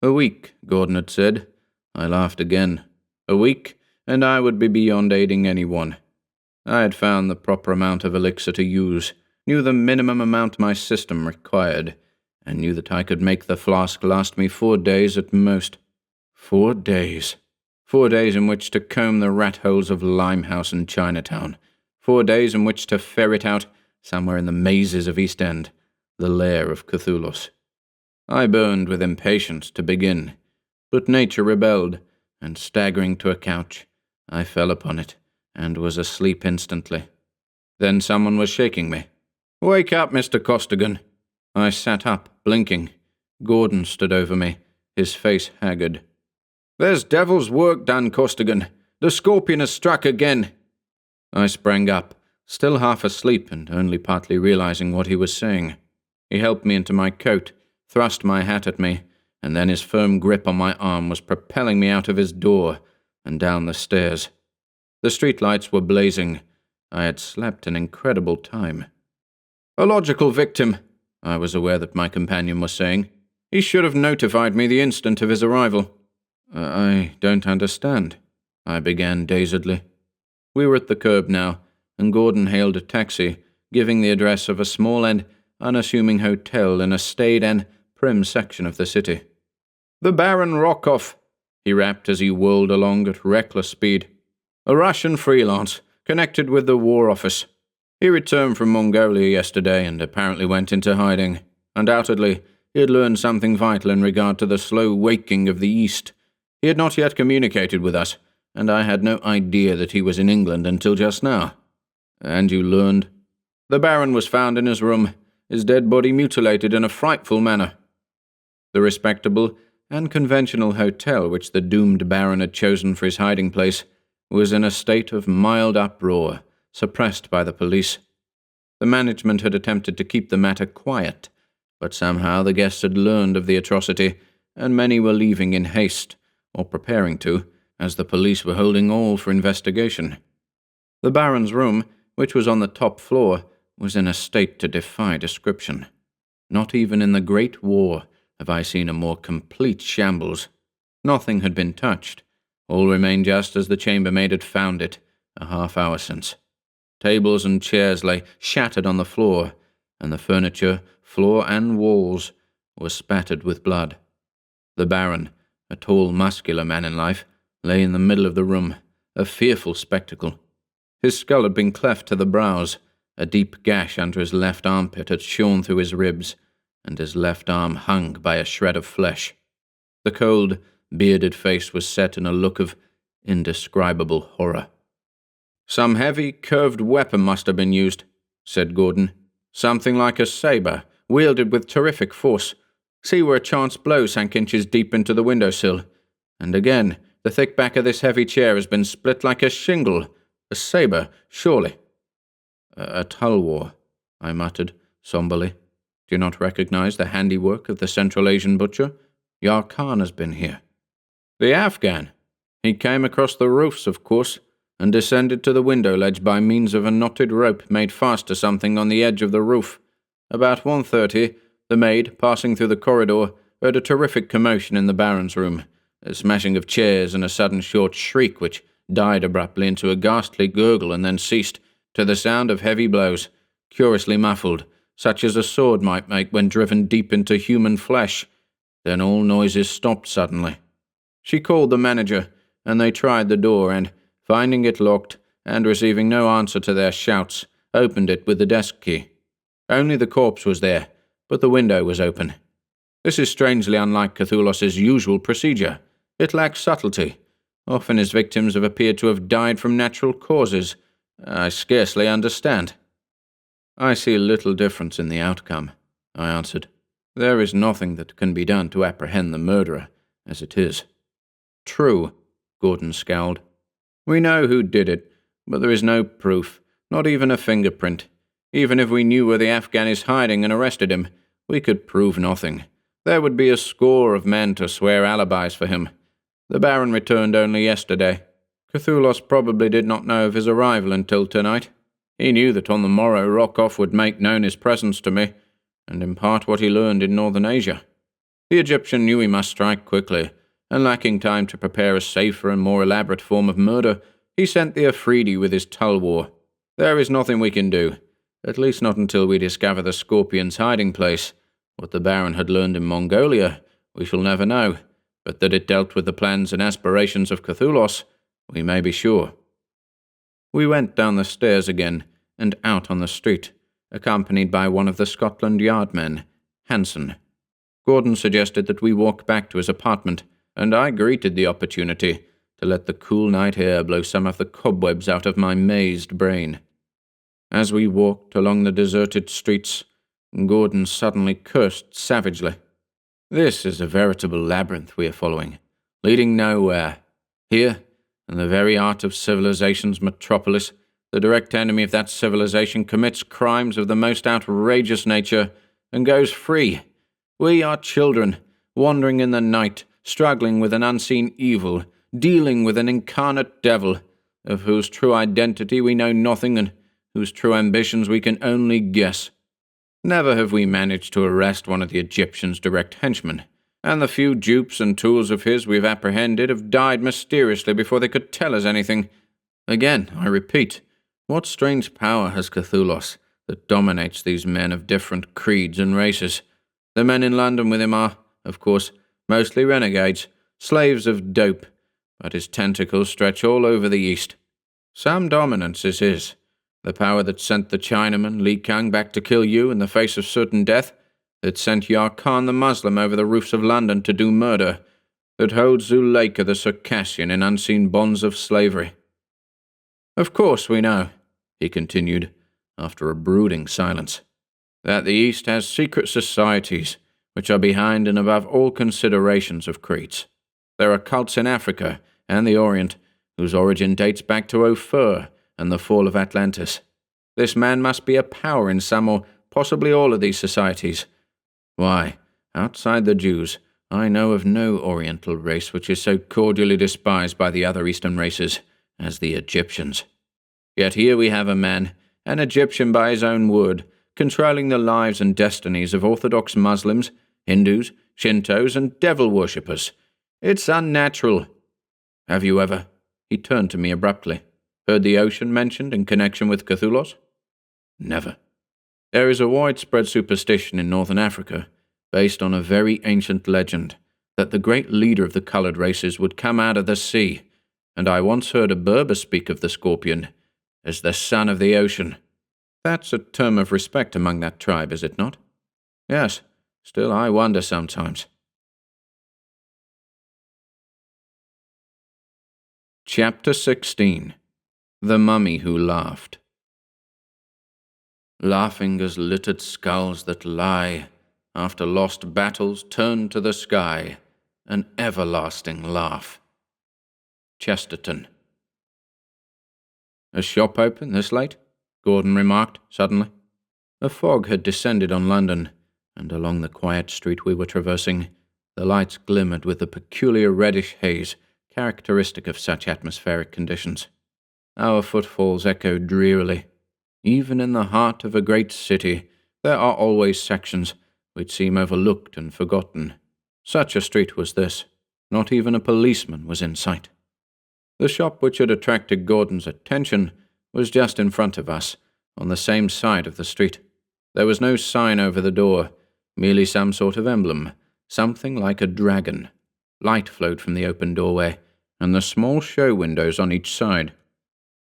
"A week," Gordon had said. I laughed again. A week, and I would be beyond aiding anyone. I had found the proper amount of elixir to use, knew the minimum amount my system required, and knew that I could make the flask last me 4 days at most. 4 days. 4 days in which to comb the rat holes of Limehouse and Chinatown. 4 days in which to ferret out, somewhere in the mazes of East End, the lair of Kathulos. I burned with impatience to begin, but nature rebelled, and staggering to a couch, I fell upon it, and was asleep instantly. Then someone was shaking me. "Wake up, Mr. Costigan." I sat up, blinking. Gordon stood over me, his face haggard. "There's devil's work done, Costigan. The scorpion has struck again." I sprang up, still half asleep and only partly realizing what he was saying. He helped me into my coat, thrust my hat at me, and then his firm grip on my arm was propelling me out of his door and down the stairs. The streetlights were blazing. I had slept an incredible time. "A logical victim," I was aware that my companion was saying. "He should have notified me the instant of his arrival." "I don't understand," I began dazedly. We were at the curb now, and Gordon hailed a taxi, giving the address of a small and unassuming hotel in a staid and prim section of the city. "The Baron Rokov," he rapped as he whirled along at reckless speed. "A Russian freelance, connected with the War Office. He returned from Mongolia yesterday and apparently went into hiding. Undoubtedly, He had learned something vital in regard to the slow waking of the East. He had not yet communicated with us, and I had no idea that he was in England until just now. And you learned? The Baron was found in his room, his dead body mutilated in a frightful manner. The respectable and conventional hotel which the doomed Baron had chosen for his hiding place was in a state of mild uproar, suppressed by the police. The management had attempted to keep the matter quiet, but somehow the guests had learned of the atrocity, and many were leaving in haste, or preparing to, as the police were holding all for investigation. The Baron's room, which was on the top floor, was in a state to defy description. Not even in the Great War have I seen a more complete shambles. Nothing had been touched. All remained just as the chambermaid had found it a half-hour since. Tables and chairs lay shattered on the floor, and the furniture, floor and walls, were spattered with blood. The Baron, a tall, muscular man in life, lay in the middle of the room, a fearful spectacle. His skull had been cleft to the brows, a deep gash under his left armpit had shone through his ribs, and his left arm hung by a shred of flesh. The cold, bearded face was set in a look of indescribable horror. "Some heavy, curved weapon must have been used," said Gordon. "Something like a sabre, wielded with terrific force. See where a chance blow sank inches deep into the windowsill. And again, the thick back of this heavy chair has been split like a shingle. A sabre, surely." A Tulwar," I muttered, somberly. "Do you not recognize the handiwork of the Central Asian butcher? Yar Khan has been here." "The Afghan? He came across the roofs, of course, and descended to the window ledge by means of a knotted rope made fast to something on the edge of the roof. About 1:30, the maid, passing through the corridor, heard a terrific commotion in the Baron's room, a smashing of chairs and a sudden short shriek which died abruptly into a ghastly gurgle and then ceased, to the sound of heavy blows, curiously muffled, such as a sword might make when driven deep into human flesh. Then all noises stopped suddenly. She called the manager, and they tried the door and, finding it locked, and receiving no answer to their shouts, opened it with the desk key. Only the corpse was there, but the window was open. This is strangely unlike Kathulos' usual procedure. It lacks subtlety. Often his victims have appeared to have died from natural causes. I scarcely understand. "I see little difference in the outcome," I answered. "There is nothing that can be done to apprehend the murderer, as it is." "True," Gordon scowled. "We know who did it, but there is no proof, not even a fingerprint. Even if we knew where the Afghan is hiding and arrested him, we could prove nothing. There would be a score of men to swear alibis for him. The Baron returned only yesterday. Kathulos probably did not know of his arrival until tonight. He knew that on the morrow Rokov would make known his presence to me, and impart what he learned in northern Asia. The Egyptian knew he must strike quickly, and lacking time to prepare a safer and more elaborate form of murder, he sent the Afridi with his Tulwar. There is nothing we can do, at least not until we discover the Scorpion's hiding place. What the Baron had learned in Mongolia, we shall never know, but that it dealt with the plans and aspirations of Kathulos, we may be sure." We went down the stairs again, and out on the street, accompanied by one of the Scotland Yard men, Hanson. Gordon suggested that we walk back to his apartment, and I greeted the opportunity to let the cool night air blow some of the cobwebs out of my mazed brain. As we walked along the deserted streets, Gordon suddenly cursed savagely. "This is a veritable labyrinth we are following, leading nowhere. Here, in the very heart of civilization's metropolis, the direct enemy of that civilization commits crimes of the most outrageous nature and goes free. We are children, wandering in the night, struggling with an unseen evil, dealing with an incarnate devil, of whose true identity we know nothing and whose true ambitions we can only guess. Never have we managed to arrest one of the Egyptian's direct henchmen, and the few dupes and tools of his we've apprehended have died mysteriously before they could tell us anything. Again, I repeat, what strange power has Kathulos that dominates these men of different creeds and races? The men in London with him are, of course, mostly renegades, slaves of dope, but his tentacles stretch all over the East. Some dominance is his. The power that sent the Chinaman, Li Kang, back to kill you in the face of certain death, that sent Yar Khan the Muslim over the roofs of London to do murder, that holds Zuleika the Circassian in unseen bonds of slavery. Of course we know, he continued, after a brooding silence, that the East has secret societies which are behind and above all considerations of creeds. There are cults in Africa and the Orient whose origin dates back to Ophir and the fall of Atlantis. This man must be a power in some or possibly all of these societies. Why, outside the Jews, I know of no Oriental race which is so cordially despised by the other Eastern races as the Egyptians. Yet here we have a man, an Egyptian by his own word, controlling the lives and destinies of Orthodox Muslims, Hindus, Shintos, and devil worshippers. It's unnatural. Have you ever, he turned to me abruptly, heard the ocean mentioned in connection with Kathulos? Never. There is a widespread superstition in northern Africa, based on a very ancient legend, that the great leader of the coloured races would come out of the sea, and I once heard a Berber speak of the scorpion as the son of the ocean. That's a term of respect among that tribe, is it not? Yes, still I wonder sometimes. Chapter 16. The Mummy Who Laughed. Laughing as littered skulls that lie, after lost battles turn to the sky, an everlasting laugh. Chesterton. A shop open this late? Gordon remarked suddenly. A fog had descended on London, and along the quiet street we were traversing, the lights glimmered with the peculiar reddish haze characteristic of such atmospheric conditions. Our footfalls echoed drearily. Even in the heart of a great city, there are always sections which seem overlooked and forgotten. Such a street was this. Not even a policeman was in sight. The shop which had attracted Gordon's attention was just in front of us, on the same side of the street. There was no sign over the door, merely some sort of emblem, something like a dragon. Light flowed from the open doorway, and the small show windows on each side.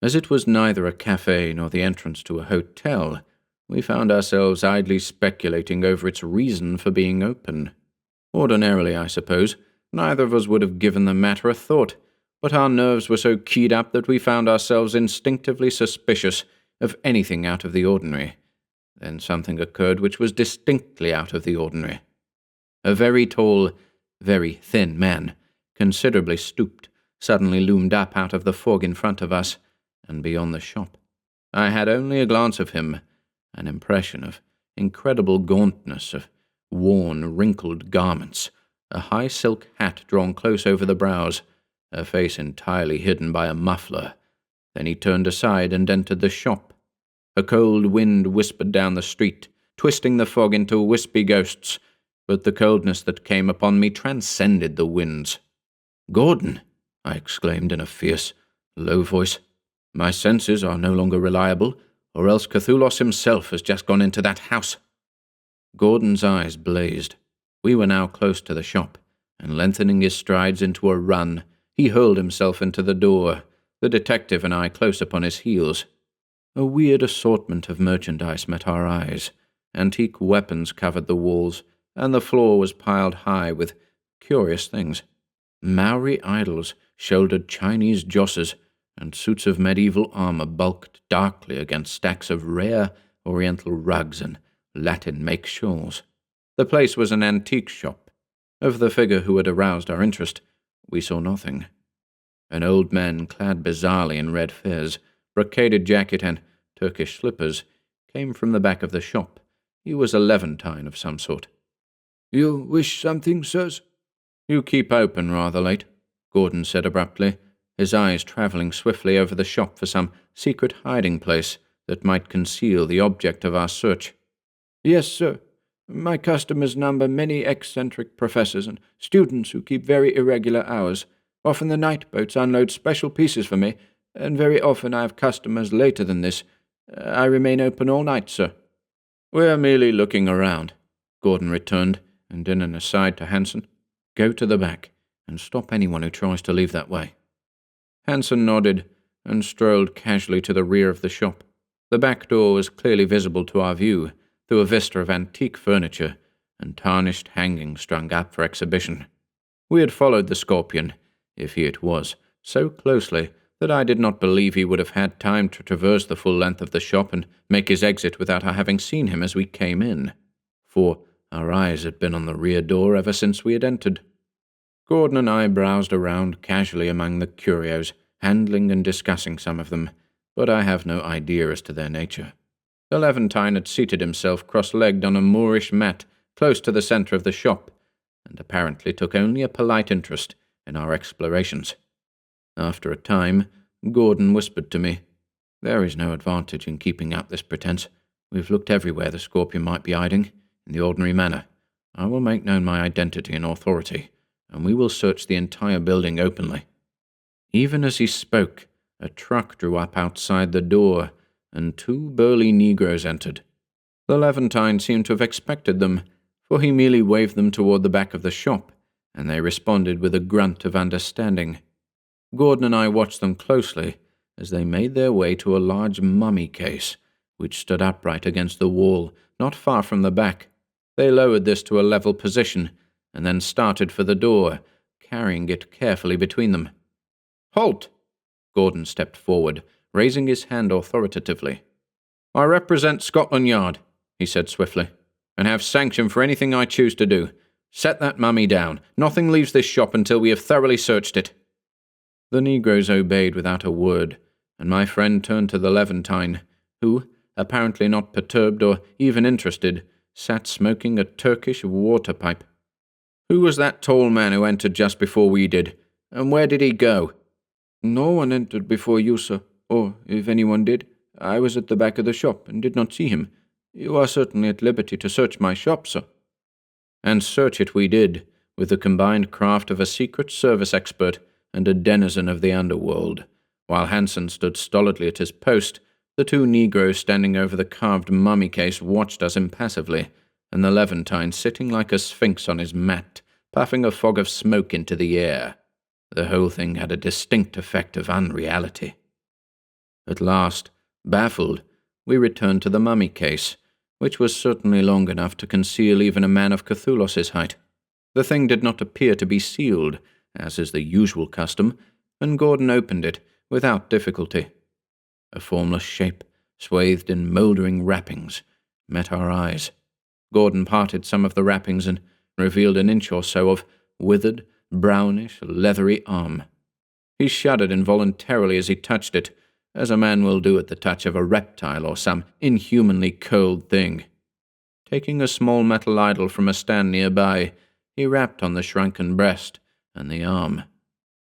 As it was neither a cafe nor the entrance to a hotel, we found ourselves idly speculating over its reason for being open. Ordinarily, I suppose, neither of us would have given the matter a thought, but our nerves were so keyed up that we found ourselves instinctively suspicious of anything out of the ordinary. Then something occurred which was distinctly out of the ordinary. A very tall, very thin man, considerably stooped, suddenly loomed up out of the fog in front of us, and beyond the shop. I had only a glance of him, an impression of incredible gauntness, of worn, wrinkled garments, a high silk hat drawn close over the brows, a face entirely hidden by a muffler. Then he turned aside and entered the shop. A cold wind whispered down the street, twisting the fog into wispy ghosts, but the coldness that came upon me transcended the winds. "Gordon!" I exclaimed in a fierce, low voice. "My senses are no longer reliable, or else Kathulos himself has just gone into that house." Gordon's eyes blazed. We were now close to the shop, and lengthening his strides into a run, he hurled himself into the door, the detective and I close upon his heels. A weird assortment of merchandise met our eyes. Antique weapons covered the walls, and the floor was piled high with curious things. Maori idols shouldered Chinese josses, and suits of medieval armour bulked darkly against stacks of rare Oriental rugs and Latin-make shawls. The place was an antique shop. Of the figure who had aroused our interest, we saw nothing. An old man clad bizarrely in red fez, brocaded jacket and Turkish slippers came from the back of the shop. He was a Levantine of some sort. "You wish something, sirs?" "You keep open rather late," Gordon said abruptly, his eyes travelling swiftly over the shop for some secret hiding place that might conceal the object of our search. "Yes, sir. My customers number many eccentric professors and students who keep very irregular hours. Often the night boats unload special pieces for me, and very often I have customers later than this. I remain open all night, sir." "We're merely looking around," Gordon returned, and in an aside to Hanson, "Go to the back, and stop anyone who tries to leave that way." Hanson nodded, and strolled casually to the rear of the shop. The back door was clearly visible to our view, through a vista of antique furniture, and tarnished hangings strung up for exhibition. We had followed the scorpion, if he it was, so closely that I did not believe he would have had time to traverse the full length of the shop and make his exit without our having seen him as we came in, for our eyes had been on the rear door ever since we had entered. Gordon and I browsed around casually among the curios, handling and discussing some of them, but I have no idea as to their nature. The Levantine had seated himself cross-legged on a Moorish mat close to the centre of the shop, and apparently took only a polite interest in our explorations. After a time, Gordon whispered to me, "There is no advantage in keeping up this pretence. We've looked everywhere the scorpion might be hiding, in the ordinary manner. I will make known my identity and authority, and we will search the entire building openly." Even as he spoke, a truck drew up outside the door, and 2 burly Negroes entered. The Levantine seemed to have expected them, for he merely waved them toward the back of the shop, and they responded with a grunt of understanding. Gordon and I watched them closely as they made their way to a large mummy case, which stood upright against the wall, not far from the back. They lowered this to a level position, and then started for the door, carrying it carefully between them. "Halt!" Gordon stepped forward, raising his hand authoritatively. "I represent Scotland Yard," he said swiftly, "and have sanction for anything I choose to do. Set that mummy down. Nothing leaves this shop until we have thoroughly searched it." The Negroes obeyed without a word, and my friend turned to the Levantine, who, apparently not perturbed or even interested, sat smoking a Turkish water pipe. "Who was that tall man who entered just before we did, and where did he go?" "No one entered before you, sir, or, if anyone did, I was at the back of the shop and did not see him. You are certainly at liberty to search my shop, sir." And search it we did, with the combined craft of a Secret Service expert and a denizen of the underworld. While Hansen stood stolidly at his post, the 2 Negroes standing over the carved mummy case watched us impassively, and the Levantine sitting like a sphinx on his mat, puffing a fog of smoke into the air. The whole thing had a distinct effect of unreality. At last, baffled, we returned to the mummy case, which was certainly long enough to conceal even a man of Cathulos' height. The thing did not appear to be sealed, as is the usual custom, and Gordon opened it without difficulty. A formless shape, swathed in mouldering wrappings, met our eyes. Gordon parted some of the wrappings and revealed an inch or so of withered, brownish, leathery arm. He shuddered involuntarily as he touched it, as a man will do at the touch of a reptile or some inhumanly cold thing. Taking a small metal idol from a stand nearby, he rapped on the shrunken breast and the arm.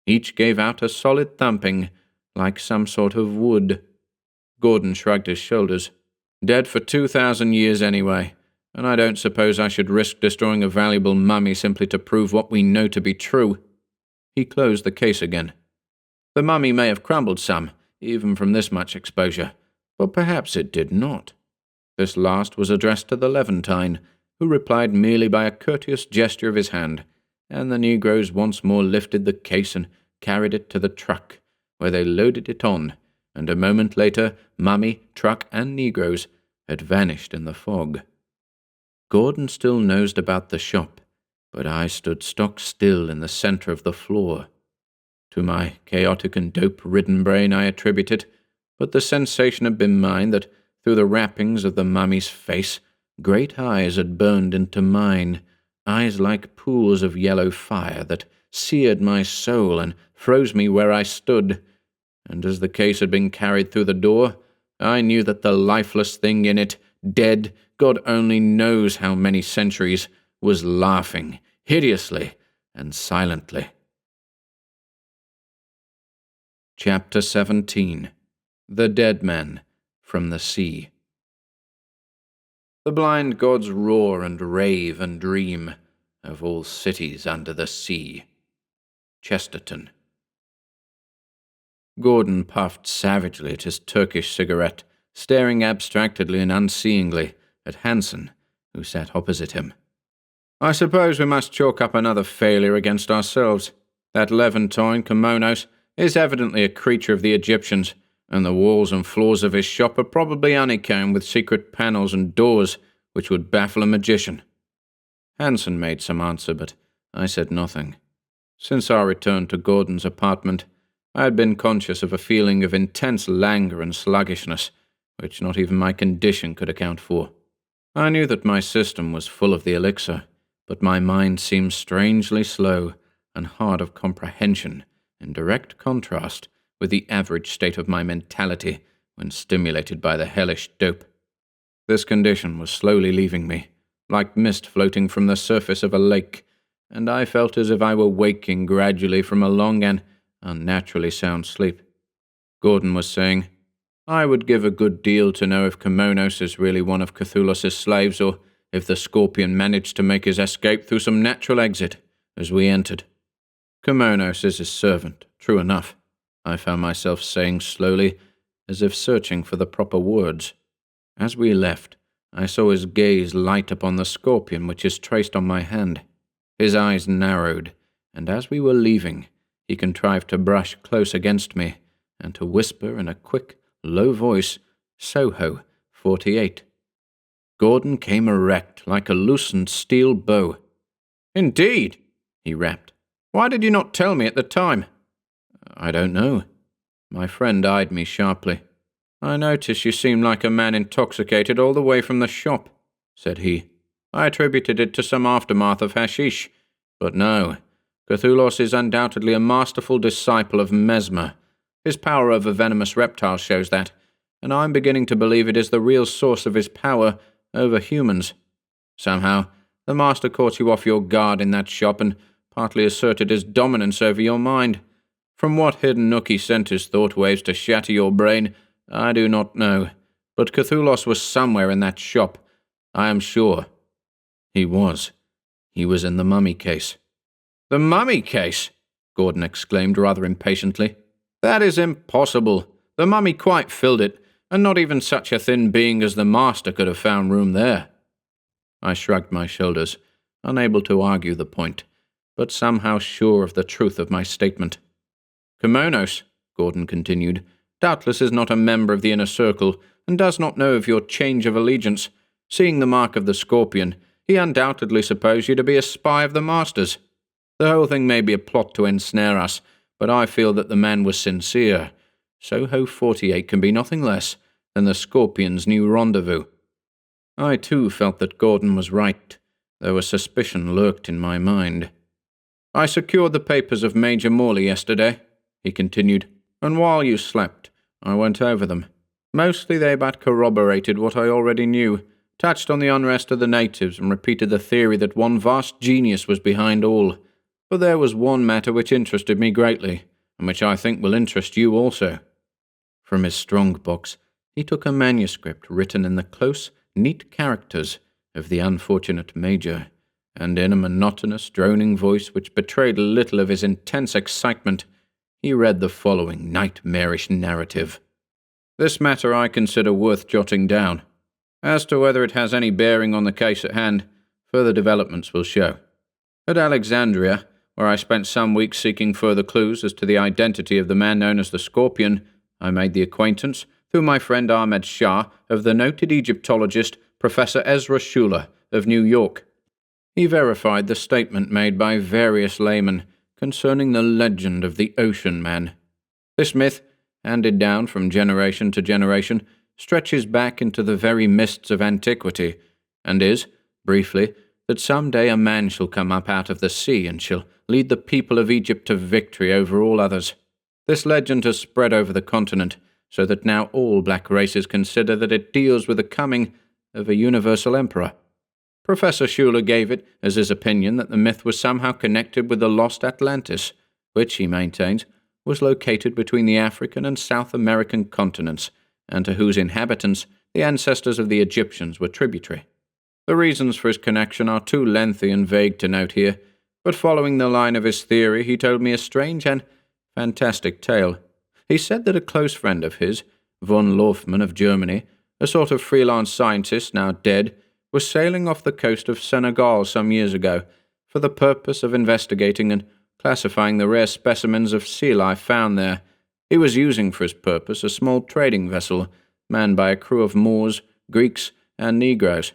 Each gave out a solid thumping, like some sort of wood. Gordon shrugged his shoulders. "Dead for 2,000 years anyway, and I don't suppose I should risk destroying a valuable mummy simply to prove what we know to be true." He closed the case again. "The mummy may have crumbled some, even from this much exposure, but perhaps it did not." This last was addressed to the Levantine, who replied merely by a courteous gesture of his hand, and the Negroes once more lifted the case and carried it to the truck, where they loaded it on, and a moment later mummy, truck, and Negroes had vanished in the fog. Gordon still nosed about the shop, but I stood stock still in the centre of the floor. To my chaotic and dope-ridden brain I attribute it, but the sensation had been mine that through the wrappings of the mummy's face great eyes had burned into mine, eyes like pools of yellow fire that seared my soul and froze me where I stood, and as the case had been carried through the door, I knew that the lifeless thing in it, dead, God only knows how many centuries, was laughing, hideously and silently. Chapter 17. The Dead Man from the Sea. The blind gods roar and rave and dream of all cities under the sea. Chesterton. Gordon puffed savagely at his Turkish cigarette, staring abstractedly and unseeingly at Hansen, who sat opposite him. "I suppose we must chalk up another failure against ourselves. That Levantine kimonos is evidently a creature of the Egyptians, and the walls and floors of his shop are probably honeycombed with secret panels and doors which would baffle a magician." Hanson made some answer, but I said nothing. Since our return to Gordon's apartment, I had been conscious of a feeling of intense languor and sluggishness, which not even my condition could account for. I knew that my system was full of the elixir, but my mind seemed strangely slow and hard of comprehension, in direct contrast with the average state of my mentality when stimulated by the hellish dope. This condition was slowly leaving me, like mist floating from the surface of a lake, and I felt as if I were waking gradually from a long and unnaturally sound sleep. Gordon was saying, "I would give a good deal to know if Kimonos is really one of Kathulos' slaves, or if the Scorpion managed to make his escape through some natural exit as we entered. Kimonos is his servant, true enough," I found myself saying slowly, as if searching for the proper words. As we left, I saw his gaze light upon the scorpion which is traced on my hand. His eyes narrowed, and as we were leaving, he contrived to brush close against me, and to whisper in a quick, low voice, "Soho, 48. Gordon came erect like a loosened steel bow. "Indeed," he rapped. "Why did you not tell me at the time?" "I don't know." My friend eyed me sharply. "I noticed you seemed like a man intoxicated all the way from the shop," said he. "I attributed it to some aftermath of hashish. But no, Kathulos is undoubtedly a masterful disciple of Mesmer. His power over venomous reptiles shows that, and I'm beginning to believe it is the real source of his power over humans. Somehow, the master caught you off your guard in that shop and partly asserted his dominance over your mind. From what hidden nook he sent his thought waves to shatter your brain, I do not know, but Kathulos was somewhere in that shop, I am sure." He was. He was in the mummy case. "The mummy case?" Gordon exclaimed rather impatiently. "That is impossible. The mummy quite filled it, and not even such a thin being as the master could have found room there." I shrugged my shoulders, unable to argue the point, but somehow sure of the truth of my statement. "Kimonos," Gordon continued, "doubtless is not a member of the inner circle, and does not know of your change of allegiance. Seeing the mark of the scorpion, he undoubtedly supposed you to be a spy of the master's. The whole thing may be a plot to ensnare us, but I feel that the man was sincere. Soho 48 can be nothing less than the Scorpion's new rendezvous." I too felt that Gordon was right, though a suspicion lurked in my mind. "I secured the papers of Major Morley yesterday," he continued, "and while you slept, I went over them. Mostly they but corroborated what I already knew, touched on the unrest of the natives, and repeated the theory that one vast genius was behind all. But there was one matter which interested me greatly, and which I think will interest you also." From his strong box, he took a manuscript written in the close, neat characters of the unfortunate Major, and in a monotonous, droning voice which betrayed little of his intense excitement, he read the following nightmarish narrative. "This matter I consider worth jotting down. As to whether it has any bearing on the case at hand, further developments will show. At Alexandria, where I spent some weeks seeking further clues as to the identity of the man known as the Scorpion, I made the acquaintance, through my friend Ahmed Shah, of the noted Egyptologist Professor Ezra Schuler of New York. He verified the statement made by various laymen concerning the legend of the Ocean Man. This myth, handed down from generation to generation, stretches back into the very mists of antiquity, and is, briefly, that some day a man shall come up out of the sea and shall lead the people of Egypt to victory over all others. This legend has spread over the continent, so that now all black races consider that it deals with the coming of a universal emperor. Professor Schuler gave it as his opinion that the myth was somehow connected with the lost Atlantis, which, he maintains, was located between the African and South American continents, and to whose inhabitants the ancestors of the Egyptians were tributary. The reasons for his connection are too lengthy and vague to note here, but following the line of his theory, he told me a strange and fantastic tale. He said that a close friend of his, von Lorfmann of Germany, a sort of freelance scientist now dead, was sailing off the coast of Senegal some years ago for the purpose of investigating and classifying the rare specimens of sea life found there. He was using for his purpose a small trading vessel manned by a crew of Moors, Greeks, and Negroes.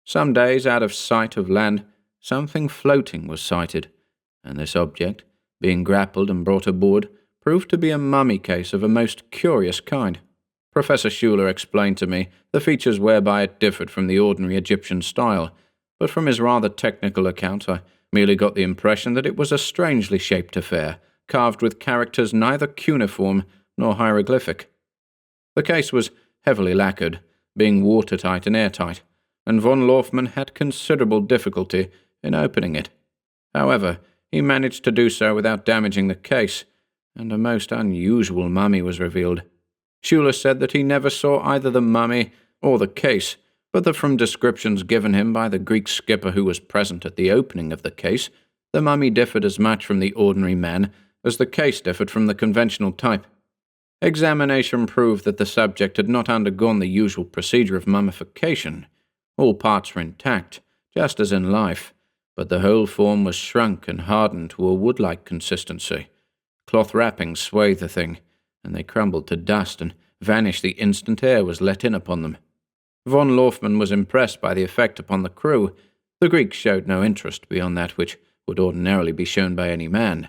Some days out of sight of land, something floating was sighted, and this object, being grappled and brought aboard, proved to be a mummy case of a most curious kind. Professor Schuler explained to me the features whereby it differed from the ordinary Egyptian style, but from his rather technical account I merely got the impression that it was a strangely shaped affair, carved with characters neither cuneiform nor hieroglyphic. The case was heavily lacquered, being watertight and airtight, and von Laufmann had considerable difficulty in opening it. However, he managed to do so without damaging the case, and a most unusual mummy was revealed. Schuler said that he never saw either the mummy or the case, but that from descriptions given him by the Greek skipper who was present at the opening of the case, the mummy differed as much from the ordinary man as the case differed from the conventional type. Examination proved that the subject had not undergone the usual procedure of mummification. All parts were intact, just as in life, but the whole form was shrunk and hardened to a wood-like consistency. Cloth wrappings swathed the thing, and they crumbled to dust and vanished the instant air was let in upon them. Von Laufmann was impressed by the effect upon the crew. The Greeks showed no interest beyond that which would ordinarily be shown by any man,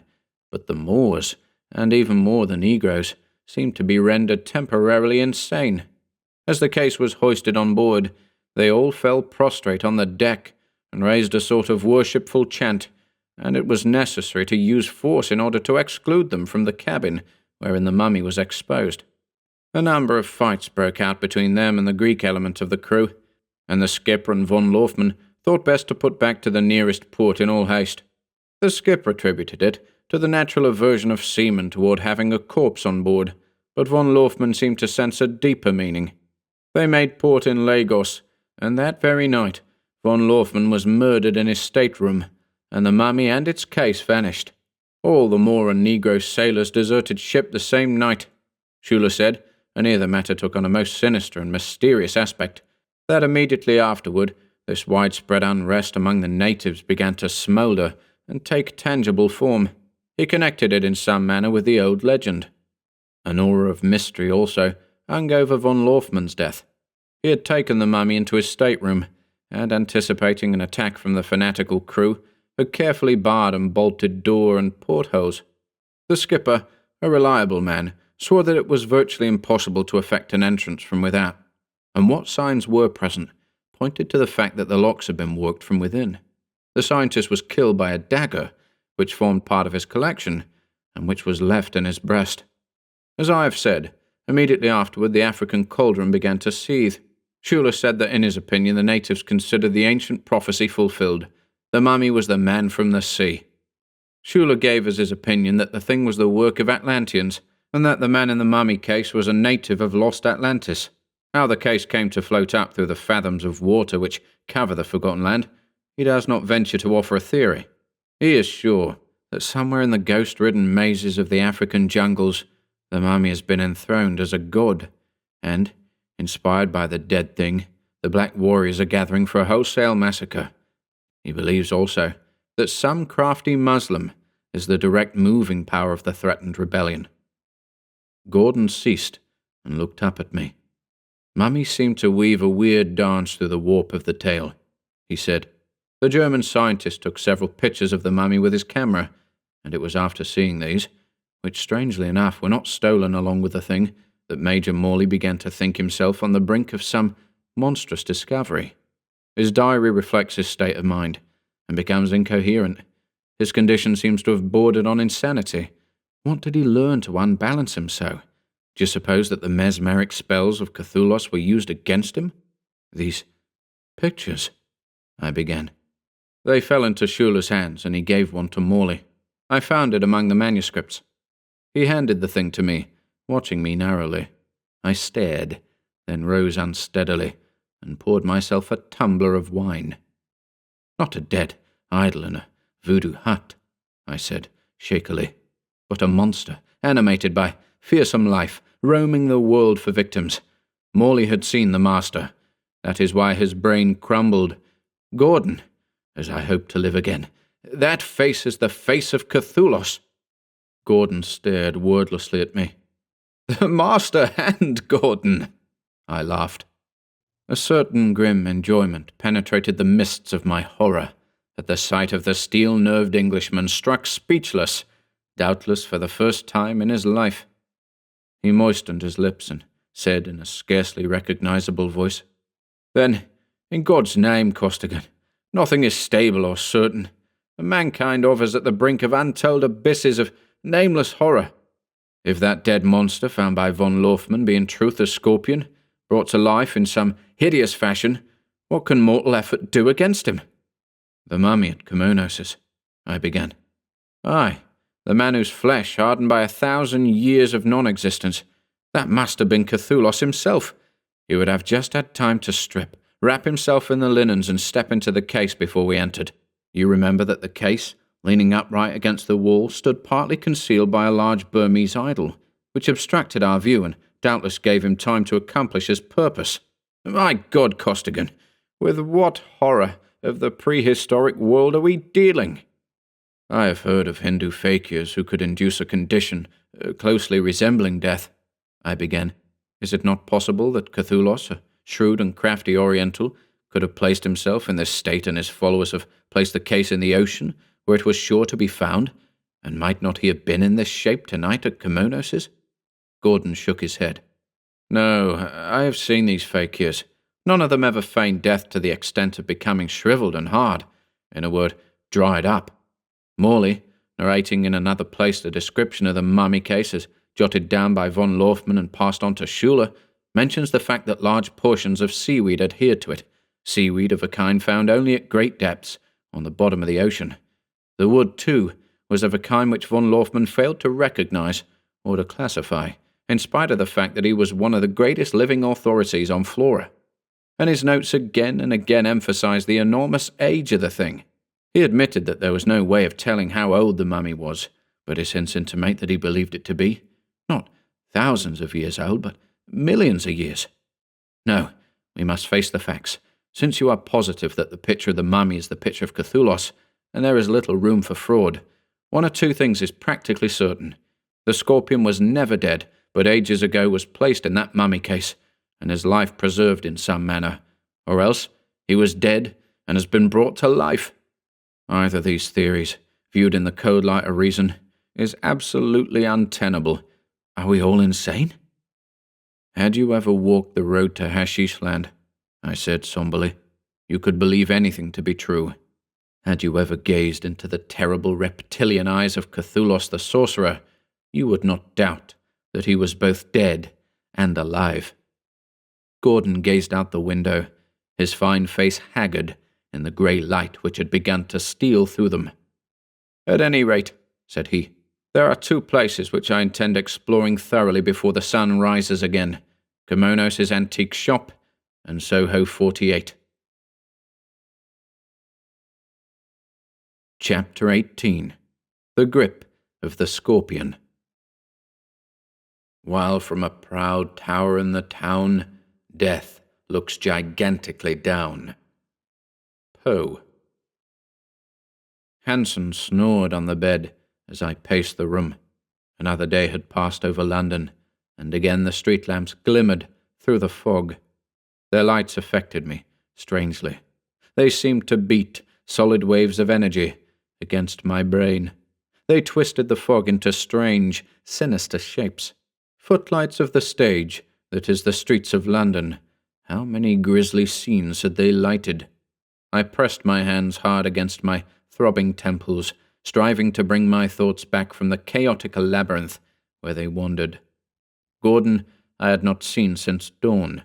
but the Moors, and even more the Negroes, seemed to be rendered temporarily insane. As the case was hoisted on board, they all fell prostrate on the deck and raised a sort of worshipful chant, and it was necessary to use force in order to exclude them from the cabin wherein the mummy was exposed. A number of fights broke out between them and the Greek element of the crew, and the skipper and von Laufmann thought best to put back to the nearest port in all haste. The skipper attributed it to the natural aversion of seamen toward having a corpse on board, but von Laufmann seemed to sense a deeper meaning. They made port in Lagos, and that very night von Laufmann was murdered in his stateroom, and the mummy and its case vanished. All the Moor and Negro sailors deserted ship the same night. Schuler said, and here the matter took on a most sinister and mysterious aspect, that immediately afterward this widespread unrest among the natives began to smoulder and take tangible form. He connected it in some manner with the old legend. An aura of mystery also hung over von Laufmann's death. He had taken the mummy into his stateroom, and anticipating an attack from the fanatical crew, had carefully barred and bolted door and portholes. The skipper, a reliable man, swore that it was virtually impossible to effect an entrance from without, and what signs were present pointed to the fact that the locks had been worked from within. The scientist was killed by a dagger, which formed part of his collection, and which was left in his breast. As I have said, immediately afterward the African cauldron began to seethe. Schuler said that in his opinion the natives considered the ancient prophecy fulfilled. The mummy was the man from the sea. Schuler gave as his opinion that the thing was the work of Atlanteans, and that the man in the mummy case was a native of lost Atlantis. How the case came to float up through the fathoms of water which cover the forgotten land, he does not venture to offer a theory. He is sure that somewhere in the ghost-ridden mazes of the African jungles, the mummy has been enthroned as a god, and, inspired by the dead thing, the black warriors are gathering for a wholesale massacre. He believes also that some crafty Muslim is the direct moving power of the threatened rebellion. Gordon ceased and looked up at me. Mummy seemed to weave a weird dance through the warp of the tale, he said. The German scientist took several pictures of the mummy with his camera, and it was after seeing these, which strangely enough were not stolen along with the thing, that Major Morley began to think himself on the brink of some monstrous discovery. His diary reflects his state of mind, and becomes incoherent. His condition seems to have bordered on insanity. What did he learn to unbalance him so? Do you suppose that the mesmeric spells of Kathulos were used against him? These pictures, I began. They fell into Schuler's hands, and he gave one to Morley. I found it among the manuscripts. He handed the thing to me, watching me narrowly. I stared, then rose unsteadily, and poured myself a tumbler of wine. Not a dead idol in a voodoo hut, I said, shakily, but a monster, animated by fearsome life, roaming the world for victims. Morley had seen the master. That is why his brain crumbled. Gordon, as I hope to live again, that face is the face of Kathulos. Gordon stared wordlessly at me. The master and Gordon, I laughed. A certain grim enjoyment penetrated the mists of my horror at the sight of the steel-nerved Englishman, struck speechless, doubtless for the first time in his life. He moistened his lips and said in a scarcely recognizable voice, "Then, in God's name, Costigan, nothing is stable or certain. Mankind hovers at the brink of untold abysses of nameless horror. If that dead monster found by von Lorfman be in truth a scorpion, brought to life in some hideous fashion, what can mortal effort do against him?" "The mummy at Kimonos'," I began. "Aye, the man whose flesh, hardened by 1,000 years of non-existence, that must have been Kathulos himself. He would have just had time to strip, wrap himself in the linens and step into the case before we entered. You remember that the case, leaning upright against the wall, stood partly concealed by a large Burmese idol, which obstructed our view and doubtless gave him time to accomplish his purpose. My God, Costigan, with what horror of the prehistoric world are we dealing?" "I have heard of Hindu fakirs who could induce a condition closely resembling death," I began. "Is it not possible that Kathulos, a shrewd and crafty Oriental, could have placed himself in this state and his followers have placed the case in the ocean, where it was sure to be found, and might not he have been in this shape tonight at Kimonos'?" Gordon shook his head. "No, I have seen these fakirs. None of them ever feigned death to the extent of becoming shriveled and hard, in a word, dried up. Morley, narrating in another place the description of the mummy case as jotted down by von Lorfman and passed on to Schuler, mentions the fact that large portions of seaweed adhered to it, seaweed of a kind found only at great depths, on the bottom of the ocean. The wood, too, was of a kind which von Lorfman failed to recognize or to classify, in spite of the fact that he was one of the greatest living authorities on flora. And his notes again and again emphasized the enormous age of the thing. He admitted that there was no way of telling how old the mummy was, but his hints intimate that he believed it to be, not thousands of years old, but millions of years. No, we must face the facts. Since you are positive that the picture of the mummy is the picture of Kathulos, and there is little room for fraud, one of two things is practically certain. The scorpion was never dead, but ages ago was placed in that mummy case, and his life preserved in some manner, or else he was dead and has been brought to life. Either of these theories, viewed in the cold light of reason, is absolutely untenable. Are we all insane? "Had you ever walked the road to Hashish Land?" I said somberly. "You could believe anything to be true. Had you ever gazed into the terrible reptilian eyes of Kathulos the sorcerer, you would not doubt that he was both dead and alive." Gordon gazed out the window, his fine face haggard in the grey light which had begun to steal through them. "At any rate," said he, "there are two places which I intend exploring thoroughly before the sun rises again: Kimonos' antique shop and Soho 48. Chapter 18. The Grip of the Scorpion. While from a proud tower in the town, death looks gigantically down. Poe. Hanson snored on the bed as I paced the room. Another day had passed over London, and again the street lamps glimmered through the fog. Their lights affected me strangely. They seemed to beat, solid waves of energy, against my brain. They twisted the fog into strange, sinister shapes. Footlights of the stage, that is the streets of London. How many grisly scenes had they lighted? I pressed my hands hard against my throbbing temples, striving to bring my thoughts back from the chaotic labyrinth where they wandered. Gordon I had not seen since dawn.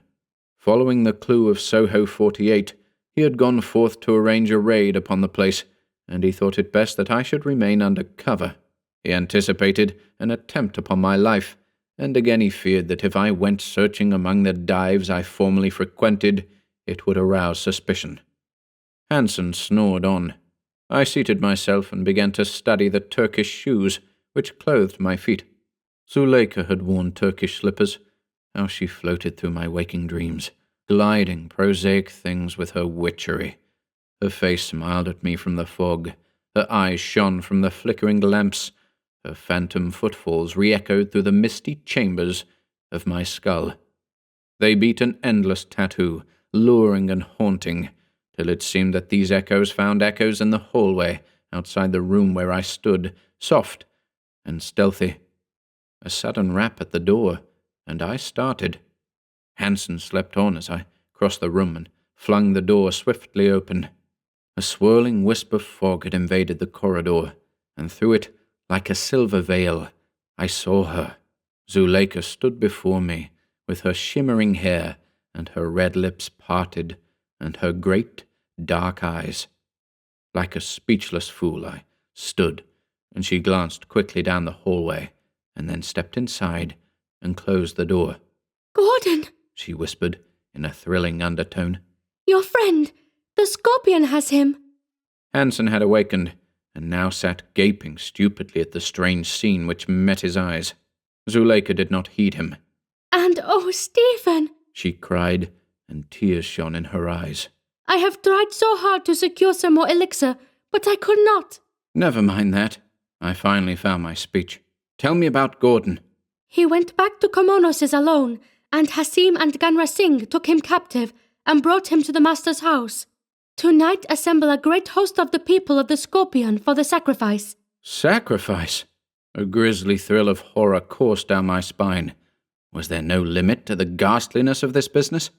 Following the clue of Soho 48, he had gone forth to arrange a raid upon the place, and he thought it best that I should remain under cover. He anticipated an attempt upon my life, and again he feared that if I went searching among the dives I formerly frequented, it would arouse suspicion. Hanson snored on. I seated myself and began to study the Turkish shoes which clothed my feet. Zuleika had worn Turkish slippers. How she floated through my waking dreams, gliding prosaic things with her witchery. Her face smiled at me from the fog. Her eyes shone from the flickering lamps. Her phantom footfalls re-echoed through the misty chambers of my skull. They beat an endless tattoo, luring and haunting, till it seemed that these echoes found echoes in the hallway outside the room where I stood, soft and stealthy. A sudden rap at the door, and I started. Hansen slept on as I crossed the room and flung the door swiftly open. A swirling wisp of fog had invaded the corridor, and through it, like a silver veil, I saw her. Zuleika stood before me, with her shimmering hair and her red lips parted, and her great, dark eyes. Like a speechless fool, I stood, and she glanced quickly down the hallway, and then stepped inside and closed the door. Gordon, She whispered in a thrilling undertone. your friend, the scorpion has him. Hansen had awakened, and now sat gaping stupidly at the strange scene which met his eyes. Zuleika did not heed him. And oh, Stephen, She cried, and tears shone in her eyes. I have tried so hard to secure some more elixir, but I could not. Never mind that. I finally found my speech. Tell me about Gordon. He went back to Komonos alone, and Hasim and Ganra Singh took him captive and brought him to the master's house. Tonight assemble a great host of the people of the Scorpion for the sacrifice. Sacrifice? A grisly thrill of horror coursed down my spine. Was there no limit to the ghastliness of this business?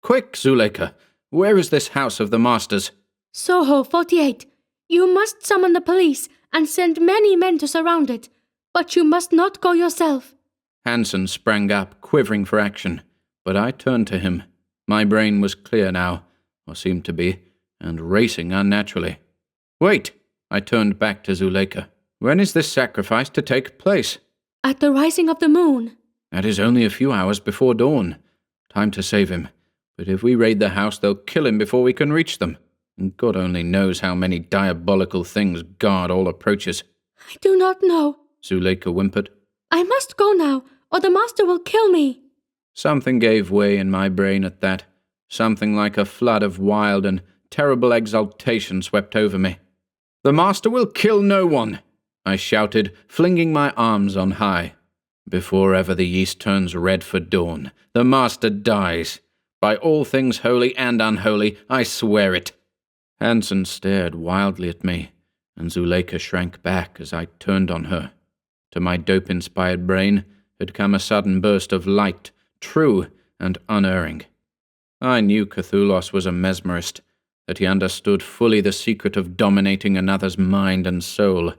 Quick, Zuleika! Where is this house of the master's? Soho 48. You must summon the police and send many men to surround it, but you must not go yourself. Hansen sprang up, quivering for action, but I turned to him. My brain was clear now, or seemed to be, and racing unnaturally. Wait! I turned back to Zuleika. When is this sacrifice to take place? At the rising of the moon. That is only a few hours before dawn. Time to save him. But if we raid the house, they'll kill him before we can reach them. And God only knows how many diabolical things guard all approaches. I do not know. Zuleika whimpered. I must go now, or the master will kill me. Something gave way in my brain at that. Something like a flood of wild and terrible exultation swept over me. The master will kill no one, I shouted, flinging my arms on high. Before ever the east turns red for dawn, the master dies. By all things holy and unholy, I swear it. Hansen stared wildly at me, and Zuleika shrank back as I turned on her. To my dope-inspired brain had come a sudden burst of light, true and unerring. I knew Kathulos was a mesmerist, that he understood fully the secret of dominating another's mind and soul,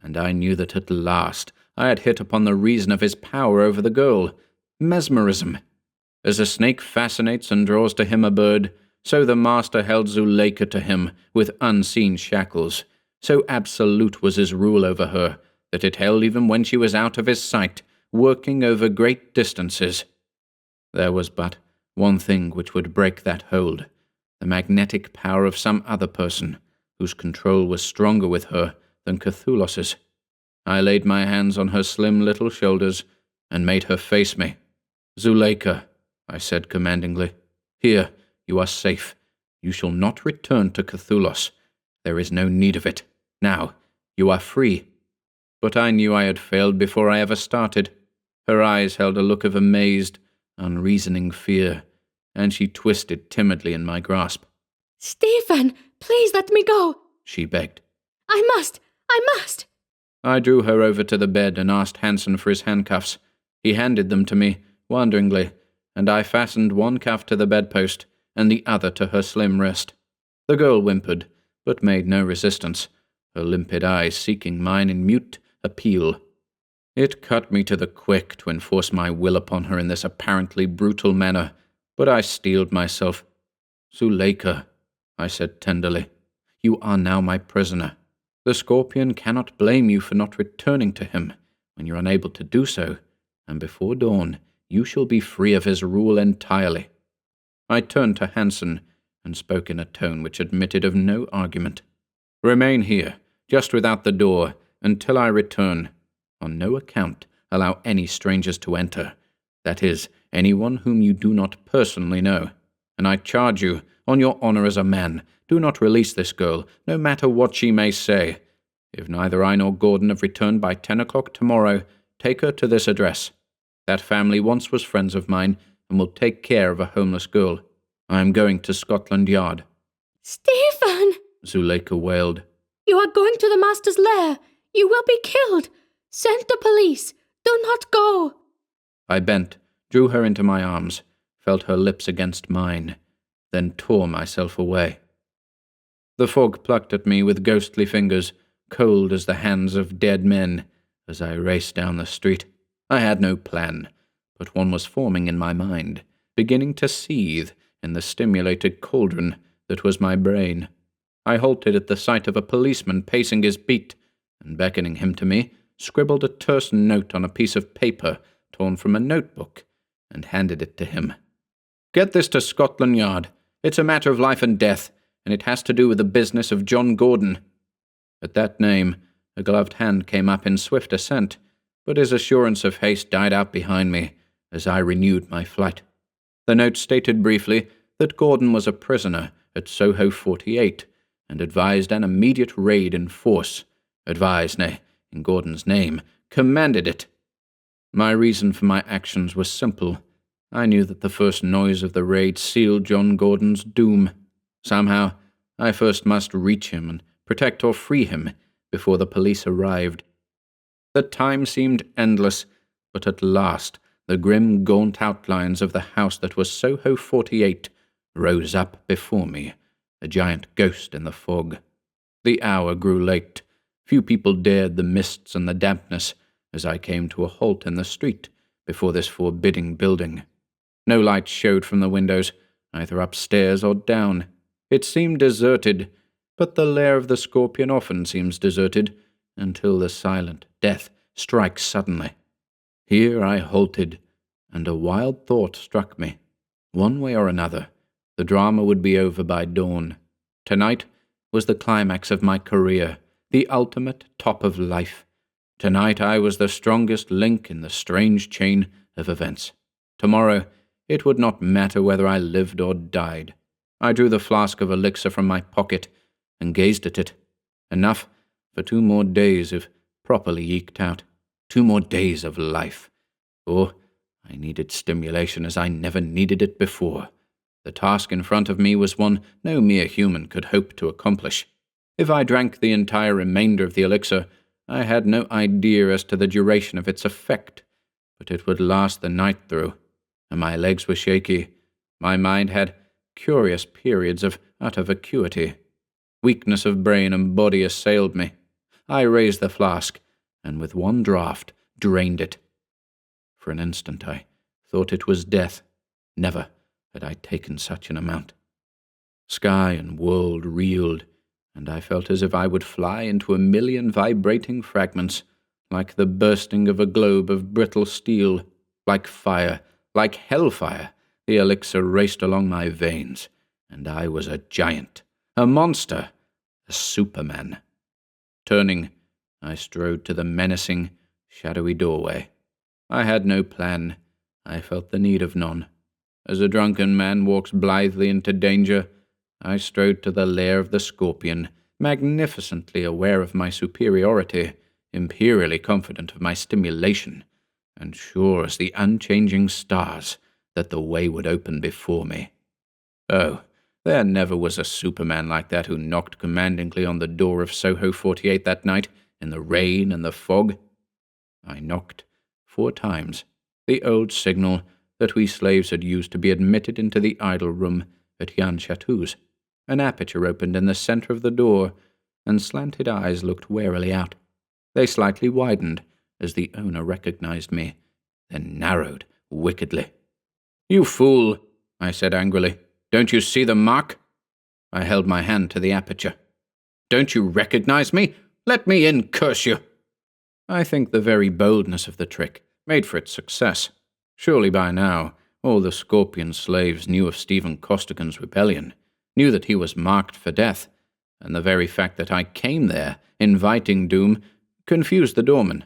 and I knew that at last I had hit upon the reason of his power over the girl, mesmerism. As a snake fascinates and draws to him a bird, so the master held Zuleika to him with unseen shackles. So absolute was his rule over her, that it held even when she was out of his sight, working over great distances. There was but one thing which would break that hold, the magnetic power of some other person, whose control was stronger with her than Cathulos's. I laid my hands on her slim little shoulders and made her face me. Zuleika, I said commandingly, here, you are safe. You shall not return to Kathulos. There is no need of it. Now, you are free. But I knew I had failed before I ever started. Her eyes held a look of amazed, unreasoning fear, and she twisted timidly in my grasp. Stephen, please let me go, she begged. I must! I drew her over to the bed and asked Hansen for his handcuffs. He handed them to me, wonderingly, and I fastened one cuff to the bedpost and the other to her slim wrist. The girl whimpered, but made no resistance, her limpid eyes seeking mine in mute appeal. It cut me to the quick to enforce my will upon her in this apparently brutal manner, but I steeled myself. Zuleika, I said tenderly, you are now my prisoner. The Scorpion cannot blame you for not returning to him when you're unable to do so, and before dawn you shall be free of his rule entirely. I turned to Hansen and spoke in a tone which admitted of no argument. Remain here, just without the door, until I return. On no account allow any strangers to enter, that is, anyone whom you do not personally know. And I charge you, on your honor as a man, do not release this girl, no matter what she may say. If neither I nor Gordon have returned by 10 o'clock tomorrow, take her to this address. That family once was friends of mine, and will take care of a homeless girl. I am going to Scotland Yard. Stephen! Zuleika wailed. You are going to the master's lair. You will be killed. Send the police. Do not go. I bent, drew her into my arms, felt her lips against mine, then tore myself away. The fog plucked at me with ghostly fingers, cold as the hands of dead men, as I raced down the street. I had no plan, but one was forming in my mind, beginning to seethe in the stimulated cauldron that was my brain. I halted at the sight of a policeman pacing his beat, and beckoning him to me, scribbled a terse note on a piece of paper torn from a notebook, and handed it to him. "Get this to Scotland Yard. It's a matter of life and death, and it has to do with the business of John Gordon." At that name, a gloved hand came up in swift assent, but his assurance of haste died out behind me as I renewed my flight. The note stated briefly that Gordon was a prisoner at Soho 48, and advised an immediate raid in force. Advised, nay, in Gordon's name, commanded it. My reason for my actions was simple. I knew that the first noise of the raid sealed John Gordon's doom. Somehow, I first must reach him and protect or free him before the police arrived. The time seemed endless, but at last the grim, gaunt outlines of the house that was Soho 48 rose up before me, a giant ghost in the fog. The hour grew late. Few people dared the mists and the dampness as I came to a halt in the street before this forbidding building. No light showed from the windows, either upstairs or down. It seemed deserted, but the lair of the scorpion often seems deserted until the silent death strikes suddenly. Here I halted, and a wild thought struck me. One way or another, the drama would be over by dawn. Tonight was the climax of my career, the ultimate top of life. Tonight I was the strongest link in the strange chain of events. Tomorrow it would not matter whether I lived or died. I drew the flask of elixir from my pocket and gazed at it. Enough for 2 more days if properly eked out. 2 more days of life. For I needed stimulation as I never needed it before. The task in front of me was one no mere human could hope to accomplish. If I drank the entire remainder of the elixir, I had no idea as to the duration of its effect, but it would last the night through, and my legs were shaky. My mind had curious periods of utter vacuity. Weakness of brain and body assailed me. I raised the flask, and with one draught drained it. For an instant I thought it was death. Never had I taken such an amount. Sky and world reeled, and I felt as if I would fly into a million vibrating fragments, like the bursting of a globe of brittle steel. Like fire, like hellfire, the elixir raced along my veins, and I was a giant, a monster, a superman. Turning, I strode to the menacing, shadowy doorway. I had no plan. I felt the need of none. As a drunken man walks blithely into danger, I strode to the lair of the scorpion, magnificently aware of my superiority, imperially confident of my stimulation, and sure as the unchanging stars that the way would open before me. Oh, there never was a Superman like that who knocked commandingly on the door of Soho 48 that night, in the rain and the fog. I knocked 4 times, the old signal that we slaves had used to be admitted into the idol room at Jan Chatou's. An aperture opened in the center of the door, and slanted eyes looked warily out. They slightly widened as the owner recognized me, then narrowed wickedly. "You fool," I said angrily. "Don't you see the mark?" I held my hand to the aperture. "Don't you recognize me? Let me in, curse you!" I think the very boldness of the trick made for its success. Surely by now all the Scorpion slaves knew of Stephen Costigan's rebellion, knew that he was marked for death, and the very fact that I came there, inviting doom, confused the doorman.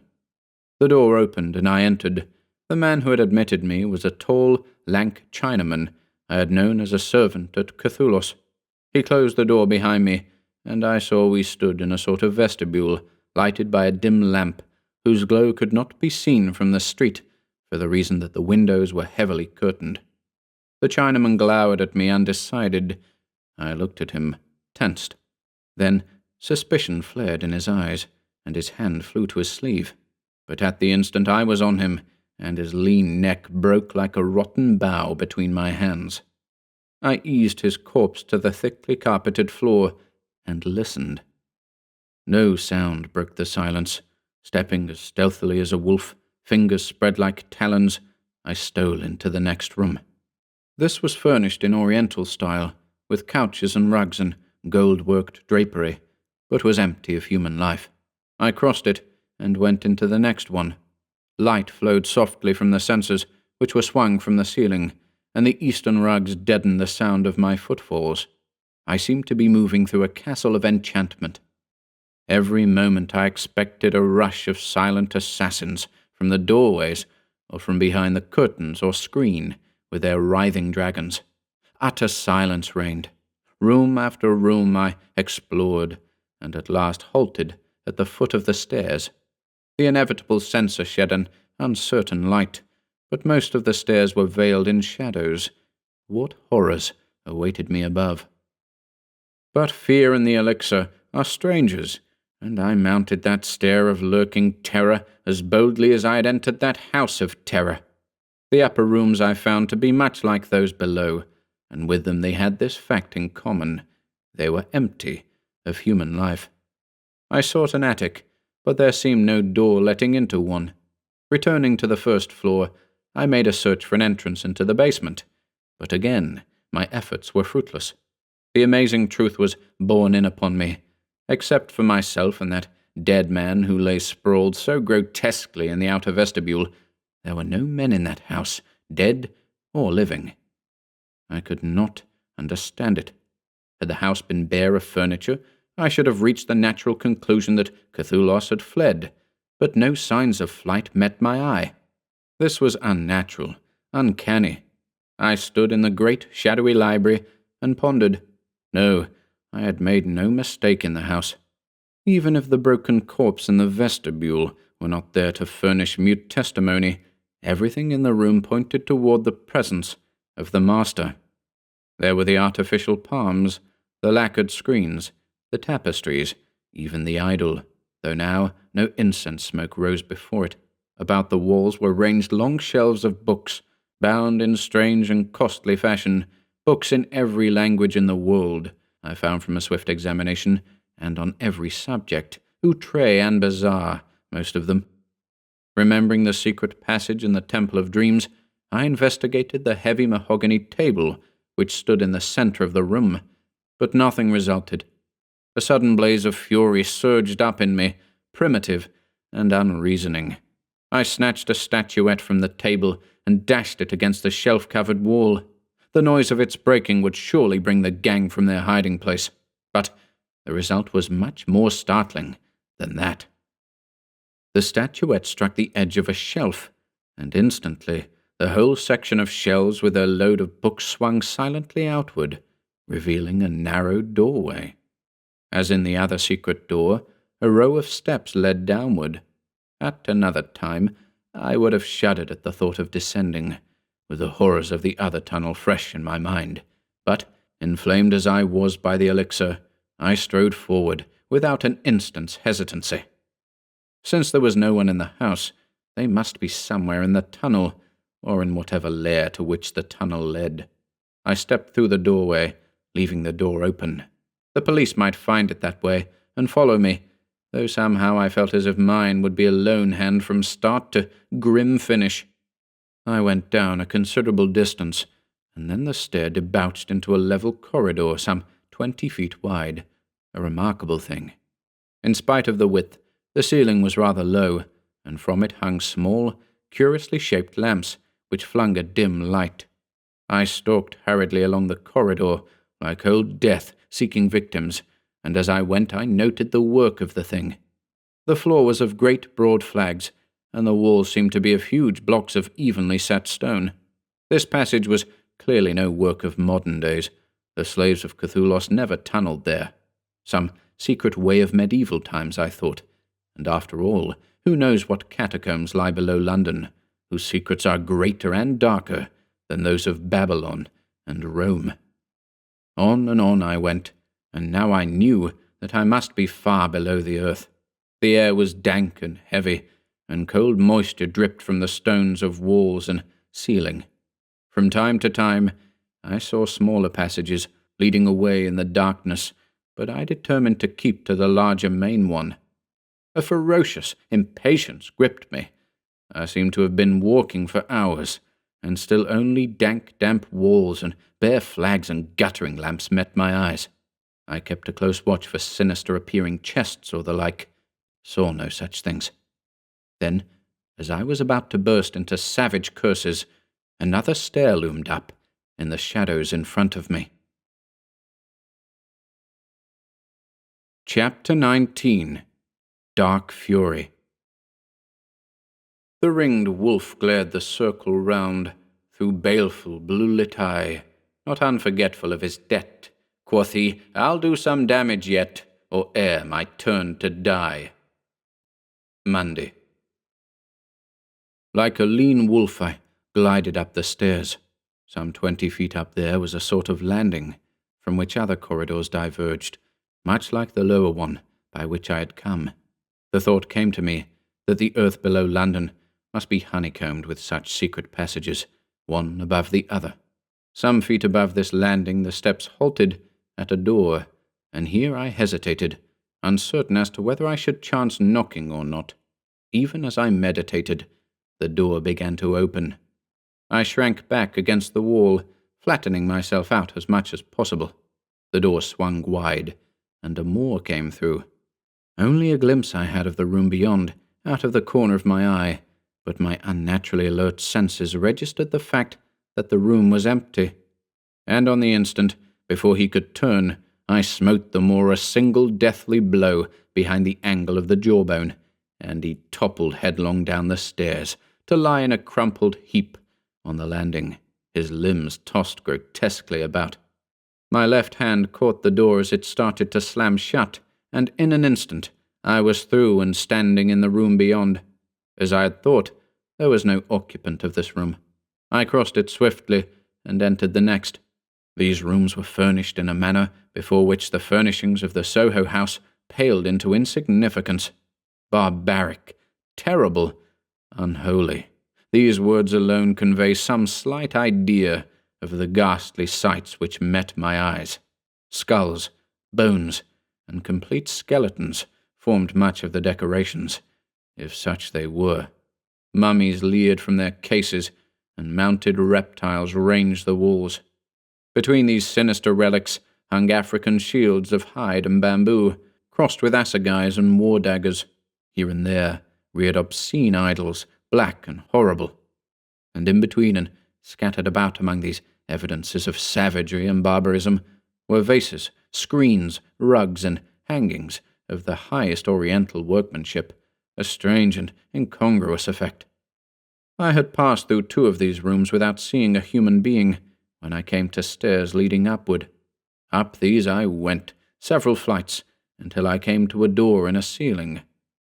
The door opened, and I entered. The man who had admitted me was a tall, lank Chinaman I had known as a servant at Kathulos. He closed the door behind me, and I saw we stood in a sort of vestibule, lighted by a dim lamp, whose glow could not be seen from the street, for the reason that the windows were heavily curtained. The Chinaman glowered at me undecided. I looked at him, tensed. Then suspicion flared in his eyes, and his hand flew to his sleeve. But at the instant I was on him, and his lean neck broke like a rotten bough between my hands. I eased his corpse to the thickly carpeted floor, and listened. No sound broke the silence. Stepping as stealthily as a wolf, fingers spread like talons, I stole into the next room. This was furnished in Oriental style, with couches and rugs and gold-worked drapery, but was empty of human life. I crossed it, and went into the next one. Light flowed softly from the censers, which were swung from the ceiling, and the eastern rugs deadened the sound of my footfalls. I seemed to be moving through a castle of enchantment. Every moment I expected a rush of silent assassins from the doorways, or from behind the curtains or screen, with their writhing dragons. Utter silence reigned. Room after room I explored, and at last halted at the foot of the stairs. The inevitable censer shed an uncertain light, but most of the stairs were veiled in shadows. What horrors awaited me above? But fear and the elixir are strangers, and I mounted that stair of lurking terror as boldly as I had entered that house of terror. The upper rooms I found to be much like those below, and with them they had this fact in common: they were empty of human life. I sought an attic, but there seemed no door letting into one. Returning to the first floor, I made a search for an entrance into the basement, but again my efforts were fruitless. The amazing truth was borne in upon me. Except for myself and that dead man who lay sprawled so grotesquely in the outer vestibule, there were no men in that house, dead or living. I could not understand it. Had the house been bare of furniture, I should have reached the natural conclusion that Kathulos had fled, but no signs of flight met my eye. This was unnatural, uncanny. I stood in the great shadowy library and pondered. No, I had made no mistake in the house. Even if the broken corpse in the vestibule were not there to furnish mute testimony, everything in the room pointed toward the presence of the master. There were the artificial palms, the lacquered screens, the tapestries, even the idol, though now no incense smoke rose before it. About the walls were ranged long shelves of books, bound in strange and costly fashion, books in every language in the world, I found from a swift examination, and on every subject, outre and bizarre, most of them. Remembering the secret passage in the Temple of Dreams, I investigated the heavy mahogany table which stood in the center of the room, but nothing resulted. A sudden blaze of fury surged up in me, primitive and unreasoning. I snatched a statuette from the table and dashed it against the shelf-covered wall. The noise of its breaking would surely bring the gang from their hiding place, but the result was much more startling than that. The statuette struck the edge of a shelf, and instantly the whole section of shelves with their load of books swung silently outward, revealing a narrow doorway. As in the other secret door, a row of steps led downward. At another time, I would have shuddered at the thought of descending, with the horrors of the other tunnel fresh in my mind. But, inflamed as I was by the elixir, I strode forward without an instant's hesitancy. Since there was no one in the house, they must be somewhere in the tunnel, or in whatever lair to which the tunnel led. I stepped through the doorway, leaving the door open. The police might find it that way and follow me, though somehow I felt as if mine would be a lone hand from start to grim finish. I went down a considerable distance, and then the stair debouched into a level corridor some 20 feet wide, a remarkable thing. In spite of the width, the ceiling was rather low, and from it hung small, curiously shaped lamps, which flung a dim light. I stalked hurriedly along the corridor, like old Death seeking victims, and as I went I noted the work of the thing. The floor was of great broad flags, and the walls seemed to be of huge blocks of evenly set stone. This passage was clearly no work of modern days. The slaves of Kathulos never tunneled there. Some secret way of medieval times, I thought. And after all, who knows what catacombs lie below London, whose secrets are greater and darker than those of Babylon and Rome? On and on I went, and now I knew that I must be far below the earth. The air was dank and heavy, and cold moisture dripped from the stones of walls and ceiling. From time to time, I saw smaller passages leading away in the darkness, but I determined to keep to the larger main one. A ferocious impatience gripped me. I seemed to have been walking for hours, and still only dank, damp walls and bare flags and guttering lamps met my eyes. I kept a close watch for sinister-appearing chests or the like. Saw no such things. Then, as I was about to burst into savage curses, another stair loomed up in the shadows in front of me. Chapter 19. Dark Fury. The ringed wolf glared the circle round, through baleful blue-lit eye, not unforgetful of his debt. Quoth he, "I'll do some damage yet, or ere my turn to die." Monday. Like a lean wolf I glided up the stairs. Some 20 feet up there was a sort of landing, from which other corridors diverged, much like the lower one by which I had come. The thought came to me that the earth below London must be honeycombed with such secret passages, one above the other. Some feet above this landing the steps halted at a door, and here I hesitated, uncertain as to whether I should chance knocking or not. Even as I meditated, the door began to open. I shrank back against the wall, flattening myself out as much as possible. The door swung wide, and a Moor came through. Only a glimpse I had of the room beyond, out of the corner of my eye, but my unnaturally alert senses registered the fact that the room was empty. And on the instant, before he could turn, I smote the Moor a single deathly blow behind the angle of the jawbone, and he toppled headlong down the stairs, to lie in a crumpled heap on the landing, his limbs tossed grotesquely about. My left hand caught the door as it started to slam shut, and in an instant I was through and standing in the room beyond. As I had thought, there was no occupant of this room. I crossed it swiftly and entered the next. These rooms were furnished in a manner before which the furnishings of the Soho house paled into insignificance. Barbaric, terrible, unholy. These words alone convey some slight idea of the ghastly sights which met my eyes. Skulls, bones, and complete skeletons formed much of the decorations, if such they were. Mummies leered from their cases, and mounted reptiles ranged the walls. Between these sinister relics hung African shields of hide and bamboo, crossed with assegais and war daggers. Here and there reared obscene idols, black and horrible. And in between and scattered about among these evidences of savagery and barbarism were vases, screens, rugs, and hangings of the highest oriental workmanship, a strange and incongruous effect. I had passed through 2 of these rooms without seeing a human being, when I came to stairs leading upward. Up these I went, several flights, until I came to a door in a ceiling.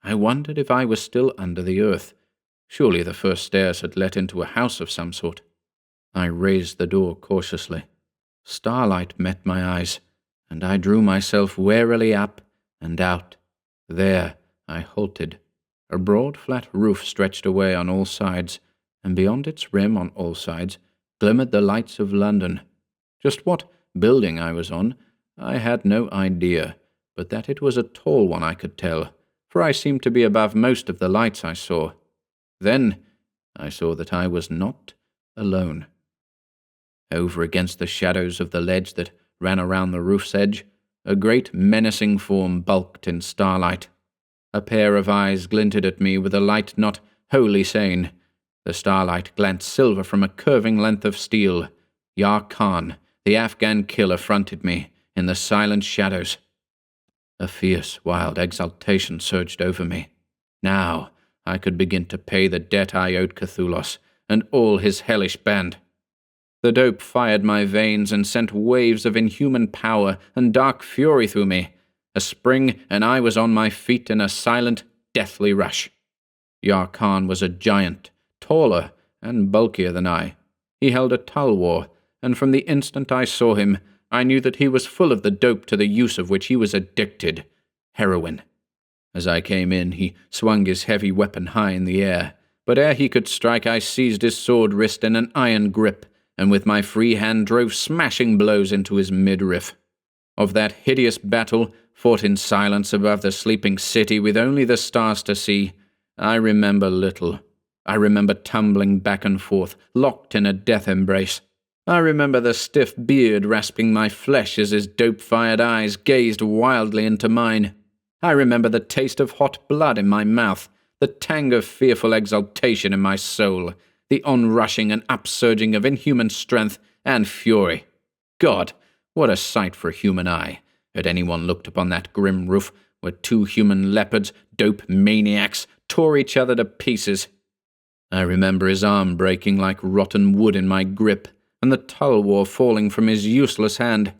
I wondered if I was still under the earth. Surely the first stairs had led into a house of some sort. I raised the door cautiously. Starlight met my eyes, and I drew myself warily up and out. There I halted. A broad flat roof stretched away on all sides, and beyond its rim on all sides glimmered the lights of London. Just what building I was on, I had no idea, but that it was a tall one I could tell, for I seemed to be above most of the lights I saw. Then I saw that I was not alone. Over against the shadows of the ledge that ran around the roof's edge, a great menacing form bulked in starlight. A pair of eyes glinted at me with a light not wholly sane. The starlight glanced silver from a curving length of steel. Yar Khan, the Afghan killer, fronted me in the silent shadows. A fierce, wild exultation surged over me. Now I could begin to pay the debt I owed Kathulos and all his hellish band. The dope fired my veins and sent waves of inhuman power and dark fury through me. A spring, and I was on my feet in a silent, deathly rush. Yar Khan was a giant, taller and bulkier than I. He held a tulwar, and from the instant I saw him, I knew that he was full of the dope to the use of which he was addicted, heroin. As I came in, he swung his heavy weapon high in the air, but ere he could strike, I seized his sword wrist in an iron grip, and with my free hand drove smashing blows into his midriff. Of that hideous battle, fought in silence above the sleeping city with only the stars to see, I remember little. I remember tumbling back and forth, locked in a death embrace. I remember the stiff beard rasping my flesh as his dope-fired eyes gazed wildly into mine. I remember the taste of hot blood in my mouth, the tang of fearful exultation in my soul, the onrushing and upsurging of inhuman strength and fury. God, what a sight for a human eye, had anyone looked upon that grim roof where two human leopards, dope maniacs, tore each other to pieces. I remember his arm breaking like rotten wood in my grip, and the Tulwar falling from his useless hand.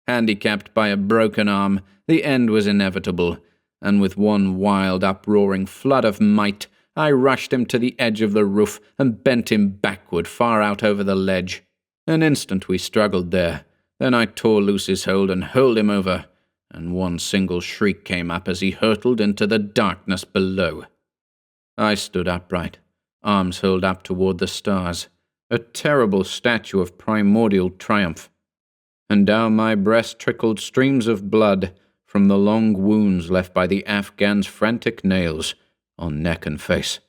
Handicapped by a broken arm, the end was inevitable, and with one wild uproaring flood of might, I rushed him to the edge of the roof and bent him backward far out over the ledge. An instant we struggled there, then I tore loose his hold and hurled him over, and one single shriek came up as he hurtled into the darkness below. I stood upright, arms hurled up toward the stars, a terrible statue of primordial triumph, and down my breast trickled streams of blood from the long wounds left by the Afghan's frantic nails on neck and face.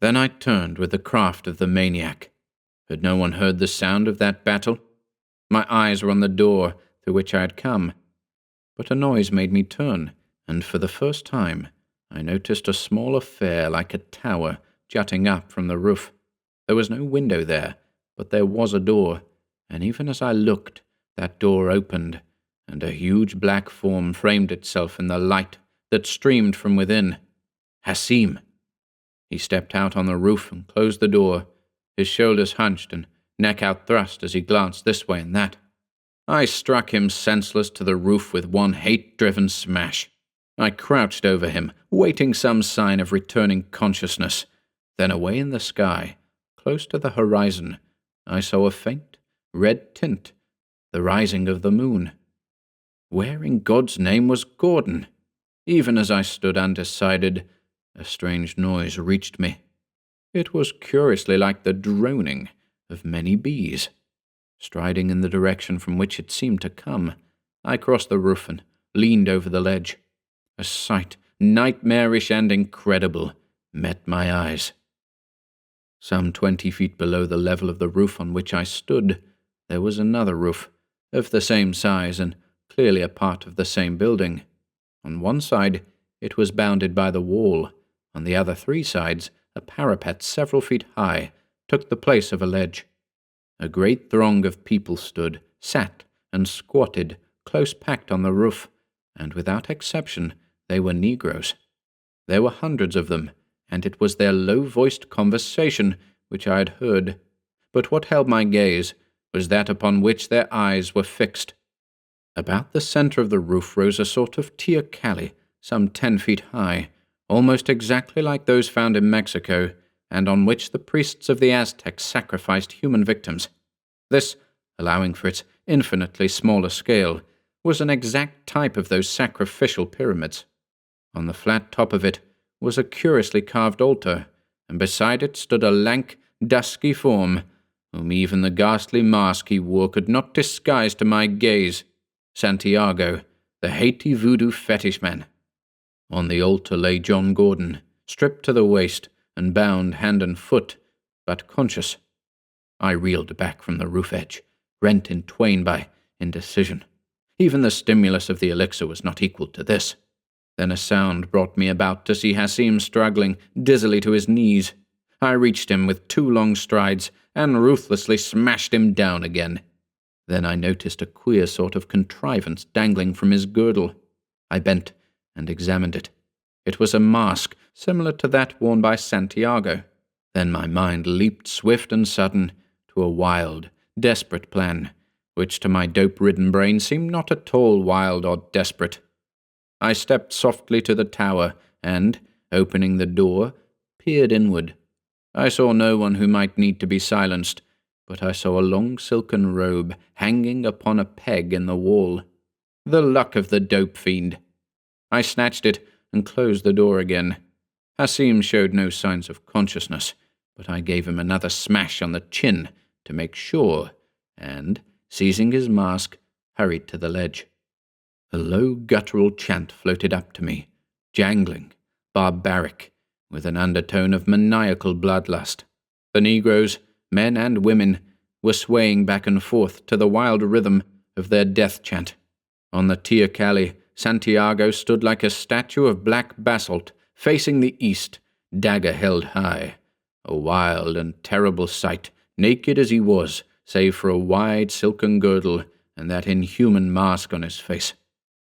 Then I turned with the craft of the maniac. Had no one heard the sound of that battle? My eyes were on the door through which I had come, but a noise made me turn, and for the first time I noticed a small affair like a tower jutting up from the roof. There was no window there, but there was a door, and even as I looked, that door opened, and a huge black form framed itself in the light that streamed from within. Hassim! He stepped out on the roof and closed the door, his shoulders hunched and neck outthrust as he glanced this way and that. I struck him senseless to the roof with one hate-driven smash. I crouched over him, waiting some sign of returning consciousness. Then away in the sky, close to the horizon, I saw a faint, red tint, the rising of the moon. Where in God's name was Gordon? Even as I stood undecided, a strange noise reached me. It was curiously like the droning of many bees. Striding in the direction from which it seemed to come, I crossed the roof and leaned over the ledge. A sight, nightmarish and incredible, met my eyes. Some 20 feet below the level of the roof on which I stood, there was another roof, of the same size and clearly a part of the same building. On one side, it was bounded by the wall. On the other 3 sides, a parapet several feet high took the place of a ledge. A great throng of people stood, sat, and squatted, close packed on the roof, and without exception they were Negroes. There were hundreds of them, and it was their low-voiced conversation which I had heard. But what held my gaze was that upon which their eyes were fixed. About the center of the roof rose a sort of teocalli, some 10 feet high, almost exactly like those found in Mexico, and on which the priests of the Aztecs sacrificed human victims. This, allowing for its infinitely smaller scale, was an exact type of those sacrificial pyramids. On the flat top of it was a curiously carved altar, and beside it stood a lank, dusky form, whom even the ghastly mask he wore could not disguise to my gaze. Santiago, the Haiti voodoo fetish man. On the altar lay John Gordon, stripped to the waist and bound hand and foot, but conscious. I reeled back from the roof edge, rent in twain by indecision. Even the stimulus of the elixir was not equal to this. Then a sound brought me about to see Hassim struggling dizzily to his knees. I reached him with 2 long strides and ruthlessly smashed him down again. Then I noticed a queer sort of contrivance dangling from his girdle. I bent and examined it. It was a mask similar to that worn by Santiago. Then my mind leaped swift and sudden to a wild, desperate plan, which to my dope-ridden brain seemed not at all wild or desperate. I stepped softly to the tower and, opening the door, peered inward. I saw no one who might need to be silenced, but I saw a long silken robe hanging upon a peg in the wall. The luck of the dope fiend! I snatched it and closed the door again. Hassim showed no signs of consciousness, but I gave him another smash on the chin to make sure, and, seizing his mask, hurried to the ledge. A low guttural chant floated up to me, jangling, barbaric, with an undertone of maniacal bloodlust. The Negroes, men and women, were swaying back and forth to the wild rhythm of their death chant. On the teocalli, Santiago stood like a statue of black basalt, facing the east, dagger held high. A wild and terrible sight, naked as he was, save for a wide silken girdle and that inhuman mask on his face.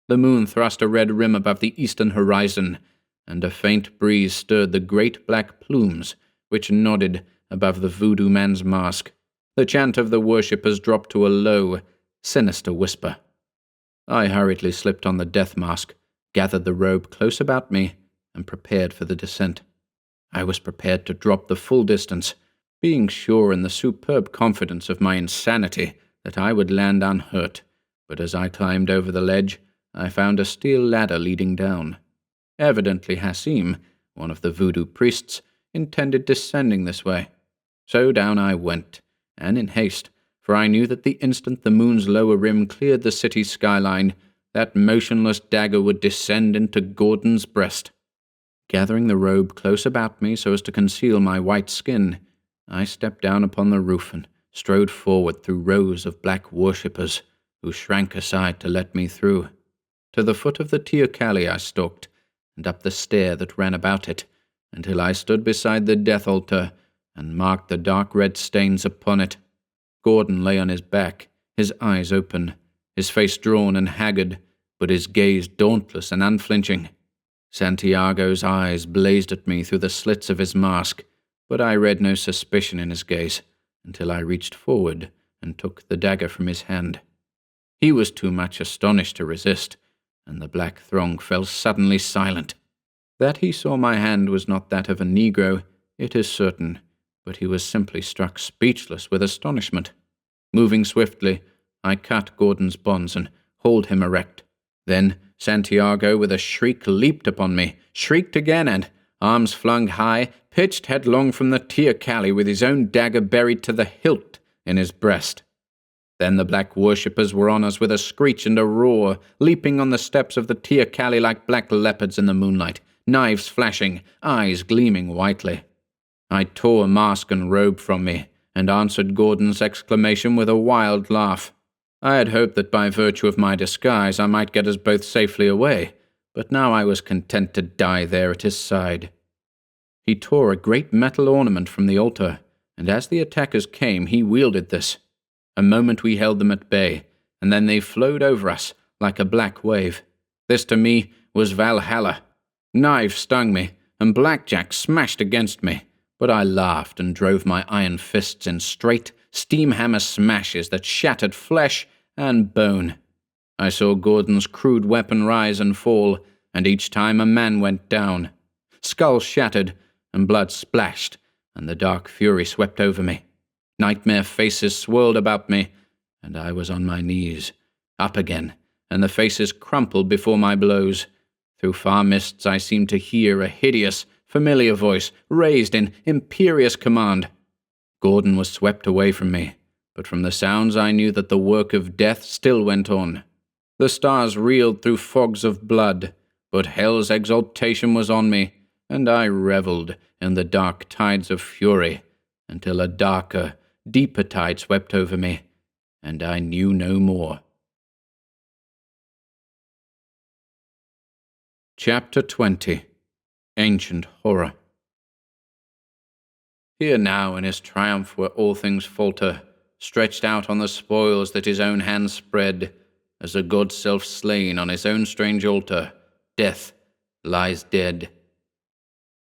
The moon thrust a red rim above the eastern horizon, and a faint breeze stirred the great black plumes which nodded above the voodoo man's mask. The chant of the worshippers dropped to a low, sinister whisper. I hurriedly slipped on the death mask, gathered the robe close about me, and prepared for the descent. I was prepared to drop the full distance, being sure in the superb confidence of my insanity that I would land unhurt, but as I climbed over the ledge, I found a steel ladder leading down. Evidently Hassim, one of the voodoo priests, intended descending this way. So down I went, and in haste, for I knew that the instant the moon's lower rim cleared the city's skyline, that motionless dagger would descend into Gordon's breast. Gathering the robe close about me so as to conceal my white skin, I stepped down upon the roof and strode forward through rows of black worshippers, who shrank aside to let me through. To the foot of the teocalli I stalked, and up the stair that ran about it, until I stood beside the death altar and marked the dark red stains upon it. Gordon lay on his back, his eyes open, his face drawn and haggard, but his gaze dauntless and unflinching. Santiago's eyes blazed at me through the slits of his mask, but I read no suspicion in his gaze until I reached forward and took the dagger from his hand. He was too much astonished to resist, and the black throng fell suddenly silent. That he saw my hand was not that of a Negro, it is certain, but he was simply struck speechless with astonishment. Moving swiftly, I cut Gordon's bonds and hauled him erect. Then Santiago, with a shriek, leaped upon me, shrieked again, and, arms flung high, pitched headlong from the teocalli with his own dagger buried to the hilt in his breast. Then the black worshippers were on us with a screech and a roar, leaping on the steps of the teocalli like black leopards in the moonlight, knives flashing, eyes gleaming whitely. I tore mask and robe from me, and answered Gordon's exclamation with a wild laugh. I had hoped that by virtue of my disguise I might get us both safely away, but now I was content to die there at his side. He tore a great metal ornament from the altar, and as the attackers came he wielded this. A moment we held them at bay, and then they flowed over us like a black wave. This to me was Valhalla. Knives stung me, and blackjack smashed against me, but I laughed and drove my iron fists in straight, steam-hammer smashes that shattered flesh and bone. I saw Gordon's crude weapon rise and fall, and each time a man went down. Skulls shattered, and blood splashed, and the dark fury swept over me. Nightmare faces swirled about me, and I was on my knees, up again, and the faces crumpled before my blows. Through far mists I seemed to hear a hideous, familiar voice raised in imperious command. Gordon was swept away from me, but from the sounds I knew that the work of death still went on. The stars reeled through fogs of blood, but hell's exaltation was on me, and I revelled in the dark tides of fury, until a darker, deeper tide swept over me, and I knew no more. Chapter 20. Ancient Horror. Here now in his triumph where all things falter, stretched out on the spoils that his own hand spread, as a god self-slain on his own strange altar, death lies dead.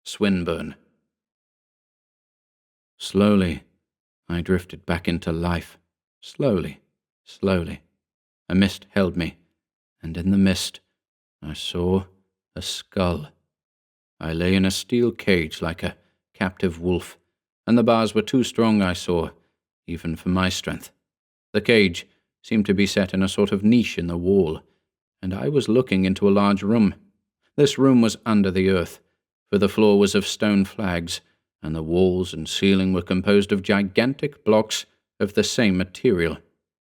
Swinburne. Slowly, I drifted back into life. Slowly, slowly. A mist held me, and in the mist I saw a skull. I lay in a steel cage like a captive wolf, and the bars were too strong, I saw, even for my strength. The cage seemed to be set in a sort of niche in the wall, and I was looking into a large room. This room was under the earth, for the floor was of stone flags, and the walls and ceiling were composed of gigantic blocks of the same material.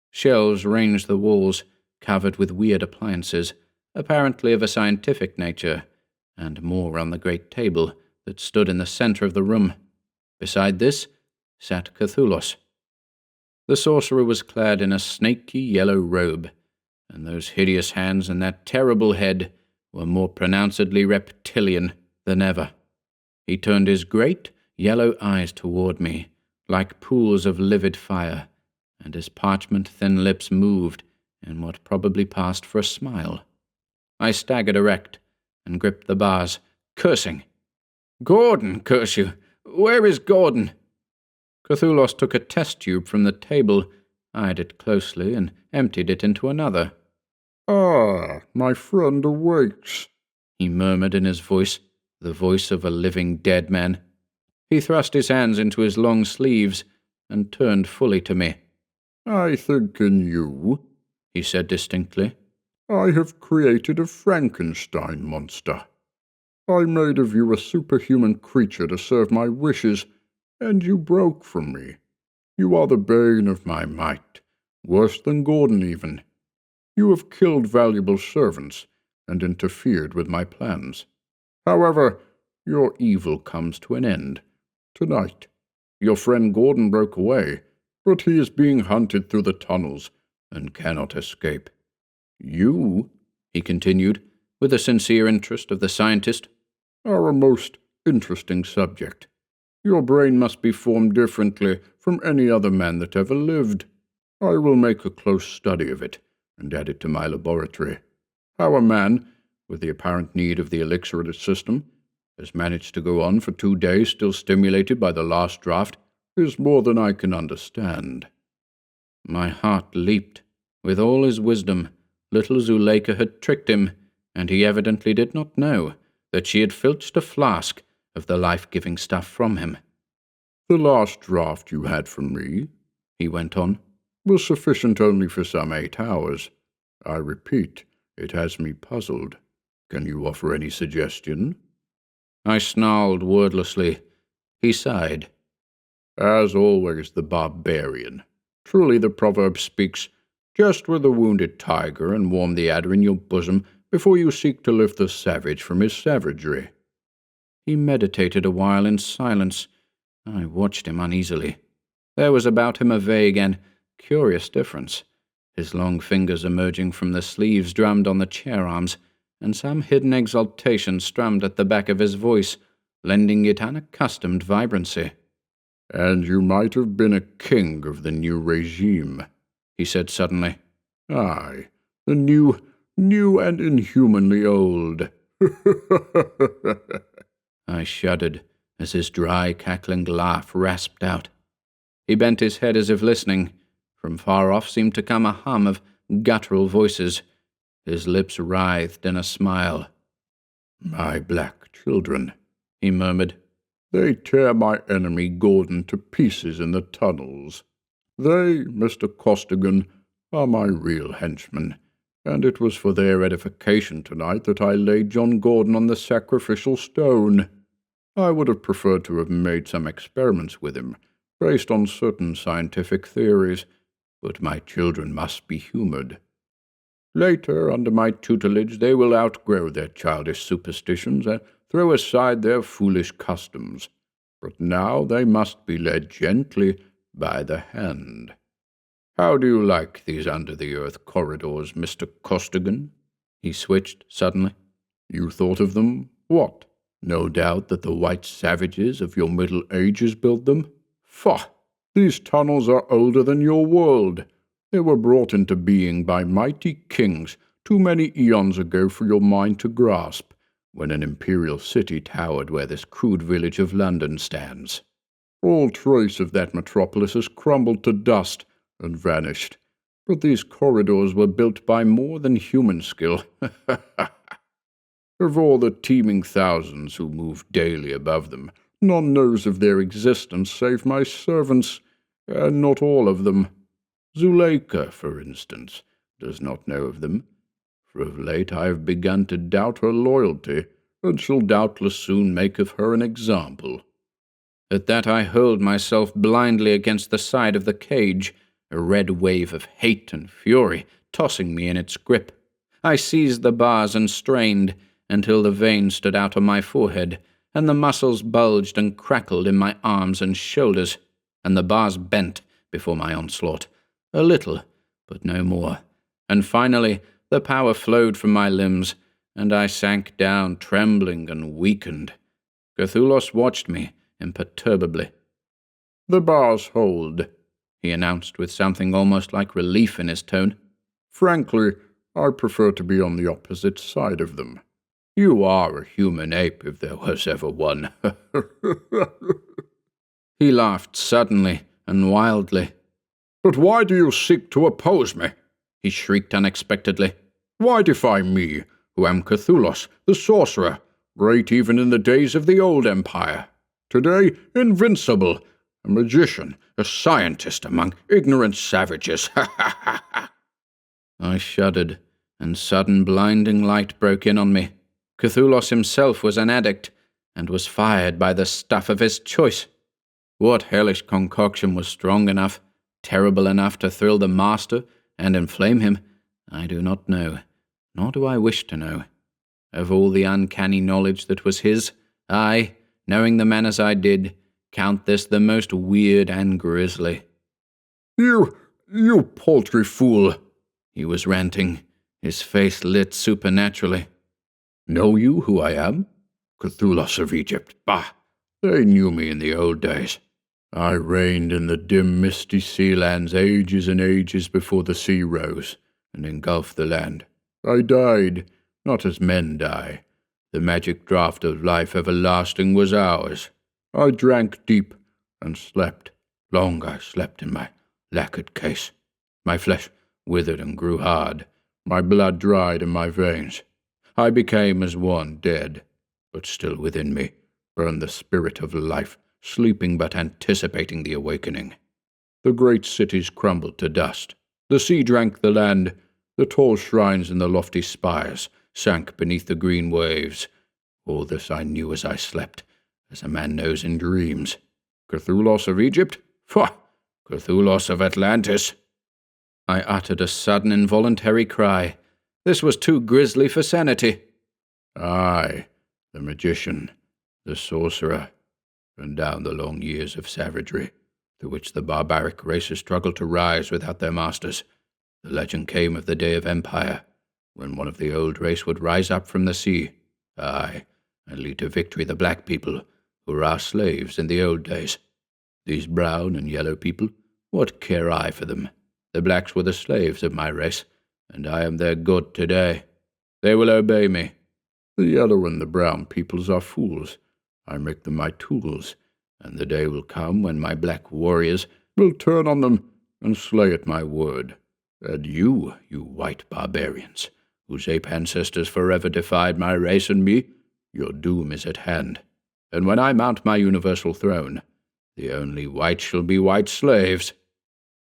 Shelves ranged the walls, covered with weird appliances, apparently of a scientific nature, and more on the great table that stood in the center of the room. Beside this sat Kathulos. The sorcerer was clad in a snaky yellow robe, and those hideous hands and that terrible head were more pronouncedly reptilian than ever. He turned his great yellow eyes toward me, like pools of livid fire, and his parchment-thin lips moved in what probably passed for a smile. I staggered erect and gripped the bars, cursing. "Gordon, curse you! Where is Gordon?" Kathulos took a test tube from the table, eyed it closely, and emptied it into another. "Ah, my friend awakes," he murmured in his voice, the voice of a living dead man. He thrust his hands into his long sleeves and turned fully to me. "I think in you," he said distinctly. "I have created a Frankenstein monster. I made of you a superhuman creature to serve my wishes, and you broke from me. You are the bane of my might, worse than Gordon even. You have killed valuable servants and interfered with my plans. However, your evil comes to an end tonight. Your friend Gordon broke away, but he is being hunted through the tunnels and cannot escape. You," he continued, with the sincere interest of the scientist, "are a most interesting subject. Your brain must be formed differently from any other man that ever lived. I will make a close study of it and add it to my laboratory. How a man, with the apparent need of the elixir in his system, has managed to go on for 2 days still stimulated by the last draught is more than I can understand." My heart leaped. With all his wisdom, little Zuleika had tricked him, and he evidently did not know that she had filched a flask of the life-giving stuff from him. "The last draught you had from me," he went on, "was sufficient only for some 8 hours. I repeat, it has me puzzled. Can you offer any suggestion?" I snarled wordlessly. He sighed. "As always, the barbarian. Truly the proverb speaks, jest with the wounded tiger and warm the adder in your bosom before you seek to lift the savage from his savagery." He meditated a while in silence. I watched him uneasily. There was about him a vague and curious difference. His long fingers emerging from the sleeves drummed on the chair arms, and some hidden exultation strummed at the back of his voice, lending it unaccustomed vibrancy. "And you might have been a king of the new regime," he said suddenly. "Aye, the new and inhumanly old." I shuddered as his dry, cackling laugh rasped out. He bent his head as if listening. From far off seemed to come a hum of guttural voices. His lips writhed in a smile. "My black children," he murmured. "They tear my enemy Gordon to pieces in the tunnels. They, Mr. Costigan, are my real henchmen, and it was for their edification tonight that I laid John Gordon on the sacrificial stone. I would have preferred to have made some experiments with him, based on certain scientific theories, but my children must be humored. Later, under my tutelage, they will outgrow their childish superstitions and throw aside their foolish customs, but now they must be led gently by the hand. How do you like these under-the-earth corridors, Mr. Costigan?" He switched suddenly. "You thought of them? What? No doubt that the white savages of your Middle Ages built them? Faugh! These tunnels are older than your world. They were brought into being by mighty kings too many eons ago for your mind to grasp, when an imperial city towered where this crude village of London stands. All trace of that metropolis has crumbled to dust and vanished, but these corridors were built by more than human skill. Of all the teeming thousands who move daily above them, none knows of their existence save my servants, and not all of them. Zuleika, for instance, does not know of them, for of late I have begun to doubt her loyalty, and shall doubtless soon make of her an example." At that I hurled myself blindly against the side of the cage, a red wave of hate and fury tossing me in its grip. I seized the bars and strained until the veins stood out on my forehead, and the muscles bulged and crackled in my arms and shoulders, and the bars bent before my onslaught, a little, but no more, and finally the power flowed from my limbs, and I sank down trembling and weakened. Kathulos watched me imperturbably. "The bars hold," he announced with something almost like relief in his tone. "Frankly, I prefer to be on the opposite side of them. You are a human ape, if there was ever one." He laughed suddenly and wildly. "But why do you seek to oppose me?" he shrieked unexpectedly. "Why defy me, who am Kathulos, the sorcerer, great even in the days of the old empire? Today, invincible, a magician, a scientist among ignorant savages. Ha ha ha ha!" I shuddered, and sudden blinding light broke in on me. Kathulos himself was an addict, and was fired by the stuff of his choice. What hellish concoction was strong enough, terrible enough to thrill the master and inflame him, I do not know, nor do I wish to know. Of all the uncanny knowledge that was his, I, knowing the man as I did, count this the most weird and grisly. You paltry fool," he was ranting, his face lit supernaturally. "Know you who I am? Kathulos of Egypt. Bah! They knew me in the old days. I reigned in the dim, misty sea lands ages and ages before the sea rose and engulfed the land. I died, not as men die. The magic draught of life everlasting was ours. I drank deep and slept. Long I slept in my lacquered case. My flesh withered and grew hard. My blood dried in my veins. I became as one dead, but still within me burned the spirit of life, sleeping but anticipating the awakening. The great cities crumbled to dust. The sea drank the land. The tall shrines and the lofty spires sank beneath the green waves. All this I knew as I slept, as a man knows in dreams. Kathulos of Egypt? Pah! Kathulos of Atlantis!" I uttered a sudden involuntary cry. This was too grisly for sanity. "I, the magician, the sorcerer, and down the long years of savagery through which the barbaric races struggled to rise without their masters, the legend came of the day of empire, when one of the old race would rise up from the sea, aye, and lead to victory the black people, who were our slaves in the old days. These brown and yellow people, what care I for them? The blacks were the slaves of my race, and I am their god today. They will obey me. The yellow and the brown peoples are fools. I make them my tools, and the day will come when my black warriors will turn on them and slay at my word. And you white barbarians, whose ape ancestors forever defied my race and me, your doom is at hand. And when I mount my universal throne, the only white shall be white slaves."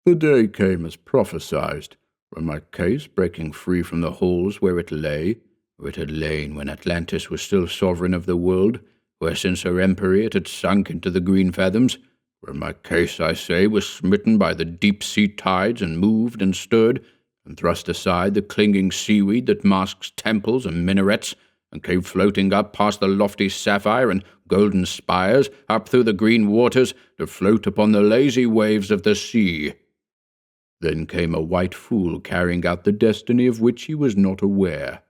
The day came as prophesied, when my case, breaking free from the halls where it had lain when Atlantis was still sovereign of the world, where since her empery it had sunk into the green fathoms, where my case, I say, was smitten by the deep-sea tides and moved and stirred, and thrust aside the clinging seaweed that masks temples and minarets, and came floating up past the lofty sapphire and golden spires, up through the green waters, to float upon the lazy waves of the sea. Then came a white fool carrying out the destiny of which he was not aware.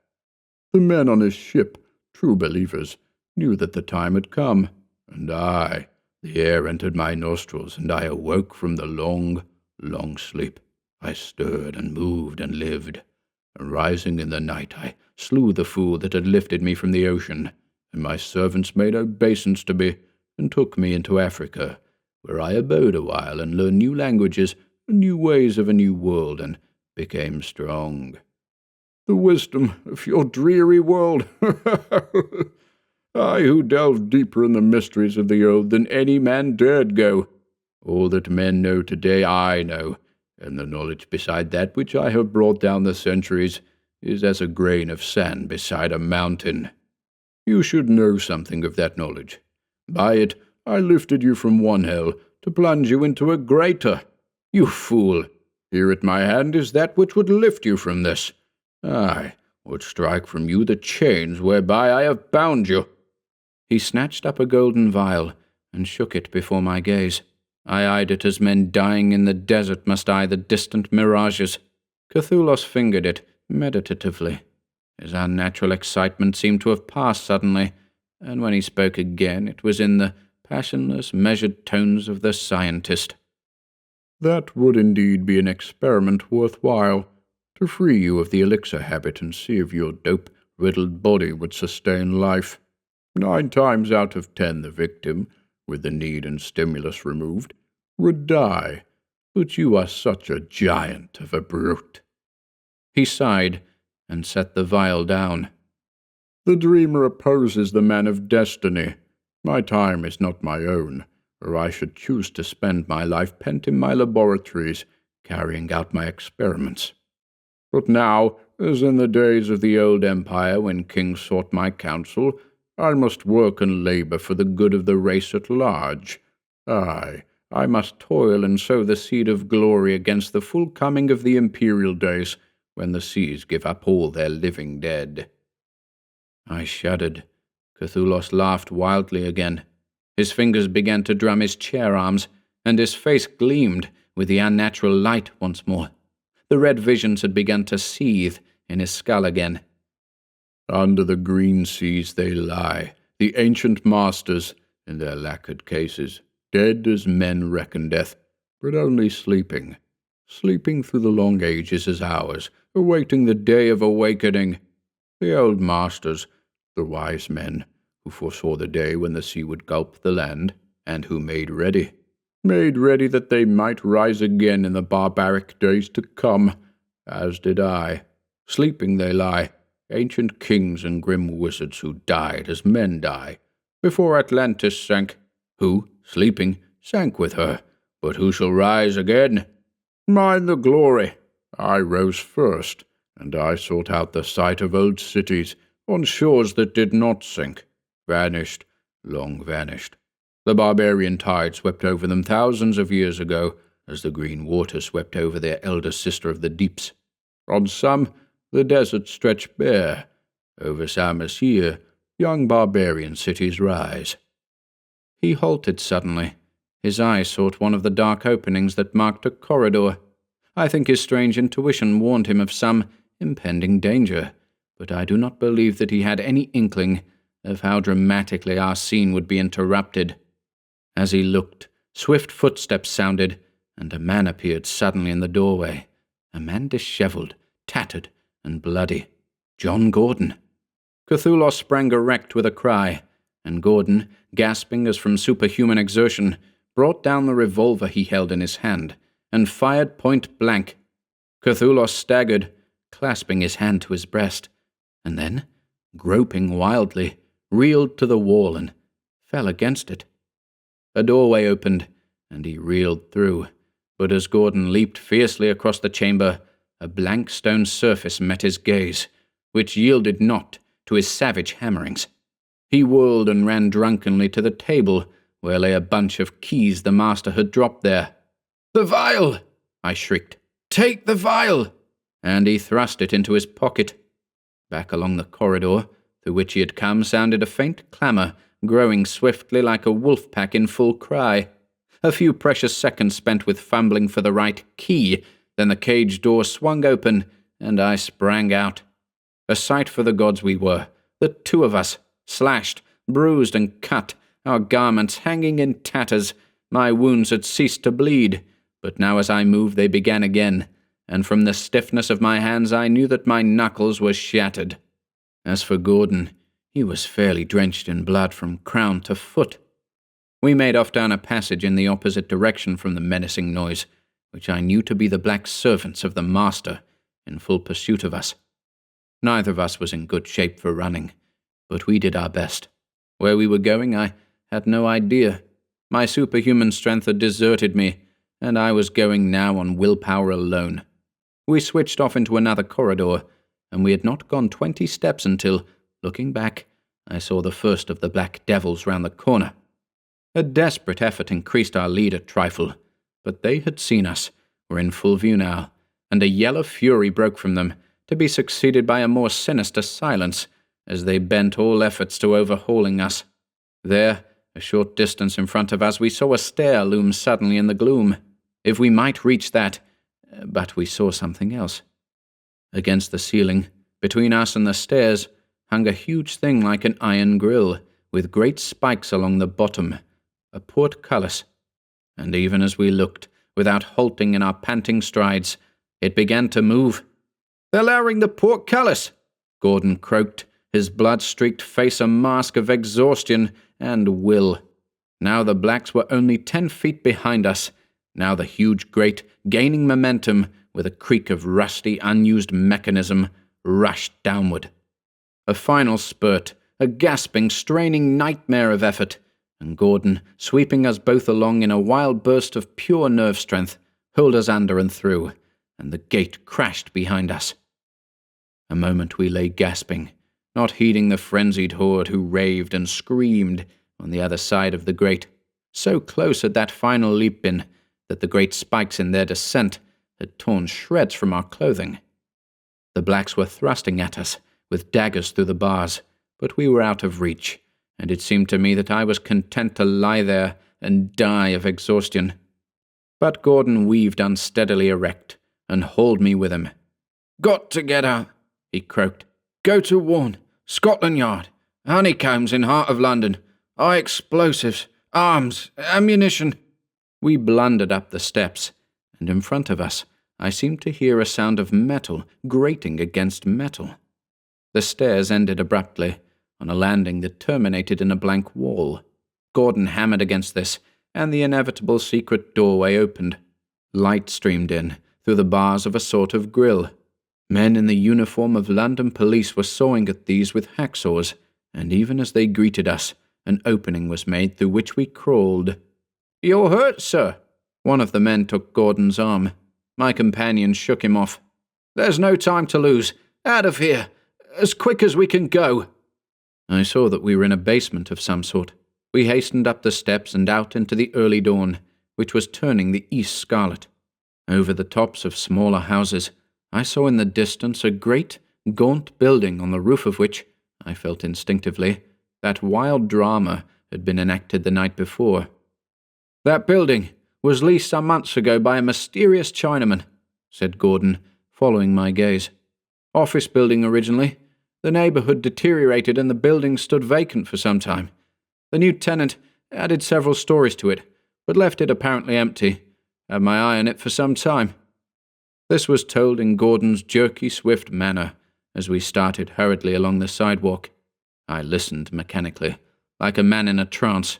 The men on his ship, true believers, knew that the time had come, and the air entered my nostrils, and I awoke from the long, long sleep. I stirred and moved and lived, and rising in the night I slew the fool that had lifted me from the ocean, and my servants made obeisance to me, and took me into Africa, where I abode a while and learned new languages and new ways of a new world, and became strong. The wisdom of your dreary world! I, who delved deeper in the mysteries of the old than any man dared go. All that men know today I know, and the knowledge beside that which I have brought down the centuries is as a grain of sand beside a mountain. You should know something of that knowledge. By it I lifted you from one hell to plunge you into a greater. You fool! Here at my hand is that which would lift you from this. Aye, would strike from you the chains whereby I have bound you." He snatched up a golden vial and shook it before my gaze. I eyed it as men dying in the desert must eye the distant mirages. Kathulos fingered it meditatively. His unnatural excitement seemed to have passed suddenly, and when he spoke again it was in the passionless, measured tones of the scientist. "That would indeed be an experiment worth while, to free you of the elixir habit and see if your dope-riddled body would sustain life. 9 times out of 10 the victim, with the need and stimulus removed, would die, but you are such a giant of a brute." He sighed and set the vial down. "The dreamer opposes the man of destiny. My time is not my own, or I should choose to spend my life pent in my laboratories, carrying out my experiments. But now, as in the days of the old empire when kings sought my counsel, I must work and labor for the good of the race at large. Aye, I must toil and sow the seed of glory against the full coming of the imperial days, when the seas give up all their living dead." I shuddered. Kathulos laughed wildly again. His fingers began to drum his chair arms, and his face gleamed with the unnatural light once more. The red visions had begun to seethe in his skull again. "Under the green seas they lie, the ancient masters, in their lacquered cases, dead as men reckon death, but only sleeping through the long ages as ours, awaiting the day of awakening. The old masters, the wise men, who foresaw the day when the sea would gulp the land, and who made ready that they might rise again in the barbaric days to come, as did I. Sleeping they lie, ancient kings and grim wizards who died as men die, before Atlantis sank, who, sleeping, sank with her, but who shall rise again? Mine the glory. I rose first, and I sought out the site of old cities, on shores that did not sink, vanished, long vanished. The barbarian tide swept over them thousands of years ago, as the green water swept over their elder sister of the deeps. On some, the desert stretched bare. Over some as here, young barbarian cities rise." He halted suddenly. His eye sought one of the dark openings that marked a corridor. I think his strange intuition warned him of some impending danger, but I do not believe that he had any inkling of how dramatically our scene would be interrupted. As he looked, swift footsteps sounded, and a man appeared suddenly in the doorway. A man disheveled, tattered, and bloody. John Gordon. Kathulos sprang erect with a cry, and Gordon, gasping as from superhuman exertion, brought down the revolver he held in his hand, and fired point blank. Kathulos staggered, clasping his hand to his breast, and then, groping wildly, reeled to the wall and fell against it. A doorway opened, and he reeled through, but as Gordon leaped fiercely across the chamber, a blank stone surface met his gaze, which yielded not to his savage hammerings. He whirled and ran drunkenly to the table, where lay a bunch of keys the master had dropped there. "The vial!" I shrieked. "Take the vial!" And he thrust it into his pocket. Back along the corridor, through which he had come, sounded a faint clamour, growing swiftly like a wolf pack in full cry. A few precious seconds spent with fumbling for the right key, then the cage door swung open, and I sprang out. A sight for the gods we were, the two of us, slashed, bruised and cut, our garments hanging in tatters. My wounds had ceased to bleed, but now as I moved they began again, and from the stiffness of my hands I knew that my knuckles were shattered. As for Gordon, he was fairly drenched in blood from crown to foot. We made off down a passage in the opposite direction from the menacing noise, which I knew to be the black servants of the master, in full pursuit of us. Neither of us was in good shape for running, but we did our best. Where we were going I had no idea. My superhuman strength had deserted me, and I was going now on willpower alone. We switched off into another corridor, and we had not gone 20 steps until, looking back, I saw the first of the black devils round the corner. A desperate effort increased our lead a trifle, but they had seen us, were in full view now, and a yell of fury broke from them, to be succeeded by a more sinister silence, as they bent all efforts to overhauling us. There, a short distance in front of us, we saw a stair loom suddenly in the gloom. If we might reach that, but we saw something else. Against the ceiling, between us and the stairs, hung a huge thing like an iron grill, with great spikes along the bottom, a portcullis. And even as we looked, without halting in our panting strides, it began to move. "They're lowering the portcullis!" Gordon croaked, his blood-streaked face a mask of exhaustion and will. Now the blacks were only 10 feet behind us. Now the huge grate, gaining momentum, with a creak of rusty, unused mechanism, rushed downward. A final spurt, a gasping, straining nightmare of effort, and Gordon, sweeping us both along in a wild burst of pure nerve strength, pulled us under and through, and the gate crashed behind us. A moment we lay gasping, not heeding the frenzied horde who raved and screamed on the other side of the grate. So close had that final leap been that the great spikes in their descent had torn shreds from our clothing. The blacks were thrusting at us, with daggers through the bars, but we were out of reach, and it seemed to me that I was content to lie there and die of exhaustion. But Gordon weaved unsteadily erect, and hauled me with him. "Got to get out," he croaked. "Go to Warren, Scotland Yard, Honeycombs in heart of London, high explosives, arms, ammunition." We blundered up the steps, and in front of us I seemed to hear a sound of metal grating against metal. The stairs ended abruptly, on a landing that terminated in a blank wall. Gordon hammered against this, and the inevitable secret doorway opened. Light streamed in, through the bars of a sort of grill. Men in the uniform of London police were sawing at these with hacksaws, and even as they greeted us, an opening was made through which we crawled. "You're hurt, sir." One of the men took Gordon's arm. My companion shook him off. "There's no time to lose. Out of here. As quick as we can go." I saw that we were in a basement of some sort. We hastened up the steps and out into the early dawn, which was turning the east scarlet. Over the tops of smaller houses, I saw in the distance a great, gaunt building on the roof of which, I felt instinctively, that wild drama had been enacted the night before. "That building was leased some months ago by a mysterious Chinaman," said Gordon, following my gaze. "Office building originally. The neighbourhood deteriorated and the building stood vacant for some time. The new tenant added several stories to it, but left it apparently empty. Had my eye on it for some time." This was told in Gordon's jerky, swift manner, as we started hurriedly along the sidewalk. I listened mechanically, like a man in a trance.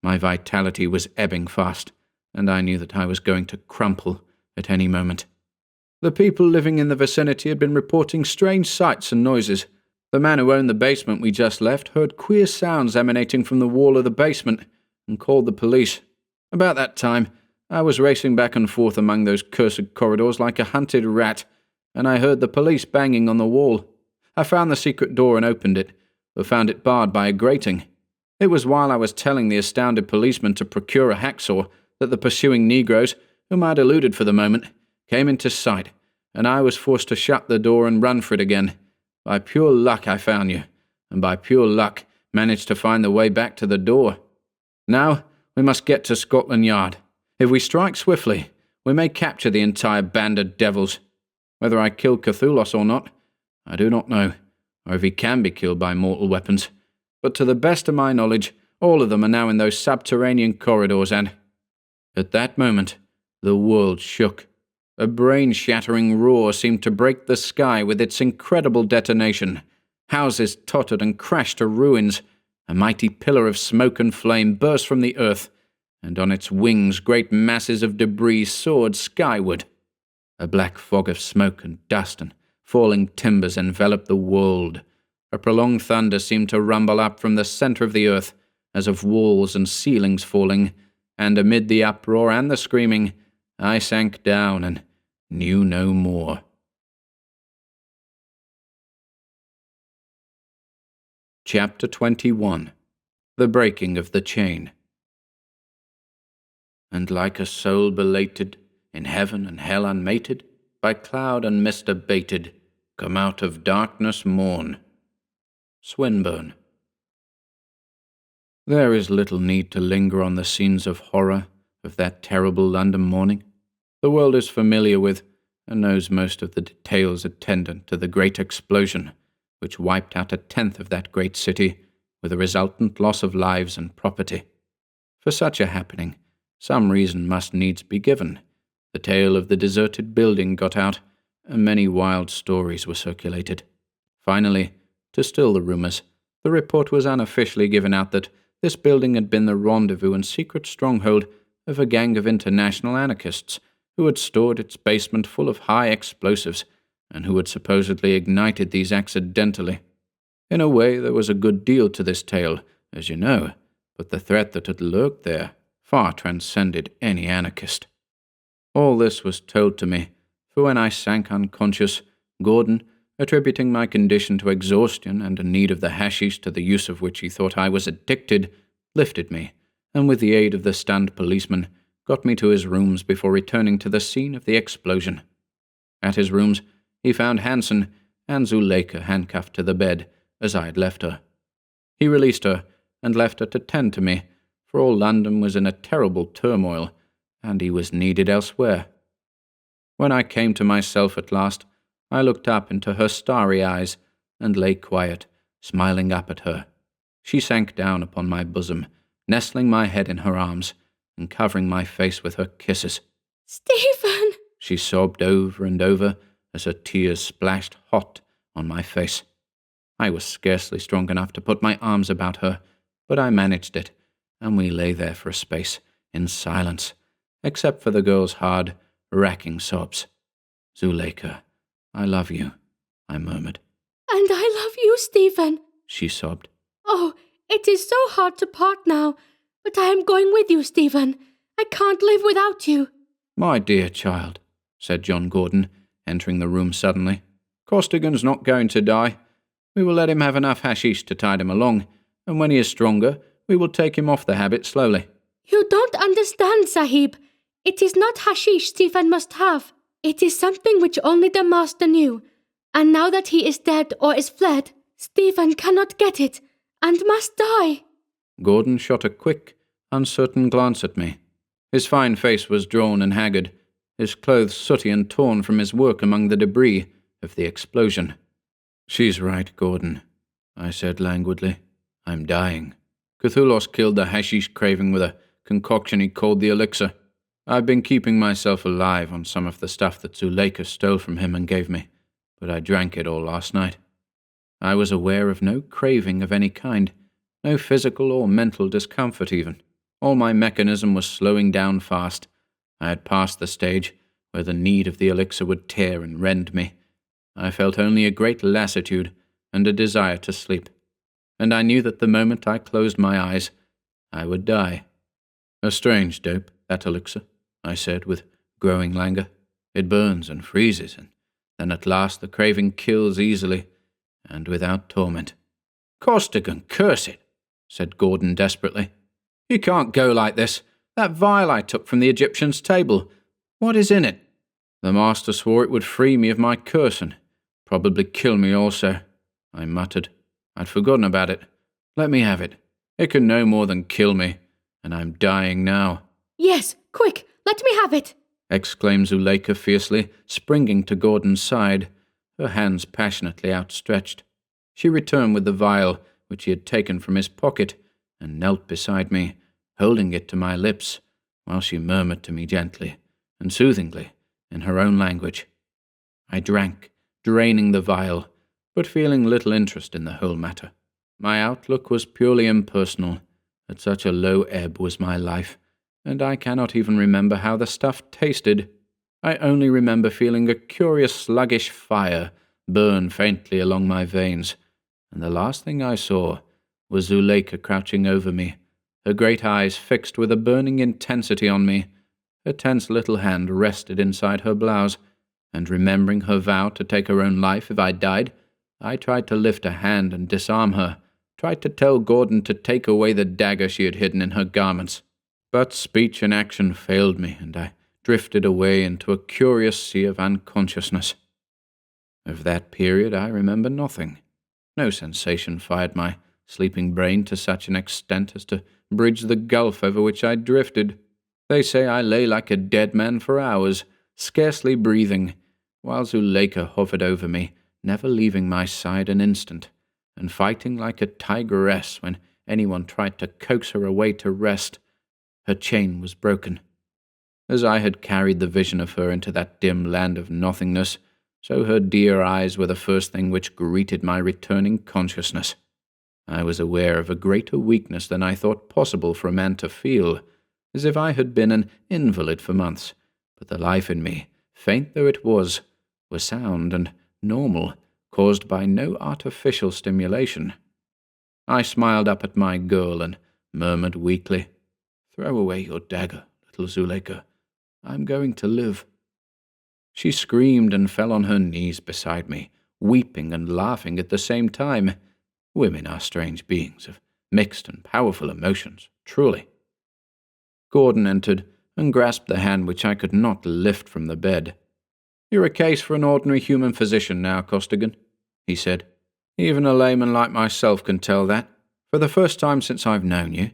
My vitality was ebbing fast, and I knew that I was going to crumple at any moment. The people living in the vicinity had been reporting strange sights and noises. The man who owned the basement we just left heard queer sounds emanating from the wall of the basement and called the police. About that time, I was racing back and forth among those cursed corridors like a hunted rat, and I heard the police banging on the wall. I found the secret door and opened it, but found it barred by a grating. It was while I was telling the astounded policeman to procure a hacksaw that the pursuing negroes, whom I had eluded for the moment, came into sight, and I was forced to shut the door and run for it again. By pure luck I found you, and by pure luck managed to find the way back to the door. Now we must get to Scotland Yard. If we strike swiftly, we may capture the entire band of devils. Whether I kill Kathulos or not, I do not know, or if he can be killed by mortal weapons. But to the best of my knowledge, all of them are now in those subterranean corridors, and—" At that moment, the world shook. A brain-shattering roar seemed to break the sky with its incredible detonation. Houses tottered and crashed to ruins. A mighty pillar of smoke and flame burst from the earth, and on its wings great masses of debris soared skyward. A black fog of smoke and dust and falling timbers enveloped the world. A prolonged thunder seemed to rumble up from the center of the earth, as of walls and ceilings falling, and amid the uproar and the screaming, I sank down and knew no more. Chapter 21. The Breaking of the Chain. And like a soul belated, in heaven and hell unmated, by cloud and mist abated, come out of darkness morn. Swinburne. There is little need to linger on the scenes of horror of that terrible London morning. The world is familiar with, and knows most of the details attendant to the great explosion, which wiped out 1/10 of that great city, with a resultant loss of lives and property. For such a happening, some reason must needs be given. The tale of the deserted building got out, and many wild stories were circulated. Finally, to still the rumours, the report was unofficially given out that this building had been the rendezvous and secret stronghold of a gang of international anarchists who had stored its basement full of high explosives and who had supposedly ignited these accidentally. In a way, there was a good deal to this tale, as you know, but the threat that had lurked there far transcended any anarchist. All this was told to me, for when I sank unconscious, Gordon, attributing my condition to exhaustion and a need of the hashish to the use of which he thought I was addicted, lifted me, and with the aid of the stunned policeman, got me to his rooms before returning to the scene of the explosion. At his rooms, he found Hansen and Zuleika handcuffed to the bed, as I had left her. He released her, and left her to tend to me, for all London was in a terrible turmoil, and he was needed elsewhere. When I came to myself at last, I looked up into her starry eyes, and lay quiet, smiling up at her. She sank down upon my bosom, nestling my head in her arms, and covering my face with her kisses. Stephen! She sobbed over and over as her tears splashed hot on my face. I was scarcely strong enough to put my arms about her, but I managed it, and we lay there for a space, in silence, except for the girl's hard, racking sobs. "Zuleika, I love you," I murmured. And I love you, Stephen, She sobbed. Oh, it is so hard to part now, but I am going with you, Stephen. I can't live without you. "My dear child," said John Gordon, entering the room suddenly, "Costigan's not going to die. We will let him have enough hashish to tide him along, and when he is stronger, we will take him off the habit slowly." You don't understand, Sahib. It is not hashish Stephen must have. It is something which only the master knew. And now that he is dead or is fled, Stephen cannot get it, and must die. Gordon shot a quick, uncertain glance at me. His fine face was drawn and haggard, his clothes sooty and torn from his work among the debris of the explosion. "She's right, Gordon," I said languidly. "I'm dying. Kathulos killed the hashish craving with a concoction he called the elixir. I've been keeping myself alive on some of the stuff that Zuleika stole from him and gave me, but I drank it all last night. I was aware of no craving of any kind, no physical or mental discomfort even. All my mechanism was slowing down fast. I had passed the stage where the need of the elixir would tear and rend me. I felt only a great lassitude and a desire to sleep, and I knew that the moment I closed my eyes, I would die. "A strange dope, that elixir," I said with growing languor. "It burns and freezes, and then at last the craving kills easily, and without torment." "Costigan, curse it," said Gordon desperately. "You can't go like this. That vial I took from the Egyptian's table, what is in it?" "The master swore it would free me of my curse and probably kill me also," I muttered. "I'd forgotten about it. Let me have it. It can no more than kill me, and I'm dying now." Yes, quick, let me have it. Exclaimed Zuleika fiercely, springing to Gordon's side, her hands passionately outstretched. She returned with the vial which he had taken from his pocket, and knelt beside me, holding it to my lips, while she murmured to me gently and soothingly in her own language. I drank, draining the vial, but feeling little interest in the whole matter. My outlook was purely impersonal. At such a low ebb was my life, and I cannot even remember how the stuff tasted. I only remember feeling a curious sluggish fire burn faintly along my veins, and the last thing I saw was Zuleika crouching over me, her great eyes fixed with a burning intensity on me. Her tense little hand rested inside her blouse, and remembering her vow to take her own life if I died, I tried to lift a hand and disarm her, tried to tell Gordon to take away the dagger she had hidden in her garments. But speech and action failed me, and I drifted away into a curious sea of unconsciousness. Of that period I remember nothing. No sensation fired my sleeping brain to such an extent as to bridge the gulf over which I drifted. They say I lay like a dead man for hours, scarcely breathing, while Zuleika hovered over me, never leaving my side an instant, and fighting like a tigress when anyone tried to coax her away to rest. Her chain was broken. As I had carried the vision of her into that dim land of nothingness, so her dear eyes were the first thing which greeted my returning consciousness. I was aware of a greater weakness than I thought possible for a man to feel, as if I had been an invalid for months, but the life in me, faint though it was sound and normal, caused by no artificial stimulation. I smiled up at my girl and murmured weakly, "Throw away your dagger, little Zuleika. I'm going to live." She screamed and fell on her knees beside me, weeping and laughing at the same time. Women are strange beings of mixed and powerful emotions, truly. Gordon entered and grasped the hand which I could not lift from the bed. "You're a case for an ordinary human physician now, Costigan," he said. "Even a layman like myself can tell that. For the first time since I've known you,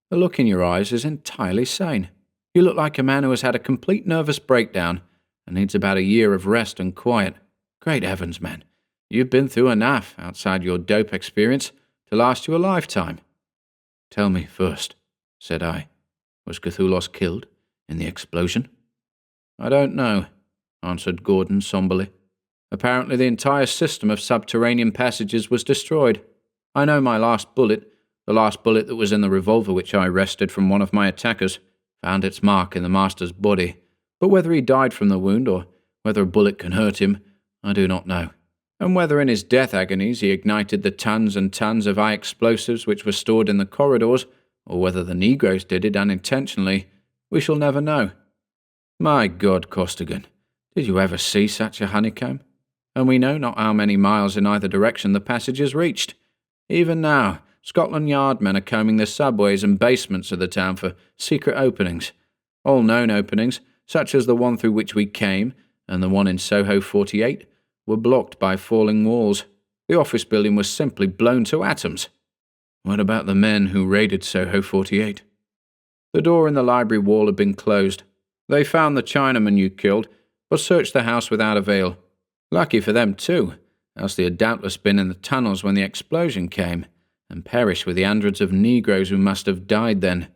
the look in your eyes is entirely sane. You look like a man who has had a complete nervous breakdown and needs about a year of rest and quiet. Great heavens, man. You've been through enough outside your dope experience to last you a lifetime." "Tell me first," said I. "Was Kathulos killed in the explosion?" "I don't know," answered Gordon somberly. "Apparently the entire system of subterranean passages was destroyed. I know my last bullet, the last bullet that was in the revolver which I wrested from one of my attackers, found its mark in the master's body, but whether he died from the wound or whether a bullet can hurt him, I do not know. And whether in his death agonies he ignited the tons and tons of high explosives which were stored in the corridors, or whether the Negroes did it unintentionally, we shall never know. My God, Costigan, did you ever see such a honeycomb? And we know not how many miles in either direction the passages reached. Even now, Scotland Yard men are combing the subways and basements of the town for secret openings. All known openings, such as the one through which we came, and the one in Soho 48, were blocked by falling walls. The office building was simply blown to atoms." "What about the men who raided Soho 48? "The door in the library wall had been closed. They found the Chinaman you killed, but searched the house without avail. Lucky for them too, else they had doubtless been in the tunnels when the explosion came, and perished with the hundreds of Negroes who must have died then.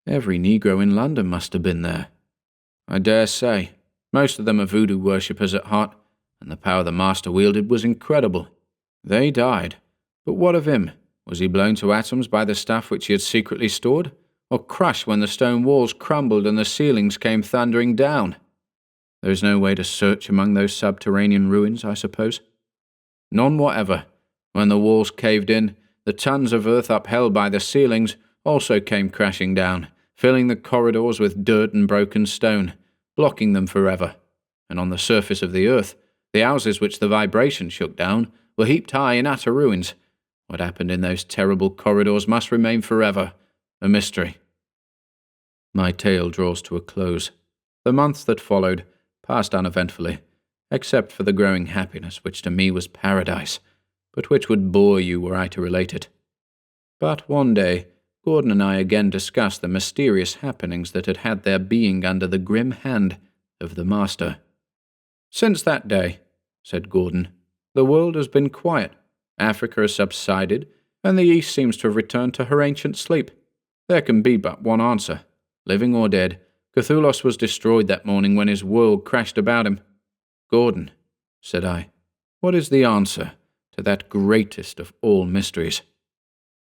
Every Negro in London must have been there." "I dare say. Most of them are voodoo worshippers at heart, and the power the master wielded was incredible. They died, but what of him? Was he blown to atoms by the stuff which he had secretly stored, or crushed when the stone walls crumbled and the ceilings came thundering down? There is no way to search among those subterranean ruins, I suppose?" "None whatever. When the walls caved in, the tons of earth upheld by the ceilings also came crashing down, filling the corridors with dirt and broken stone, blocking them forever. And on the surface of the earth, the houses which the vibration shook down were heaped high in utter ruins. What happened in those terrible corridors must remain forever a mystery." My tale draws to a close. The months that followed passed uneventfully, except for the growing happiness which to me was paradise, but which would bore you were I to relate it. But one day, Gordon and I again discussed the mysterious happenings that had had their being under the grim hand of the master. "Since that day," said Gordon, "the world has been quiet. Africa has subsided, and the East seems to have returned to her ancient sleep. There can be but one answer. Living or dead, Kathulos was destroyed that morning when his world crashed about him." "Gordon," said I, "what is the answer to that greatest of all mysteries?"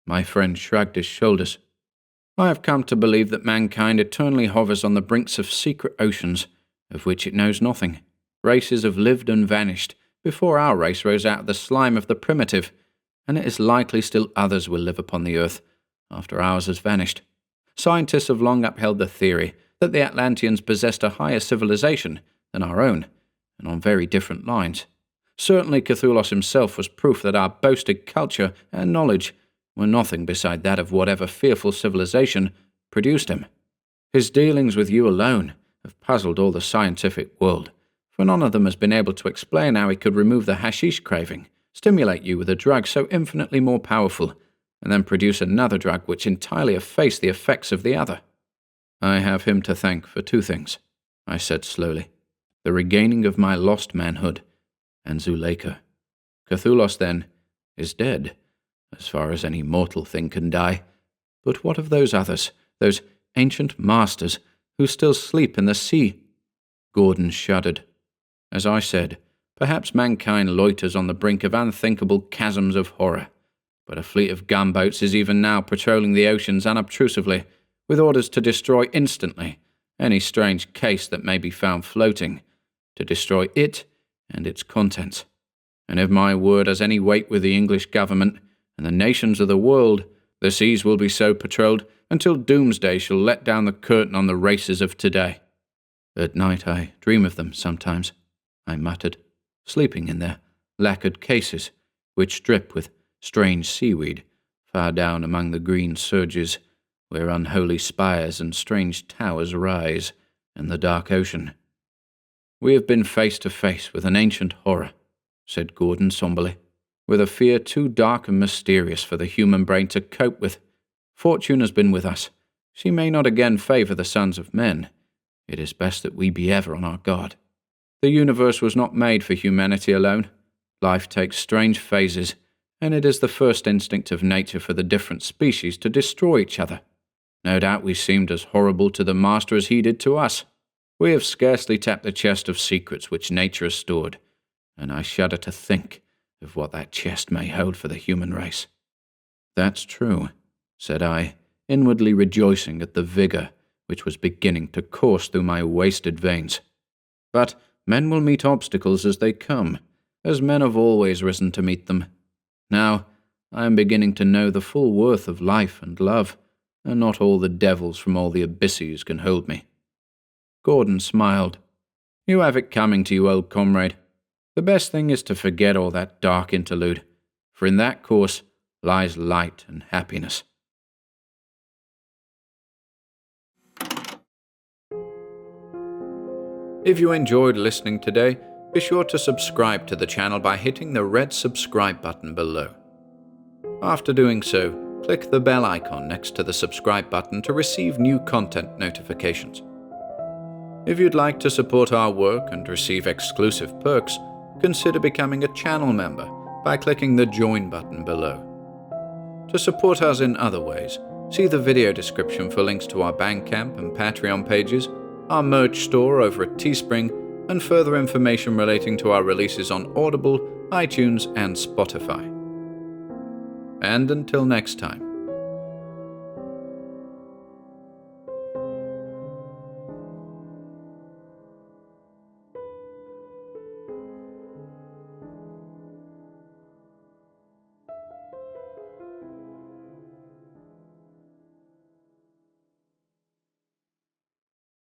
My friend shrugged his shoulders. "I have come to believe that mankind eternally hovers on the brinks of secret oceans, of which it knows nothing. Races have lived and vanished before our race rose out of the slime of the primitive, and it is likely still others will live upon the earth after ours has vanished. Scientists have long upheld the theory that the Atlanteans possessed a higher civilization than our own, and on very different lines. Certainly Kathulos himself was proof that our boasted culture and knowledge were nothing beside that of whatever fearful civilization produced him. His dealings with you alone have puzzled all the scientific world, for none of them has been able to explain how he could remove the hashish craving, stimulate you with a drug so infinitely more powerful, and then produce another drug which entirely effaced the effects of the other. I have him to thank for two things, I said slowly. The regaining of my lost manhood, and Zuleika. Kathulos, then, is dead, as far as any mortal thing can die. But what of those others, those ancient masters, who still sleep in the sea? Gordon shuddered. As I said, perhaps mankind loiters on the brink of unthinkable chasms of horror, but a fleet of gunboats is even now patrolling the oceans unobtrusively, with orders to destroy instantly any strange case that may be found floating, to destroy it and its contents. And if my word has any weight with the English government and the nations of the world, the seas will be so patrolled until doomsday shall let down the curtain on the races of today. At night I dream of them sometimes, I muttered, sleeping in their lacquered cases, which drip with strange seaweed, far down among the green surges, where unholy spires and strange towers rise in the dark ocean. We have been face to face with an ancient horror, said Gordon somberly, with a fear too dark and mysterious for the human brain to cope with. Fortune has been with us. She may not again favour the sons of men. It is best that we be ever on our guard. The universe was not made for humanity alone. Life takes strange phases, and it is the first instinct of nature for the different species to destroy each other. No doubt we seemed as horrible to the master as he did to us. We have scarcely tapped the chest of secrets which nature has stored, and I shudder to think of what that chest may hold for the human race. That's true, said I, inwardly rejoicing at the vigour which was beginning to course through my wasted veins. But men will meet obstacles as they come, as men have always risen to meet them. Now, I am beginning to know the full worth of life and love, and not all the devils from all the abysses can hold me. Gordon smiled. You have it coming to you, old comrade. The best thing is to forget all that dark interlude, for in that course lies light and happiness. If you enjoyed listening today, be sure to subscribe to the channel by hitting the red subscribe button below. After doing so, click the bell icon next to the subscribe button to receive new content notifications. If you'd like to support our work and receive exclusive perks, consider becoming a channel member by clicking the join button below. To support us in other ways, see the video description for links to our Bandcamp and Patreon pages, our merch store over at Teespring, and further information relating to our releases on Audible, iTunes, and Spotify. And until next time,